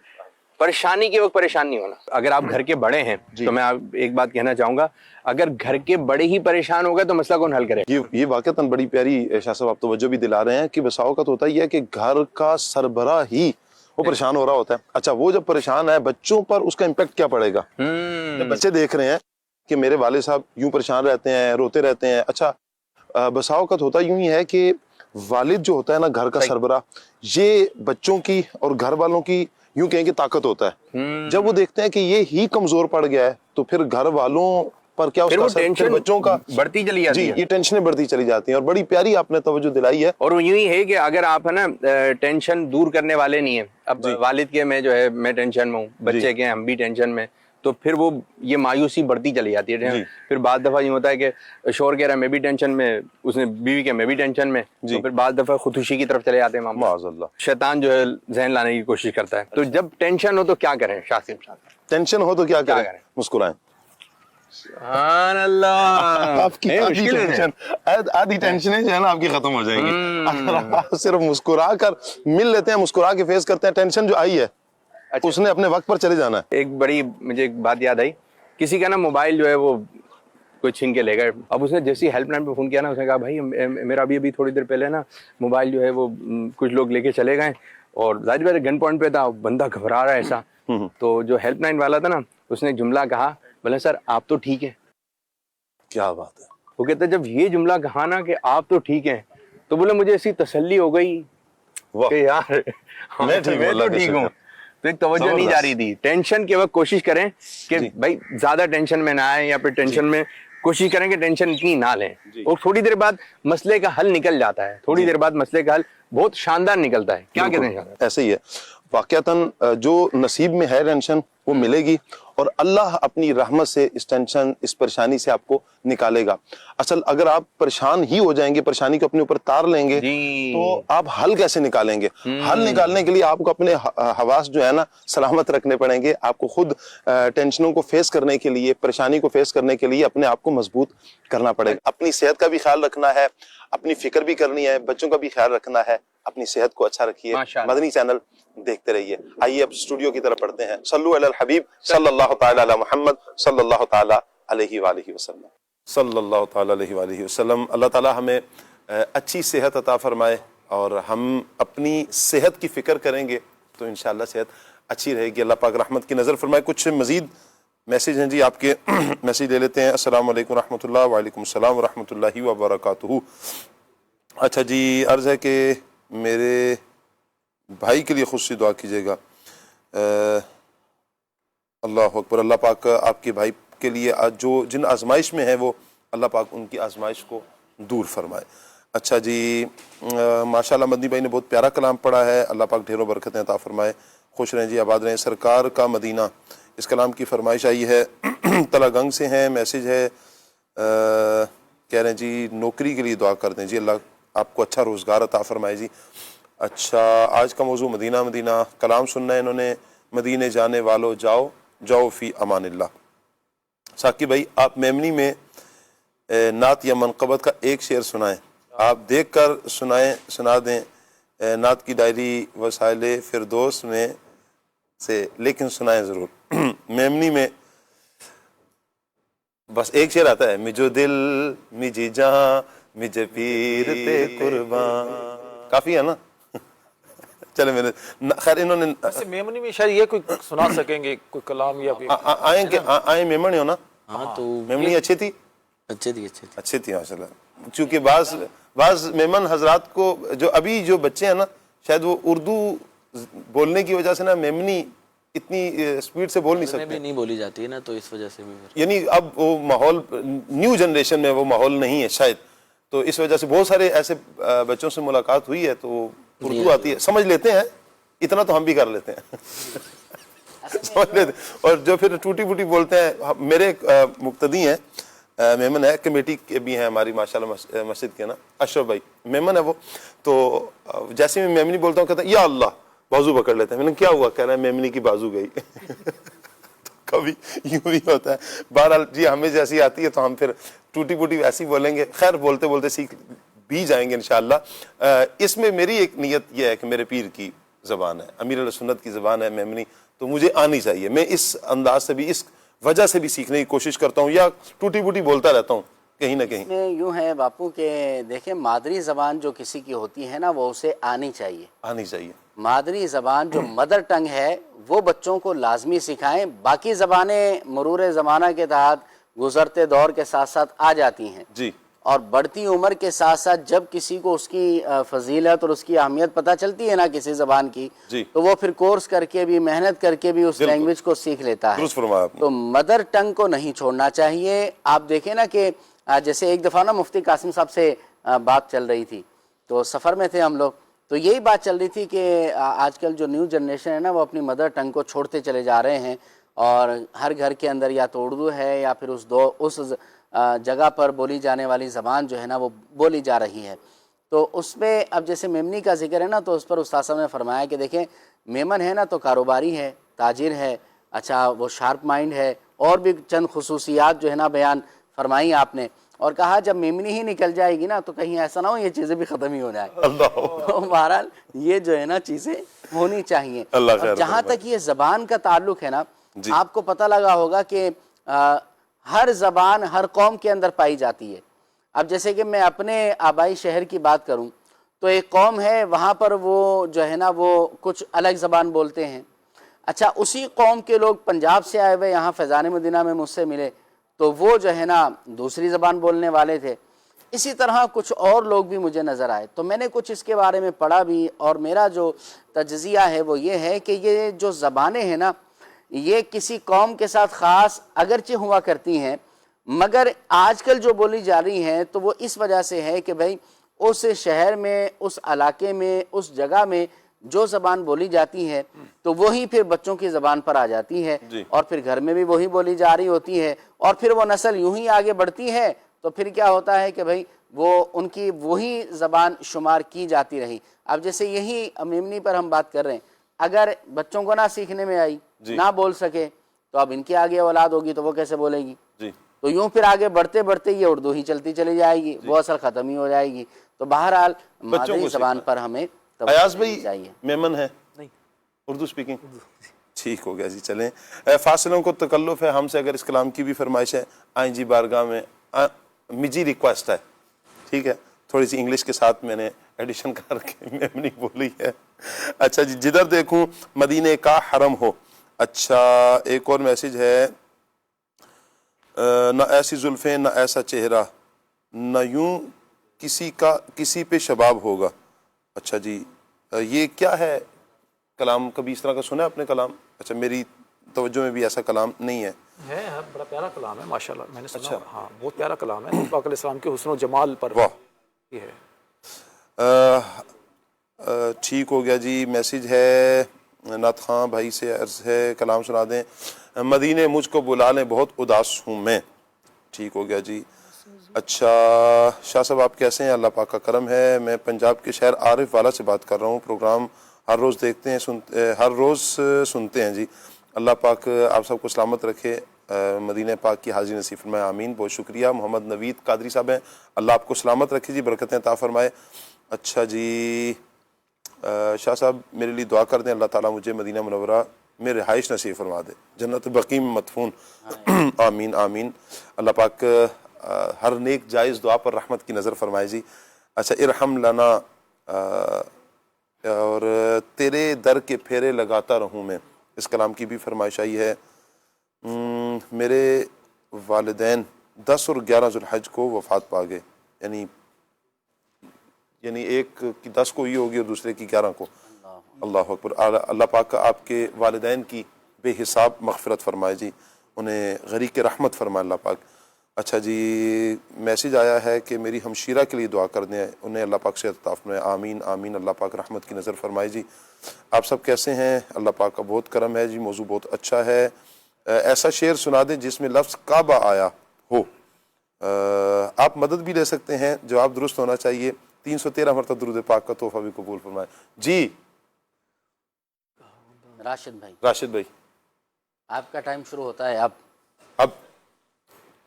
پریشانی کے وقت پریشان نہیں ہونا. اگر آپ گھر کے بڑے ہیں تو میں آپ ایک بات کہنا چاہوں گا, اگر گھر کے بڑے ہی پریشان ہو گئے تو مسئلہ کون حل کرے؟ یہ واقعتاً بڑی پیاری شاہ صاحب آپ توجہ بھی دلا رہے ہیں کہ بسا اوقات ہوتا ہی ہے کہ گھر کا سربراہ ہی وہ پریشان ہو رہا ہوتا ہے. اچھا وہ جب پریشان ہے بچوں پر اس کا امپیکٹ کیا پڑے گا؟ جب بچے دیکھ رہے ہیں کہ میرے والد صاحب یوں پریشان رہتے ہیں, روتے رہتے ہیں. اچھا بسا اوقات ہوتا یوں ہی ہے کہ والد جو ہوتا ہے نا گھر کا سربراہ, یہ بچوں کی اور گھر والوں کی یوں کہیں کہ طاقت ہوتا ہے. جب وہ دیکھتے ہیں کہ یہ ہی کمزور پڑ گیا ہے تو پھر گھر والوں پر کیا اس کا اثر, پھر بچوں کا بڑھتی چلی جاتی ہے. یہ ٹینشنیں بڑھتی چلی جاتی ہیں, اور بڑی پیاری آپ نے توجہ دلائی ہے. اور وہ یوں ہی ہے کہ اگر آپ ہے نا ٹینشن دور کرنے والے نہیں ہیں, اب والد کے میں جو ہے میں ٹینشن میں ہوں, بچے کے ہم بھی ٹینشن میں, تو پھر وہ یہ مایوسی بڑھتی چلی جاتی ہے. پھر بعض دفعہ یہ ہوتا ہے کہ شوہر کہہ رہا ہے میں بھی ٹینشن میں, اس نے بیوی کے میں بھی ٹینشن میں, تو پھر بعض دفعہ خودکشی کی طرف چلے جاتے ہیں. معاذ اللہ, شیطان جو ہے ذہن لانے کی کوشش کرتا ہے. تو جب ٹینشن ہو تو کیا کریں شاہ صاحب؟ ٹینشن ہو تو کیا کریں؟ مسکرائیں. سبحان اللہ, آپ کی آدھی ٹینشنیں جو ہے نا آپ کی ختم ہو جائیں گی اگر آپ صرف مسکرا کر مل لیتے ہیں, مسکرا کے فیس کرتے ہیں. ٹینشن جو آئی ہے اس نے اپنے وقت پر چلے جانا ہے. ایک بڑی مجھے ایک بات یاد آئی, کسی کا نا موبائل جو ہے وہ کوئی چھین کے لے گئے. اب اس نے جیسی ہیلپ لائن پہ فون کیا نا, اس نے کہا بھائی میرا ابھی تھوڑی دیر پہلے نا موبائل جو ہے وہ کچھ لوگ لے کے چلے گئے, اور ظاہر بات گن پوائنٹ پہ تھا, بندہ گھبرا رہا ہے ایسا. تو جو ہیلپ لائن والا تھا نا اس نے جملہ کہا, بولے سر آپ تو ٹھیک ہیں. کیا بات ہے. وہ کہتے جب یہ جملہ کہا نا کہ آپ تو ٹھیک ہیں, تو بولے مجھے ایسی تسلی ہو گئی کہ یار میں تو ٹھیک ہوں. تو ایک توجہ نہیں جا رہی تھی. ٹینشن کے وقت کوشش کریں کہ بھائی زیادہ ٹینشن میں نہ آئے, یا پھر ٹینشن میں کوشش کریں کہ ٹینشن اتنی نہ لیں, اور تھوڑی دیر بعد مسئلے کا حل نکل جاتا ہے. تھوڑی دیر بعد مسئلے کا حل بہت شاندار نکلتا ہے. کیا کہتے ہیں؟ ایسے ہی ہے واقعتاً, جو نصیب میں ہے ٹینشن وہ ملے گی, اور اللہ اپنی رحمت سے اس ٹینشن اس پریشانی سے آپ کو نکالے گا. اصل اگر آپ پریشان ہی ہو جائیں گے, پریشانی کو اپنے اوپر تار لیں گے, تو آپ حل کیسے نکالیں گے؟ حل نکالنے کے لیے آپ کو اپنے حواس جو ہے نا سلامت رکھنے پڑیں گے. آپ کو خود ٹینشنوں کو فیس کرنے کے لیے, پریشانی کو فیس کرنے کے لیے اپنے آپ کو مضبوط کرنا پڑے گا. اپنی صحت کا بھی خیال رکھنا ہے, اپنی فکر بھی کرنی ہے, بچوں کا بھی خیال رکھنا ہے. اپنی صحت کو اچھا رکھیے, مدنی چینل دیکھتے رہیے. آئیے اب اسٹوڈیو کی طرف پڑھتے ہیں. صلو علی الحبیب صلی اللہ تعالی علی محمد صلی اللہ تعالی علیہ وآلہ وسلم. صلی اللہ تعالی علیہ وآلہ وسلم. اللہ تعالی ہمیں اچھی صحت عطا فرمائے, اور ہم اپنی صحت کی فکر کریں گے تو انشاءاللہ صحت اچھی رہے گی. اللہ پاک رحمت کی نظر فرمائے. کچھ مزید میسیج ہیں جی, آپ کے میسیج لے لیتے ہیں. السلام علیکم ورحمۃ اللہ. وعلیکم السلام ورحمۃ اللہ وبرکاتہ. اچھا جی, عرض ہے کہ میرے بھائی کے لیے خصوصی دعا کیجیے گا. اللہ اکبر. اللہ پاک آپ کے بھائی کے لیے جو جن آزمائش میں ہیں وہ اللہ پاک ان کی آزمائش کو دور فرمائے. اچھا جی, ماشاءاللہ مدنی بھائی نے بہت پیارا کلام پڑھا ہے. اللہ پاک ڈھیروں برکتیں عطا فرمائے. خوش رہیں جی, آباد رہیں. سرکار کا مدینہ, اس کلام کی فرمائش آئی ہے. تلا گنگ سے ہیں, میسیج ہے, کہہ رہے ہیں جی نوکری کے لیے دعا کر دیں جی, اللہ آپ کو اچھا روزگار عطا فرمائے جی. اچھا, آج کا موضوع مدینہ مدینہ کلام سننا ہے انہوں نے. مدینے جانے والو جاؤ جاؤ فی امان اللہ. ثاقب بھائی آپ میمنی میں نعت یا منقبت کا ایک شعر سنائیں. آپ دیکھ کر سنا دیں. نعت کی ڈائری وسائل فردوس میں سے, لیکن سنائیں ضرور. میمنی میں بس ایک شعر آتا ہے, مجھو دل مجھے جہاں مجھے پیر تے قربان. کافی ہے نا. چلے میرے خیر, انہوں نے میمنی میں شاید یہ کوئی سنا سکیں گے کوئی کلام یا آئیں میمن ہو نا. ہاں تو میمنی اچھی تھی ماشاءاللہ. چونکہ بعض میمن حضرات کو جو بچے ہیں نا, شاید وہ اردو بولنے کی وجہ سے نا میمنی اتنی اسپیڈ سے بول نہیں سکتے, بھی نہیں بولی جاتی ہے نا, تو اس وجہ سے یعنی اب وہ ماحول نیو جنریشن میں وہ ماحول نہیں ہے شاید, تو اس وجہ سے بہت سارے ایسے بچوں سے ملاقات ہوئی ہے تو اردو آتی ہے, سمجھ لیتے ہیں, اتنا تو ہم بھی کر لیتے ہیں سمجھ لیتے. اور جو پھر ٹوٹی پوٹی بولتے ہیں, میرے ایک مقتدی ہیں, میمن ہے, کمیٹی کے بھی ہیں ہماری ماشاءاللہ مسجد کے نا, اشرف بھائی میمن ہے وہ. تو جیسے میں میمنی بولتا ہوں کہتا ہے یا اللہ, بازو پکڑ لیتے ہیں. میں نے کیا ہوا, کہہ رہا ہے میمنی کی بازو گئی. کبھی یوں بھی ہوتا ہے. بہرحال جی ہمیں جیسی آتی ہے تو ہم پھر ٹوٹی پوٹی ویسی بولیں گے. خیر بولتے بولتے سیکھ بھی جائیں گے انشاءاللہ. اس میں میری ایک نیت یہ ہے کہ میرے پیر کی زبان ہے, امیر اہل سنت کی زبان ہے میمنی, تو مجھے آنی چاہیے. میں اس انداز سے بھی, اس وجہ سے بھی سیکھنے کی کوشش کرتا ہوں, یا ٹوٹی بوٹی بولتا رہتا ہوں کہیں نہ کہیں. میں یوں ہے باپو کہ دیکھیں مادری زبان جو کسی کی ہوتی ہے نا وہ اسے آنی چاہیے, آنی چاہیے. مادری زبان جو مدر ٹنگ ہے وہ بچوں کو لازمی سکھائیں. باقی زبانیں مرور زمانہ کے تحت گزرتے دور کے ساتھ ساتھ آ جاتی ہیں جی, اور بڑھتی عمر کے ساتھ ساتھ جب کسی کو اس کی فضیلت اور اس کی اہمیت پتہ چلتی ہے نا کسی زبان کی, تو وہ پھر کورس کر کے بھی, محنت کر کے بھی اس لینگویج کو سیکھ لیتا ہے. تو مدر ٹنگ کو نہیں چھوڑنا چاہیے. آپ دیکھیں نا کہ جیسے ایک دفعہ نا مفتی قاسم صاحب سے بات چل رہی تھی, تو سفر میں تھے ہم لوگ, تو یہی بات چل رہی تھی کہ آج کل جو نیو جنریشن ہے نا وہ اپنی مدر ٹنگ کو چھوڑتے چلے جا رہے ہیں, اور ہر گھر کے اندر یا تو اردو ہے یا پھر اس جگہ پر بولی جانے والی زبان جو ہے نا وہ بولی جا رہی ہے. تو اس میں اب جیسے میمنی کا ذکر ہے نا, تو اس پر استاد صاحب نے فرمایا کہ دیکھیں میمن ہے نا تو کاروباری ہے, تاجر ہے, اچھا وہ شارپ مائنڈ ہے, اور بھی چند خصوصیات جو ہے نا بیان فرمائی آپ نے, اور کہا جب میمنی ہی نکل جائے گی نا تو کہیں ایسا نہ ہو یہ چیزیں بھی ختم ہی ہو جائیں. تو بہرحال یہ جو ہے نا چیزیں ہونی چاہیے. اور جہاں تک یہ زبان کا تعلق ہے نا, آپ کو پتہ لگا ہوگا کہ ہر زبان ہر قوم کے اندر پائی جاتی ہے. اب جیسے کہ میں اپنے آبائی شہر کی بات کروں تو ایک قوم ہے وہاں پر وہ جو ہے نا وہ کچھ الگ زبان بولتے ہیں. اچھا اسی قوم کے لوگ پنجاب سے آئے ہوئے یہاں فیضان مدینہ میں مجھ سے ملے تو وہ جو ہے نا دوسری زبان بولنے والے تھے. اسی طرح کچھ اور لوگ بھی مجھے نظر آئے, تو میں نے کچھ اس کے بارے میں پڑھا بھی, اور میرا جو تجزیہ ہے وہ یہ ہے کہ یہ جو زبانیں ہیں نا یہ کسی قوم کے ساتھ خاص اگرچہ ہوا کرتی ہیں, مگر آج کل جو بولی جا رہی ہیں تو وہ اس وجہ سے ہے کہ بھئی اس شہر میں, اس علاقے میں, اس جگہ میں جو زبان بولی جاتی ہے تو وہی پھر بچوں کی زبان پر آ جاتی ہے, اور پھر گھر میں بھی وہی بولی جا رہی ہوتی ہے, اور پھر وہ نسل یوں ہی آگے بڑھتی ہے تو پھر کیا ہوتا ہے کہ بھئی وہ ان کی وہی زبان شمار کی جاتی رہی. اب جیسے یہی میمنی پر ہم بات کر رہے ہیں, اگر بچوں کو نہ سیکھنے میں آئی, نہ بول سکے, تو اب ان کی آگے اولاد ہوگی تو وہ کیسے بولے گی؟ تو یوں پھر آگے بڑھتے بڑھتے یہ اردو ہی چلتی چلی جائے گی, وہ اصل ختم ہی ہو جائے گی. تو بہرحال مادری زبان پر ہمیں ایاز بھائی میمن ہے نہیں اردو سپیکنگ, ٹھیک ہو گیا جی. چلیں فاصلوں کو تکلف ہے ہم سے, اگر اس کلام کی بھی فرمائش ہے آئیں جی بارگاہ میں, مجھے ریکویسٹ ہے, ٹھیک ہے, تھوڑی سی انگلش کے ساتھ میں نے ایڈیشن کر کے میمنی بولی ہے. اچھا جی, جدھر دیکھوں مدینے کا حرم ہو. اچھا ایک اور میسیج ہے, نہ ایسی زلفیں نہ ایسا چہرہ, نہ یوں کسی پہ شباب ہوگا. اچھا جی, یہ کیا ہے کلام؟ کبھی اس طرح کا سنا ہے اپنے کلام؟ اچھا میری توجہ میں بھی ایسا کلام نہیں ہے. بڑا پیارا کلام ہے ماشاءاللہ, میں نے سنا. ہاں بہت پیارا کلام ہے, پاک علیہ السلام کے حسن و جمال پر یہ ہے. ٹھیک ہو گیا جی. میسیج ہے نعت خان بھائی سے عرض ہے کلام سنا دیں, مدینے مجھ کو بلا لیں بہت اداس ہوں میں. ٹھیک ہو گیا جی. اچھا شاہ صاحب آپ کیسے ہیں؟ اللہ پاک کا کرم ہے. میں پنجاب کے شہر عارف والا سے بات کر رہا ہوں. پروگرام ہر روز دیکھتے ہیں, ہر روز سنتے ہیں جی. اللہ پاک آپ سب کو سلامت رکھے, مدینہ پاک کی حاضری نصیب فرمائے, آمین. بہت شکریہ. محمد نوید قادری صاحب ہیں, اللہ آپ کو سلامت رکھے جی, برکتیں عطا فرمائے. اچھا جی, شاہ صاحب میرے لیے دعا کر دیں, اللہ تعالیٰ مجھے مدینہ منورہ میں رہائش نصیب فرما دے, جنت بقیع میں مدفون. آمین آمین. اللہ پاک ہر نیک جائز دعا پر رحمت کی نظر فرمائے جی. اچھا ارحم لنا, اور تیرے در کے پھیرے لگاتا رہوں میں, اس کلام کی بھی فرمائش آئی ہے. میرے والدین 10 اور 11 ذوالحج کو وفات پا گئے, یعنی ایک کی 10 کو ہی ہوگی اور دوسرے کی 11 کو. اللہ اکبر. اللہ پاک آپ کے والدین کی بے حساب مغفرت فرمائے جی, انہیں غریق رحمت فرمائے اللہ پاک. اچھا جی, میسیج آیا ہے کہ میری ہمشیرہ کے لیے دعا کر دیں, انہیں اللہ پاک سے عطا فرمائے. آمین آمین. اللہ پاک رحمت کی نظر فرمائے جی. آپ سب کیسے ہیں؟ اللہ پاک کا بہت کرم ہے جی. موضوع بہت اچھا ہے. ایسا شعر سنا دیں جس میں لفظ کعبہ آیا ہو. آپ مدد بھی لے سکتے ہیں, جواب درست ہونا چاہیے. 313 مرتبہ درود پاک کا تحفہ بھی قبول فرمائے جی. راشد بھائی آپ کا ٹائم شروع ہوتا ہے. اب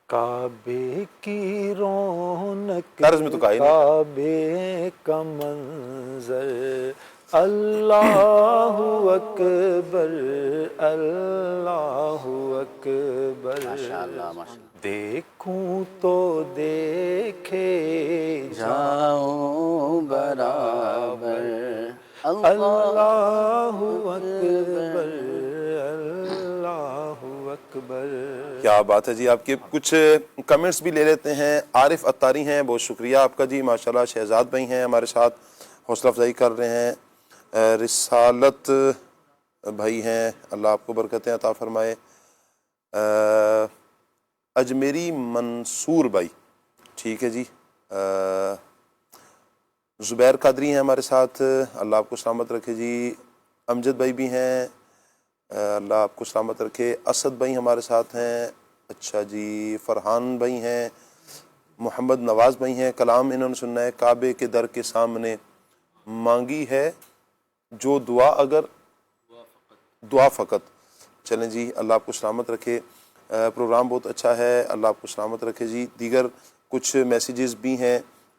کعبے کی رونق, طرز میں تو کہا ہی نہیں. کعبے کا منظر, اللہ اکبر اللہ اکبر، دیکھوں تو دیکھے جاؤں برابر، اللہ اکبر اللہ اکبر۔ کیا بات ہے جی، آپ کے کچھ کمنٹس بھی لے لیتے ہیں۔ عارف اتاری ہیں، بہت شکریہ آپ کا جی، ماشاءاللہ۔ شہزاد بھائی ہیں ہمارے ساتھ، حوصلہ افزائی کر رہے ہیں۔ رسالت بھائی ہیں، اللہ آپ کو برکتیں عطا فرمائے۔ اجمیری منصور بھائی، ٹھیک ہے جی۔ زبیر قادری ہیں ہمارے ساتھ، اللہ آپ کو سلامت رکھے جی۔ امجد بھائی بھی ہیں، اللہ آپ کو سلامت رکھے۔ اسد بھائی ہمارے ساتھ ہیں، اچھا جی۔ فرحان بھائی ہیں، محمد نواز بھائی ہیں۔ کلام انہوں نے سننا ہے، کعبے کے در کے سامنے مانگی ہے جو دعا، اگر دعا فقط۔ چلیں جی، اللہ آپ کو سلامت رکھے۔ پروگرام بہت اچھا ہے، اللہ آپ کو سلامت رکھے جی۔ دیگر کچھ میسیجز بھی ہیں،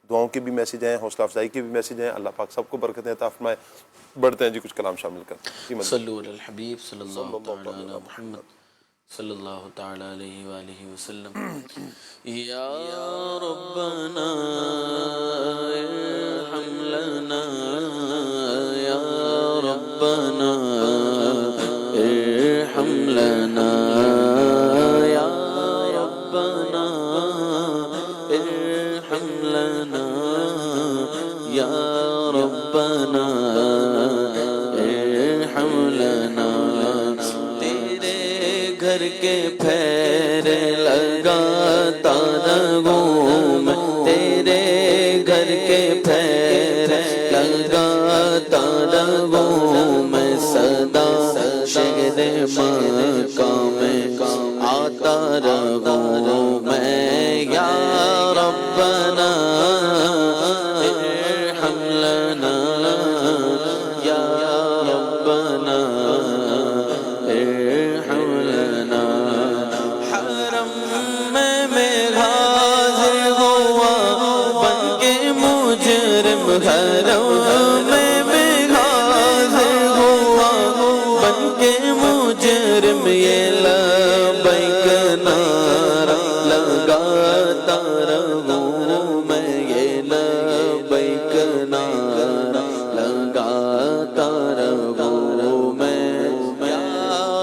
دعاؤں کے بھی میسیج ہیں، حوصلہ افزائی کے بھی میسیج ہیں۔ اللہ پاک سب کو برکتیں عطا فرمائے۔ بڑھتے ہیں جی، کچھ کلام شامل کرتے ہیں۔ صلو علی الحبیب صلی اللہ تعالی علی محمد صلی اللہ تعالی علیہ وآلہ وسلم۔ یا ربنا ارحم لنا، یا ربنا ارحم لنا، یا ربنا ارحم لنا، یا ربنا ارحم لنا۔ تیرے گھر کے پھیرے لگاتا رہوں میں، تیرے گھر کے پھیرے لگاتا رہوں میں، صدا شہر مکہ میں آتا رہوں میں، یا ربنا ارحم لنا، یا ربنا ارحم لنا۔ حرم میں حاضر ہوا بن کے مجرم، حرم میں حاضر ہوا بن کے مجرم، یہ لبیک نعرہ لگاتا رہوں میں، یہ لبیک نعرہ لگاتا رہوں میں، یا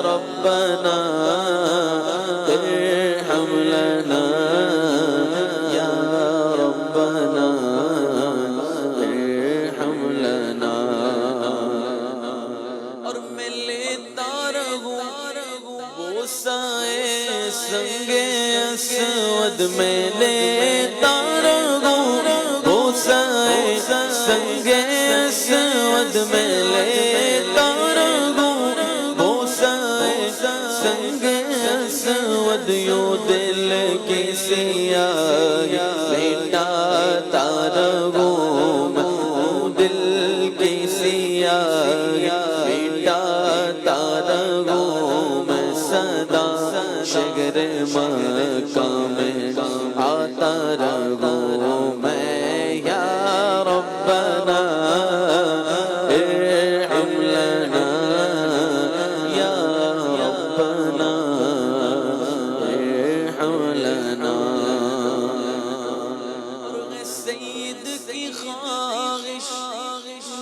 ربنا ارحم لنا، یا ربنا ارحم لنا۔ اور میں لیتا رہوں بوسائے سنگ اسود، میں لیتا رہوں بوسائے سنگ اسود، میں لیتا رہوں بوسائے سنگ اسود، یوں دل کی سیاہی لٹاتا رہوں میں، دل کی سیاہی لٹاتا رہوں میں، صدا شہر مکہ میں آتا رہوں میں، یا ربنا ارحم لنا، یا ربنا ارحم لنا۔ سید کی خواہش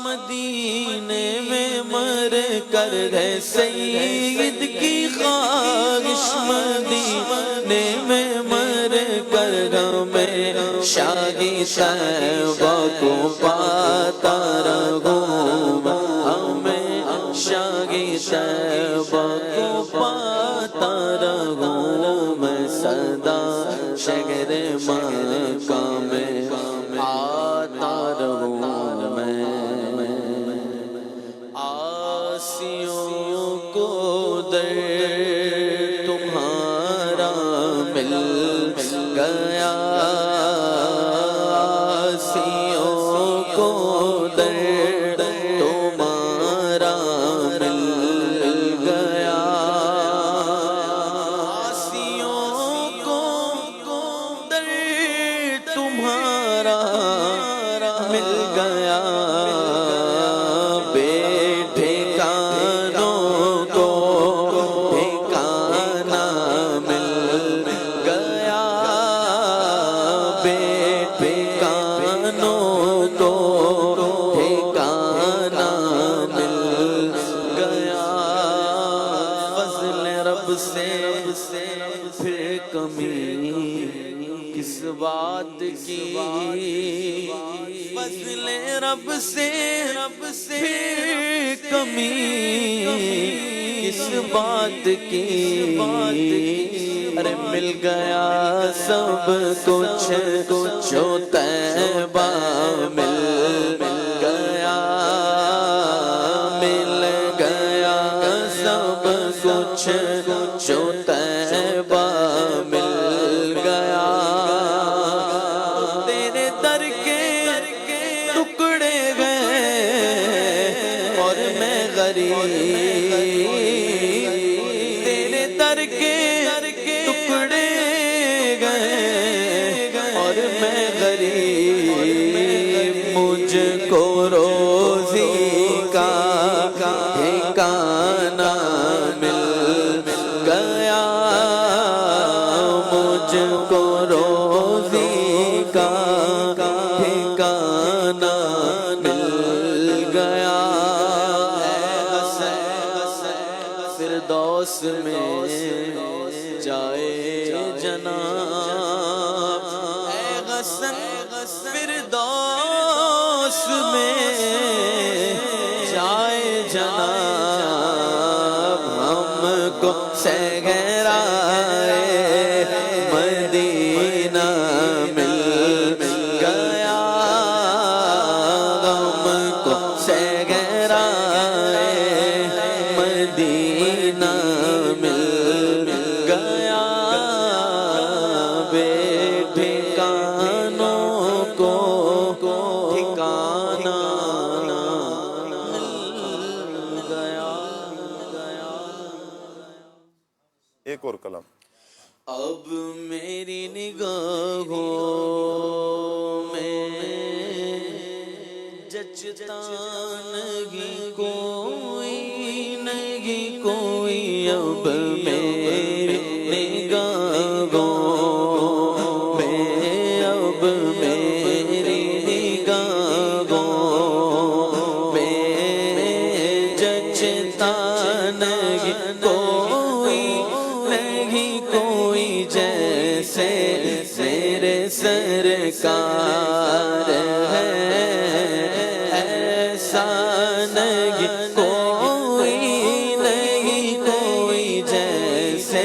مدینے میں مر کر ہے، سید کی خواہش مدینے میں مر کر ہمیں شادی طیبہ کو پاتا رہوں میں، ہمیں شادی طیبہ کو پاتا رہوں میں، صدا شہر مکہ میں آتا رہوں میں، آسیوں کو در تمہارا مل گیا، آسیوں کو در تمہارا مل گیا، آسیوں کو در تمہارا مل گیا، بے سے پھر کمی کس بات کی، فضل رب سے پھر کمی کس بات کی، ارے مل گیا سب کچھ جو طیبہ مل گیا، مل گیا سب کچھ جو طیبہ مل گیا، تیرے در کے ٹکڑے گئے اور میں غریب، تیرے در کے ٹکڑے گئے اور میں غریب، مجھ کو روزی کا ٹھکانہ مل گیا، مجھ کو روزی کا ٹھکانہ مل گیا، فردوس میں جائے جناب، اے حسن فردوس میں جائے جناب، ہم کو صحرائے مدینہ مل گیا، ہم کو صحرائے مدینہ مل گیا، بے ٹھکانوں کو ٹھکانہ مل گیا۔ ایک اور کلام۔ اب میری نگاہوں میں جچتا نہیں کوئی، نہیں کوئی اب میری نگاہوں میں، اب میری نگاہوں میں جچتا نہیں کوئی، نہیں کوئی جیسے میرے سرکار ہے، ایسا نہیں کوئی، نہیں کوئی جیسے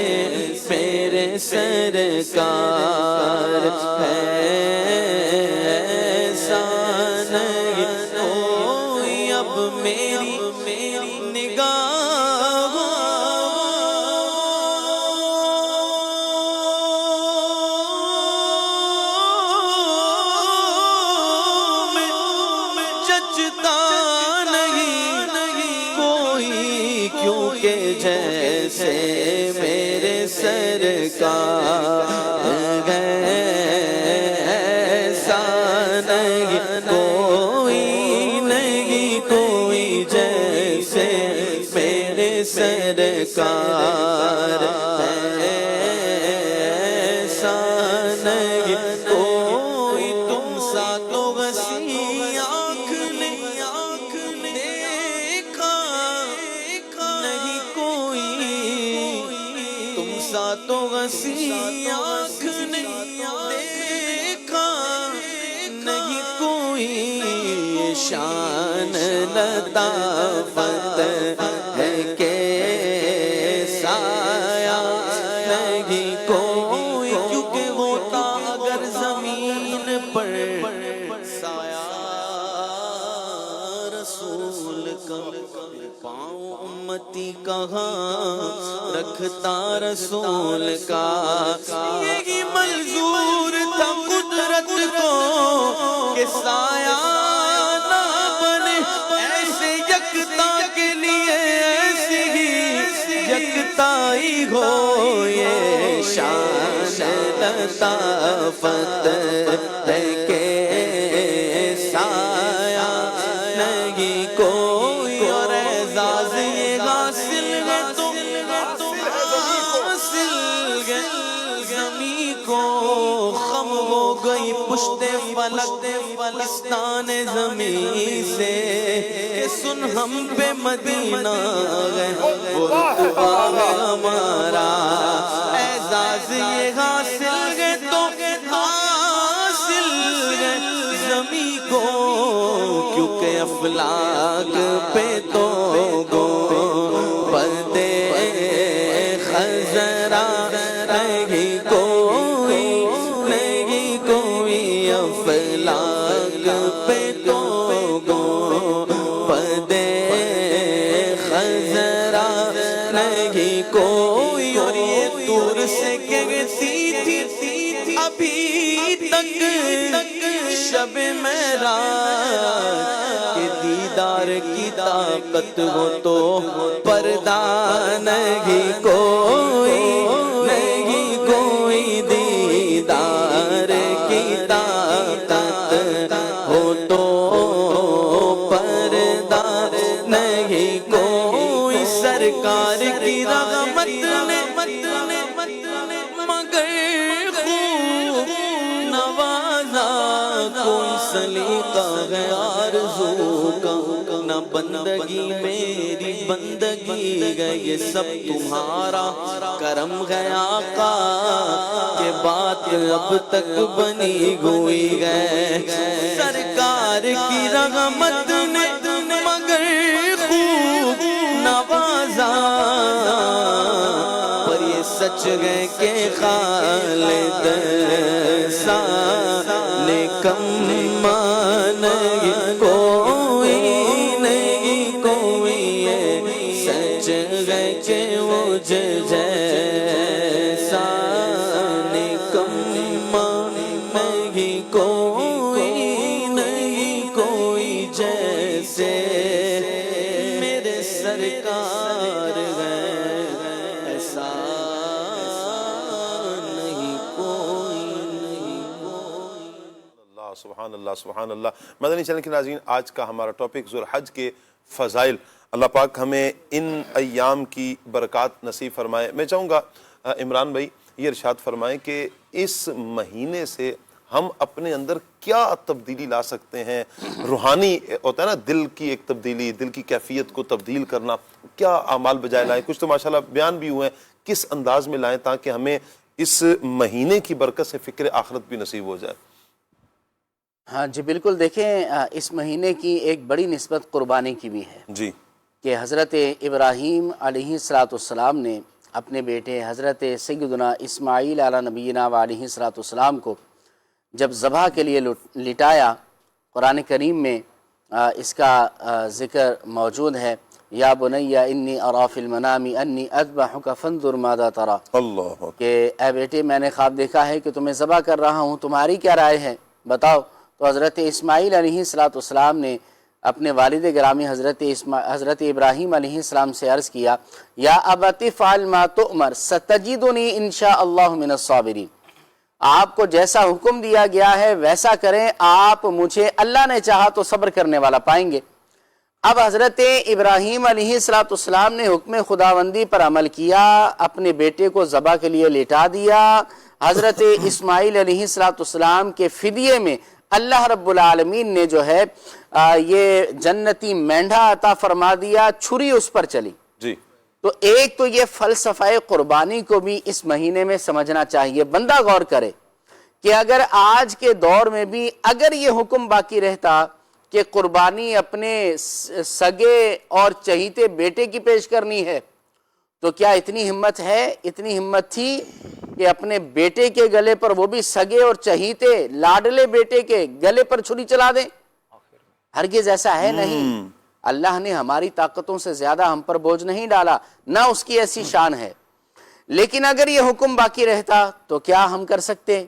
میرے سرکار ہے، ایسا نہیں کوئی اب میری نگاہوں میں جچتا نہیں کوئی، کیونکہ جیسے میرے سرکار ہے، ایسا نہیں کوئی، نہیں کوئی جیسے میرے سرکار ہے، ایسا نہیں کوئی، تم سا تو وسیع آنکھ نے دیکھا نہیں کوئی، تم سا تو وسیع آنکھ نے دیکھا نہیں کوئی، شان لطافت ہے کہ سایہ نہیں کوئی، کیونکہ ہوتا اگر زمین پر سایہ رسول کا، پاؤں امتی کہاں رکھتا رسول کا، یہی منظور تھا قدرت کو کہ سایہ نہ بنے، ایسے یکتا کے لیے ایسی ہی یکتائی ہو، یہ شان لطافت ہے کہ سایہ نہیں کوئی، اور اعزاز یہ حاصل ہے تو حاصل ہے، زمین کو خم ہو گئی پشت فلک فلسطان زمین سے، کہ سن ہم پہ مدینہ ہے، وہ رتبہ ہے ہمارا اعزاز یہ حاصل ہے تو حاصل ہے زمیں کو، کیونکہ افلاک پہ تو گو پردے خزرا نہیں کوئی، نہیں کوئی افلاک پہ تو گو پردے خزرا نہیں کوئی۔ اور یہ دور سے کہتی تھی ابھی تک شب معراج کہ دیدار کی طاقت ہو تو پردہ نہیں کوئی، نہیں کوئی دیدار کی طاقت ہو تو پردہ نہیں کوئی۔ سرکار کی رحمت نے مگر خوب نوازا، کوئی سلیقہ ہے آرزو کا نہ بندگی میری بندگی ہے، یہ سب تمہارا کرم ہے آقا کہ بات اب تک بنی ہوئی ہے۔ سرکار کی رحمت نے مگر خوب نوازا، پر یہ سچ ہے کہ خالد سا کم نہیں کوئی، نہیں کوئی، یہ سچ ہے کہ مجھ جیسا کم نہیں کوئی، نہیں کوئی جیسے میرے سرکار ہے، ایسا نہیں کوئی، نہیں کوئی۔ سبحان اللہ سبحان اللہ۔ مدنی چینل کے ناظرین، آج کا ہمارا ٹاپک ذوالحج کے فضائل۔ اللہ پاک ہمیں ان ایام کی برکات نصیب فرمائے۔ میں چاہوں گا عمران بھائی یہ ارشاد فرمائیں کہ اس مہینے سے ہم اپنے اندر کیا تبدیلی لا سکتے ہیں؟ روحانی ہوتا ہے نا، دل کی ایک تبدیلی، دل کی کیفیت کو تبدیل کرنا، کیا اعمال بجائے لائیں؟ کچھ تو ماشاءاللہ بیان بھی ہوئے ہیں، کس انداز میں لائیں تاکہ ہمیں اس مہینے کی برکت سے فکر آخرت بھی نصیب ہو جائے؟ ہاں جی بالکل، دیکھیں اس مہینے کی ایک بڑی نسبت قربانی کی بھی ہے جی، کہ حضرت ابراہیم علیہ السلام نے اپنے بیٹے حضرت سیدنا اسماعیل علیہ نبینا و علیہ السلام کو جب ذبح کے لیے لٹایا، قرآن کریم میں اس کا ذکر موجود ہے، یا بنی انی اری فی المنام انی اذبحک فانظر ماذا تری، اللہ کہ اے بیٹے میں نے خواب دیکھا ہے کہ تمہیں ذبح کر رہا ہوں، تمہاری کیا رائے ہے بتاؤ۔ تو حضرت اسماعیل علیہ السلام نے اپنے والد گرامی حضرت ابراہیم علیہ السلام سے عرض کیا، یا ابت فعل ما تؤمر ستجدنی انشاء اللہ من الصابرین، آپ کو جیسا حکم دیا گیا ہے ویسا کریں، آپ مجھے اللہ نے چاہا تو صبر کرنے والا پائیں گے۔ اب حضرت ابراہیم علیہ السلام نے حکم خداوندی پر عمل کیا، اپنے بیٹے کو ذبح کے لیے لٹا دیا۔ حضرت اسماعیل علیہ السلام کے فدیے میں اللہ رب العالمین نے جو ہے یہ جنتی مینڈھا عطا فرما دیا، چھری اس پر چلی۔ جی، تو ایک تو یہ فلسفہ قربانی کو بھی اس مہینے میں سمجھنا چاہیے، بندہ غور کرے کہ اگر آج کے دور میں بھی اگر یہ حکم باقی رہتا کہ قربانی اپنے سگے اور چہیتے بیٹے کی پیش کرنی ہے، تو کیا اتنی ہمت ہے، اتنی ہمت تھی کہ اپنے بیٹے کے گلے پر، وہ بھی سگے اور چہیتے لاڈلے بیٹے کے گلے پر چھری چلا دیں؟ ہرگز ایسا ہے نہیں۔ اللہ نے ہماری طاقتوں سے زیادہ ہم پر بوجھ نہیں ڈالا، نہ اس کی ایسی شان ہے، لیکن اگر یہ حکم باقی رہتا تو کیا ہم کر سکتے؟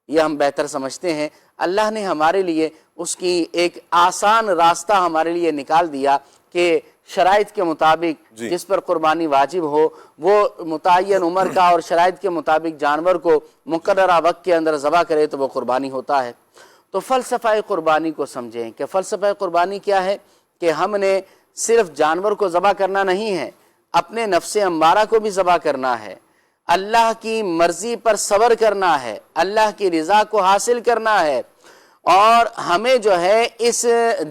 یہ ہم بہتر سمجھتے ہیں اللہ نے ہمارے لیے اس کی ایک آسان راستہ ہمارے لیے نکال دیا کہ شرائط کے مطابق جس پر قربانی واجب ہو وہ متعین عمر کا اور شرائط کے مطابق جانور کو مقررہ وقت کے اندر ذبح کرے تو وہ قربانی ہوتا ہے۔ تو فلسفہ قربانی کو سمجھیں کہ فلسفہ قربانی کیا ہے، کہ ہم نے صرف جانور کو ذبح کرنا نہیں ہے، اپنے نفس امارہ کو بھی ذبح کرنا ہے، اللہ کی مرضی پر صبر کرنا ہے، اللہ کی رضا کو حاصل کرنا ہے، اور ہمیں جو ہے اس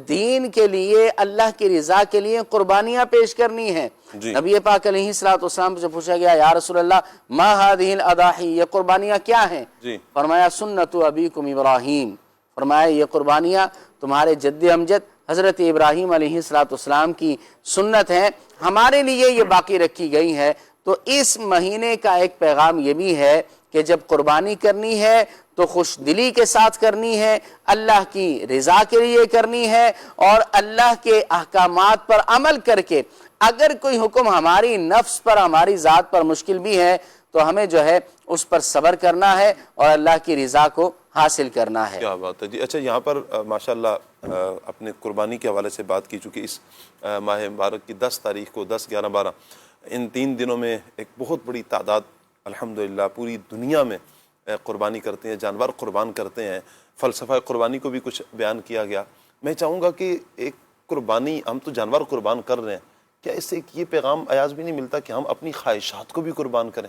دین کے لیے اللہ کی رضا کے لیے قربانیاں پیش کرنی ہیں. نبی پاک علیہ الصلوۃ والسلام سے پوچھا گیا یا رسول اللہ ما هذه الاضاحی، یہ قربانیاں کیا ہیں؟ فرمایا سنت ابیکم ابراہیم، فرمایا یہ قربانیاں تمہارے جد امجد حضرت ابراہیم علیہ السلام کی سنت ہیں، ہمارے لیے یہ باقی رکھی گئی ہے. تو اس مہینے کا ایک پیغام یہ بھی ہے کہ جب قربانی کرنی ہے تو خوش دلی کے ساتھ کرنی ہے، اللہ کی رضا کے لیے کرنی ہے، اور اللہ کے احکامات پر عمل کر کے اگر کوئی حکم ہماری نفس پر ہماری ذات پر مشکل بھی ہے تو ہمیں جو ہے اس پر صبر کرنا ہے اور اللہ کی رضا کو حاصل کرنا ہے. کیا بات ہے جی. اچھا یہاں پر ماشاءاللہ اپنے قربانی کے حوالے سے بات کی، چونکہ اس ماہ مبارک کی 10 تاریخ کو 10، 11، 12 ان 3 دنوں میں ایک بہت بڑی تعداد الحمدللہ پوری دنیا میں قربانی کرتے ہیں، جانور قربان کرتے ہیں. فلسفہ قربانی کو بھی کچھ بیان کیا گیا. میں چاہوں گا کہ ایک قربانی، ہم تو جانور قربان کر رہے ہیں، کیا اس سے یہ پیغام ایاز بھی نہیں ملتا کہ ہم اپنی خواہشات کو بھی قربان کریں؟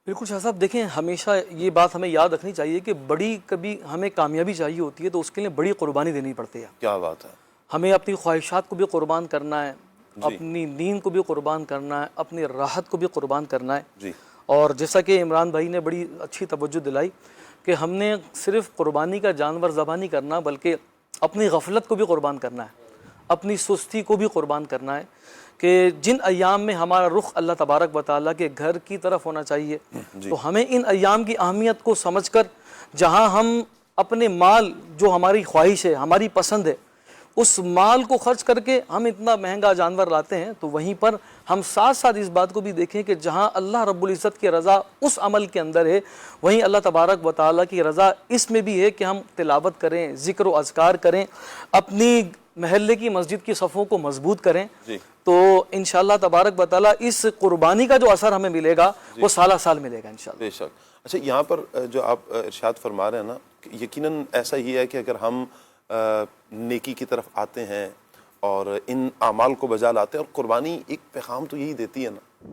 بالکل شاہ صاحب، دیکھیں ہمیشہ یہ بات ہمیں یاد رکھنی چاہیے کہ بڑی کبھی ہمیں کامیابی چاہیے ہوتی ہے تو اس کے لیے بڑی قربانی دینی پڑتی ہے. کیا بات ہے. ہمیں اپنی خواہشات کو بھی قربان کرنا ہے، اپنی نیند کو بھی قربان کرنا ہے، اپنی راحت کو بھی قربان کرنا ہے. اور جیسا کہ عمران بھائی نے بڑی اچھی توجہ دلائی کہ ہم نے صرف قربانی کا جانور ذبح نہیں کرنا بلکہ اپنی غفلت کو بھی قربان کرنا ہے، اپنی سستی کو بھی قربان کرنا ہے کہ جن ایام میں ہمارا رخ اللہ تبارک و تعالیٰ کے گھر کی طرف ہونا چاہیے تو ہمیں ان ایام کی اہمیت کو سمجھ کر جہاں ہم اپنے مال جو ہماری خواہش ہے، ہماری پسند ہے، اس مال کو خرچ کر کے ہم اتنا مہنگا جانور لاتے ہیں تو وہیں پر ہم ساتھ ساتھ اس بات کو بھی دیکھیں کہ جہاں اللہ رب العزت کی رضا اس عمل کے اندر ہے وہیں اللہ تبارک و تعالیٰ کی رضا اس میں بھی ہے کہ ہم تلاوت کریں، ذکر و اذکار کریں، اپنی محلے کی مسجد کی صفوں کو مضبوط کریں. تو انشاءاللہ تبارک و تعالیٰ اس قربانی کا جو اثر ہمیں ملے گا وہ سالہ سال ملے گا انشاءاللہ. بے شک. اچھا یہاں پر جو آپ ارشاد فرما رہے ہیں نا، یقیناً ایسا ہی ہے کہ اگر ہم نیکی کی طرف آتے ہیں اور ان اعمال کو بجا لاتے ہیں، اور قربانی ایک پیغام تو یہی دیتی ہے نا.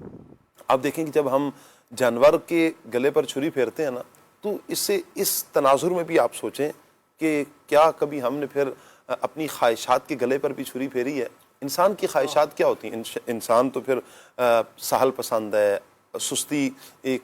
آپ دیکھیں کہ جب ہم جانور کے گلے پر چھری پھیرتے ہیں نا تو اس سے اس تناظر میں بھی آپ سوچیں کہ کیا کبھی ہم نے پھر اپنی خواہشات کے گلے پر بھی چھری پھیری ہے؟ انسان کی خواہشات کیا ہوتی ہیں؟ انسان تو پھر سہل پسند ہے، سستی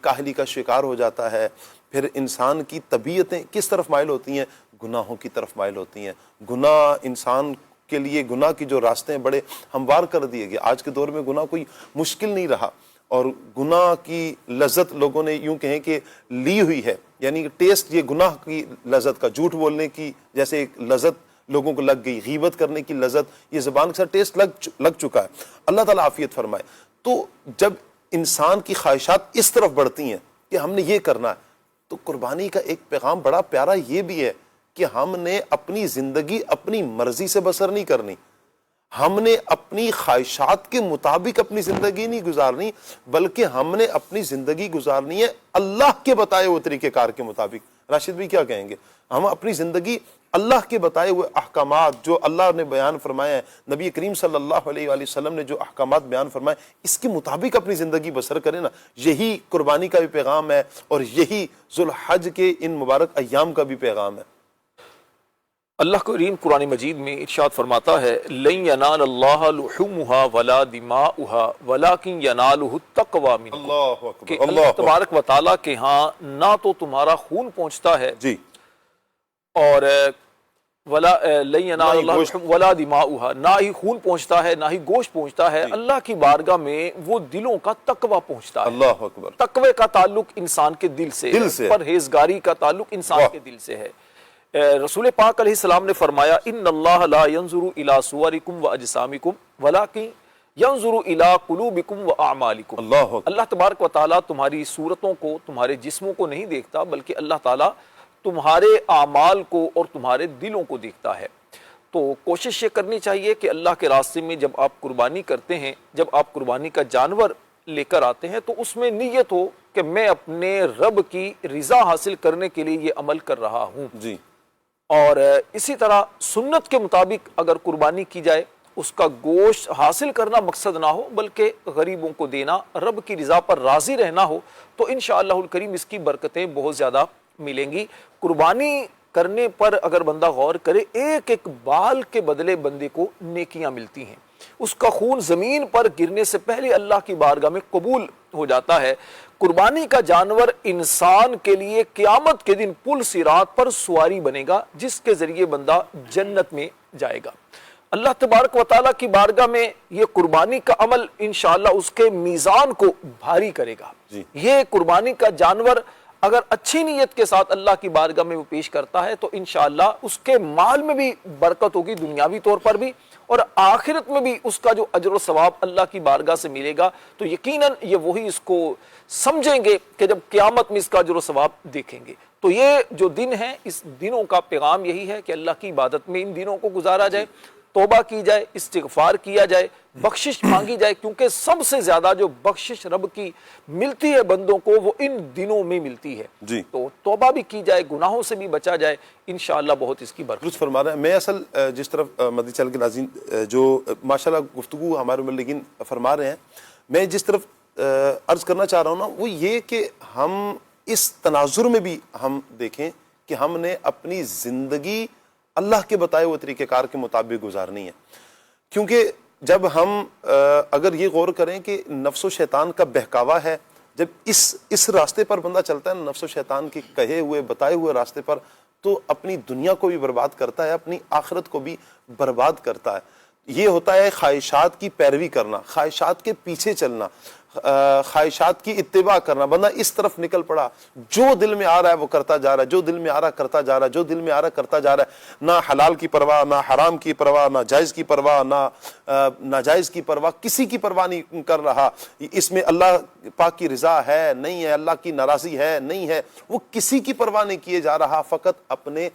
کاہلی کا شکار ہو جاتا ہے. پھر انسان کی طبیعتیں کس طرف مائل ہوتی ہیں؟ گناہوں کی طرف مائل ہوتی ہیں. گناہ انسان کے لیے، گناہ کی جو راستے ہیں بڑے ہموار کر دیے گئے. آج کے دور میں گناہ کوئی مشکل نہیں رہا، اور گناہ کی لذت لوگوں نے یوں کہیں کہ لی ہوئی ہے. یعنی ٹیسٹ یہ گناہ کی لذت کا، جھوٹ بولنے کی جیسے ایک لذت لوگوں کو لگ گئی، غیبت کرنے کی لذت یہ زبان کے ساتھ ٹیسٹ لگ چکا ہے. اللہ تعالیٰ عافیت فرمائے. تو جب انسان کی خواہشات اس طرف بڑھتی ہیں کہ ہم نے یہ کرنا ہے تو قربانی کا ایک پیغام بڑا پیارا یہ بھی ہے کہ ہم نے اپنی زندگی اپنی مرضی سے بسر نہیں کرنی، ہم نے اپنی خواہشات کے مطابق اپنی زندگی نہیں گزارنی، بلکہ ہم نے اپنی زندگی گزارنی ہے اللہ کے بتائے ہوئے طریقہ کار کے مطابق. راشد بھی کیا کہیں گے؟ ہم اپنی زندگی اللہ کے بتائے ہوئے احکامات جو اللہ نے بیان فرمائے ہیں، نبی کریم صلی اللہ علیہ وآلہ وسلم نے جو احکامات بیان فرمائے، اس کے مطابق اپنی زندگی بسر کریں نا. یہی قربانی کا بھی پیغام ہے اور یہی ذوالحج کے ان مبارک ایام کا بھی پیغام ہے. اللہ کریم قرآن مجید میں ارشاد فرماتا ہے لَن يَنَالَ اللَّهَ لُحُومُهَا وَلَا دِمَاؤُهَا وَلَكِنْ يَنَالُهُ التَّقْوَى مِنْكُمْ. اللہ اکبر. کہ اللہ تبارک و تعالیٰ کے ہاں نہ تو تمہارا خون پہنچتا ہے جی، اور لَن يَنَالَ اللَّهُ وَلَا دِمَاؤُهَا، نہ ہی خون پہنچتا ہے نہ ہی گوشت پہنچتا ہے. اللہ کی بارگاہ میں وہ دلوں کا تقوی پہنچتا ہے. اللہ اکبر. تقوی کا تعلق انسان کے دل سے ہے، پرہیزگاری کا تعلق انسان کے دل سے ہے. رسول پاک علیہ السلام نے فرمایا ان اللہ لا ينظر الى صورکم واجسامکم ولکن ينظر الى قلوبکم واعمالکم. اللہ تبارک و تعالیٰ تمہاری صورتوں کو، تمہارے جسموں کو نہیں دیکھتا، بلکہ اللہ تعالیٰ تمہارے اعمال کو اور تمہارے دلوں کو دیکھتا ہے. تو کوشش یہ کرنی چاہیے کہ اللہ کے راستے میں جب آپ قربانی کرتے ہیں، جب آپ قربانی کا جانور لے کر آتے ہیں تو اس میں نیت ہو کہ میں اپنے رب کی رضا حاصل کرنے کے لیے یہ عمل کر رہا ہوں. جی. اور اسی طرح سنت کے مطابق اگر قربانی کی جائے، اس کا گوشت حاصل کرنا مقصد نہ ہو بلکہ غریبوں کو دینا، رب کی رضا پر راضی رہنا ہو، تو انشاءاللہ الکریم اس کی برکتیں بہت زیادہ ملیں گی. قربانی کرنے پر اگر بندہ غور کرے، ایک ایک بال کے بدلے بندے کو نیکیاں ملتی ہیں، اس کا خون زمین پر گرنے سے پہلے اللہ کی بارگاہ میں قبول ہو جاتا ہے۔ قربانی کا جانور انسان کے لیے قیامت کے دن پل صراط پر سواری بنے گا، جس کے ذریعے بندہ جنت میں جائے گا۔ اللہ تبارک و تعالیٰ کی بارگاہ میں یہ قربانی کا عمل انشاءاللہ اس کے میزان کو بھاری کرے گا۔ یہ قربانی کا جانور اگر اچھی نیت کے ساتھ اللہ کی بارگاہ میں وہ پیش کرتا ہے تو انشاءاللہ اس کے مال میں بھی برکت ہوگی، دنیاوی طور پر بھی، اور آخرت میں بھی اس کا جو اجر و ثواب اللہ کی بارگاہ سے ملے گا تو یقیناً یہ وہی اس کو سمجھیں گے کہ جب قیامت میں اس کا اجر و ثواب دیکھیں گے۔ تو یہ جو دن ہے، اس دنوں کا پیغام یہی ہے کہ اللہ کی عبادت میں ان دنوں کو گزارا جائے، توبہ کی جائے، استغفار کیا جائے، بخشش مانگی جائے، کیونکہ سب سے زیادہ جو بخشش رب کی ملتی ہے بندوں کو وہ ان دنوں میں ملتی ہے۔ تو توبہ بھی کی جائے، گناہوں سے بھی بچا جائے، انشاءاللہ بہت اس کی برکت۔ درست فرما رہے ہیں۔ میں اصل جس طرف مدنی چینل کے ناظرین جو ماشاءاللہ گفتگو ہمارے مبلغین فرما رہے ہیں، میں جس طرف عرض کرنا چاہ رہا ہوں نا وہ یہ کہ ہم اس تناظر میں بھی ہم دیکھیں کہ ہم نے اپنی زندگی اللہ کے بتائے ہوئے طریقہ کار کے مطابق گزارنی ہے، کیونکہ جب ہم اگر یہ غور کریں کہ نفس و شیطان کا بہکاوا ہے، جب اس راستے پر بندہ چلتا ہے نفس و شیطان کے کہے ہوئے بتائے ہوئے راستے پر، تو اپنی دنیا کو بھی برباد کرتا ہے، اپنی آخرت کو بھی برباد کرتا ہے۔ یہ ہوتا ہے خواہشات کی پیروی کرنا، خواہشات کے پیچھے چلنا، خواہشات کی اتباع کرنا۔ بندہ اس طرف نکل پڑا، جو دل میں آ رہا ہے وہ کرتا جا رہا ہے، جو دل میں آ رہا کرتا جا رہا ہے، جو دل میں آ رہا کرتا جا رہا ہے، نہ حلال کی پرواہ، نہ حرام کی پرواہ، نہ جائز کی پرواہ، نہ ناجائز کی پرواہ، کسی کی پرواہ نہیں کر رہا۔ اس میں اللہ پاک کی رضا ہے نہیں ہے، اللہ کی ناراضی ہے نہیں ہے، وہ کسی کی پرواہ نہیں کیے جا رہا، فقط اپنے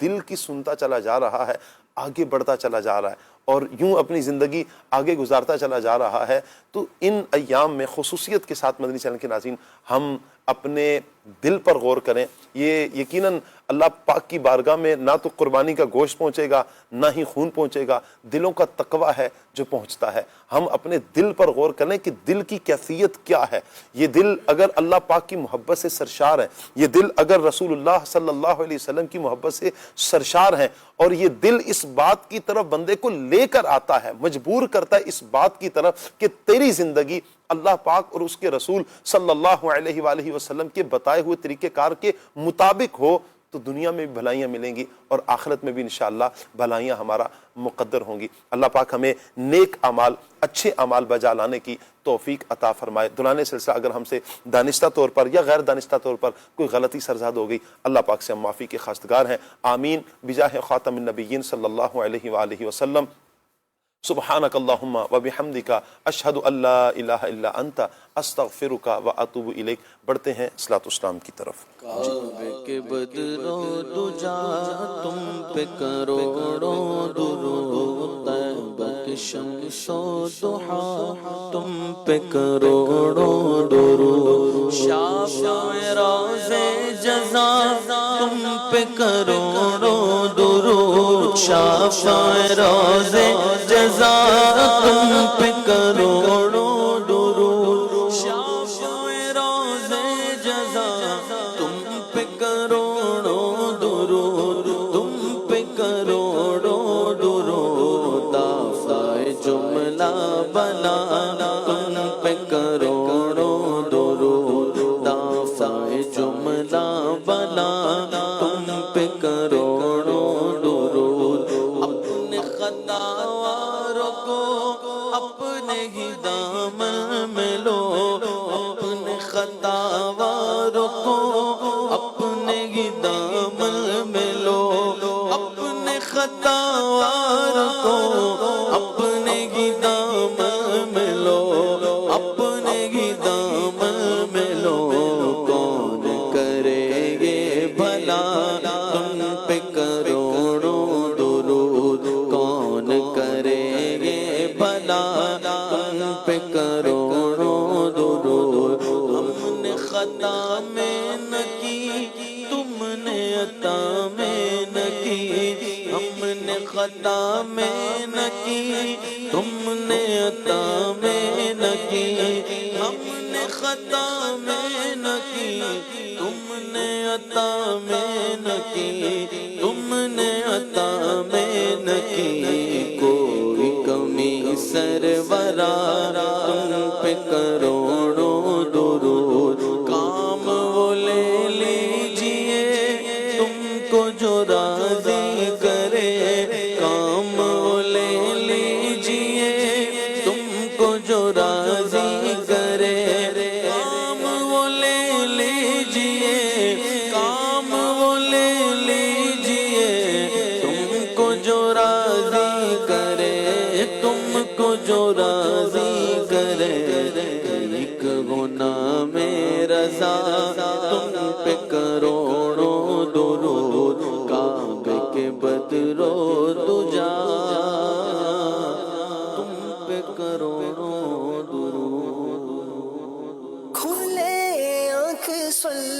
دل کی سنتا چلا جا رہا ہے، آگے بڑھتا چلا جا رہا ہے اور یوں اپنی زندگی آگے گزارتا چلا جا رہا ہے۔ تو ان ایام میں خصوصیت کے ساتھ مدنی چینل کے ناظرین ہم اپنے دل پر غور کریں۔ یہ یقیناً اللہ پاک کی بارگاہ میں نہ تو قربانی کا گوشت پہنچے گا نہ ہی خون پہنچے گا، دلوں کا تقویٰ ہے جو پہنچتا ہے۔ ہم اپنے دل پر غور کریں کہ دل کی کیفیت کیا ہے۔ یہ دل اگر اللہ پاک کی محبت سے سرشار ہے، یہ دل اگر رسول اللہ صلی اللہ علیہ وسلم کی محبت سے سرشار ہے، اور یہ دل اس بات کی طرف بندے کو لے کر آتا ہے، مجبور کرتا ہے اس بات کی طرف کہ تیری زندگی اللہ پاک اور اس کے رسول صلی اللہ علیہ وآلہ وسلم کے بتائے ہوئے طریقہ کار کے مطابق ہو، تو دنیا میں بھی بھلائیاں ملیں گی اور آخرت میں بھی انشاءاللہ بھلائیاں ہمارا مقدر ہوں گی۔ اللہ پاک ہمیں نیک اعمال، اچھے اعمال بجا لانے کی توفیق عطا فرمائے۔ دلان سلسلہ اگر ہم سے دانستہ طور پر یا غیر دانستہ طور پر کوئی غلطی سرزاد ہو گئی، اللہ پاک سے ہم معافی کے خواستگار ہیں۔ آمین بجاہ خاتم النبیین صلی اللہ علیہ وآلہ وسلم۔ سبحانک اللہم وبحمدک اشہد ان لا الہ الا انت استغفرک واتوب الیک۔ بڑھتے ہیں صلاۃ والسلام کی طرف۔ کعبے کے بدرو دجا تم پہ کروڑوں درود، طیبہ کی شمس و ضحیٰ تم پہ کروڑوں درود، شافع روز جزا تم پہ کروڑوں درود، شافع روز جزا تم پہ کروڑوں درود، شافع روز جزا تم پہ کروڑوں درود، تم پہ کروڑوں درود، دافع جملہ بنا تم پہ کروڑوں درود، دافع جملہ بنا تم پہ کروڑوں درود، اپنے خطاواروں کو اپنے ہی دامن میں لو، اپنے خطاواروں کو اپنے ہی دامن میں لو، اپنے خطاواروں کو اپنے ہی دامن میں لو، اپنے ہی دامن میں لو، کون کرے یہ بھلا تم پہ کروڑوں درود، کون کرے یہ بھلا تم پہ کروڑوں درود، ہم نے خطا میں نہ کی تم نے عطا میں نہ کی، ہم نے خطا میں نہ کی تم نے عطا میں نہ کی، ہم نے خطا میں نہ کی، تم نے عطا میں نہ کی، تم نے عطا میں نہ کی، کوئی کمی سرورا تم پہ کروڑوں درود، کام وہ لے لیجئے تم کو جو راضی کرے، کام وہ لے لیجئے تم کو جو راضی کرے، کام وہ لے لیجئے، کام وہ لے لیجئے تم کو جو راضی کرے، تم کو جو راضی کرے، ایک غلام رضا تم پہ کروڑوں درود، کعبے کے بدرو دجا تم پہ کروڑوں درود۔ کھلے آنکھ سن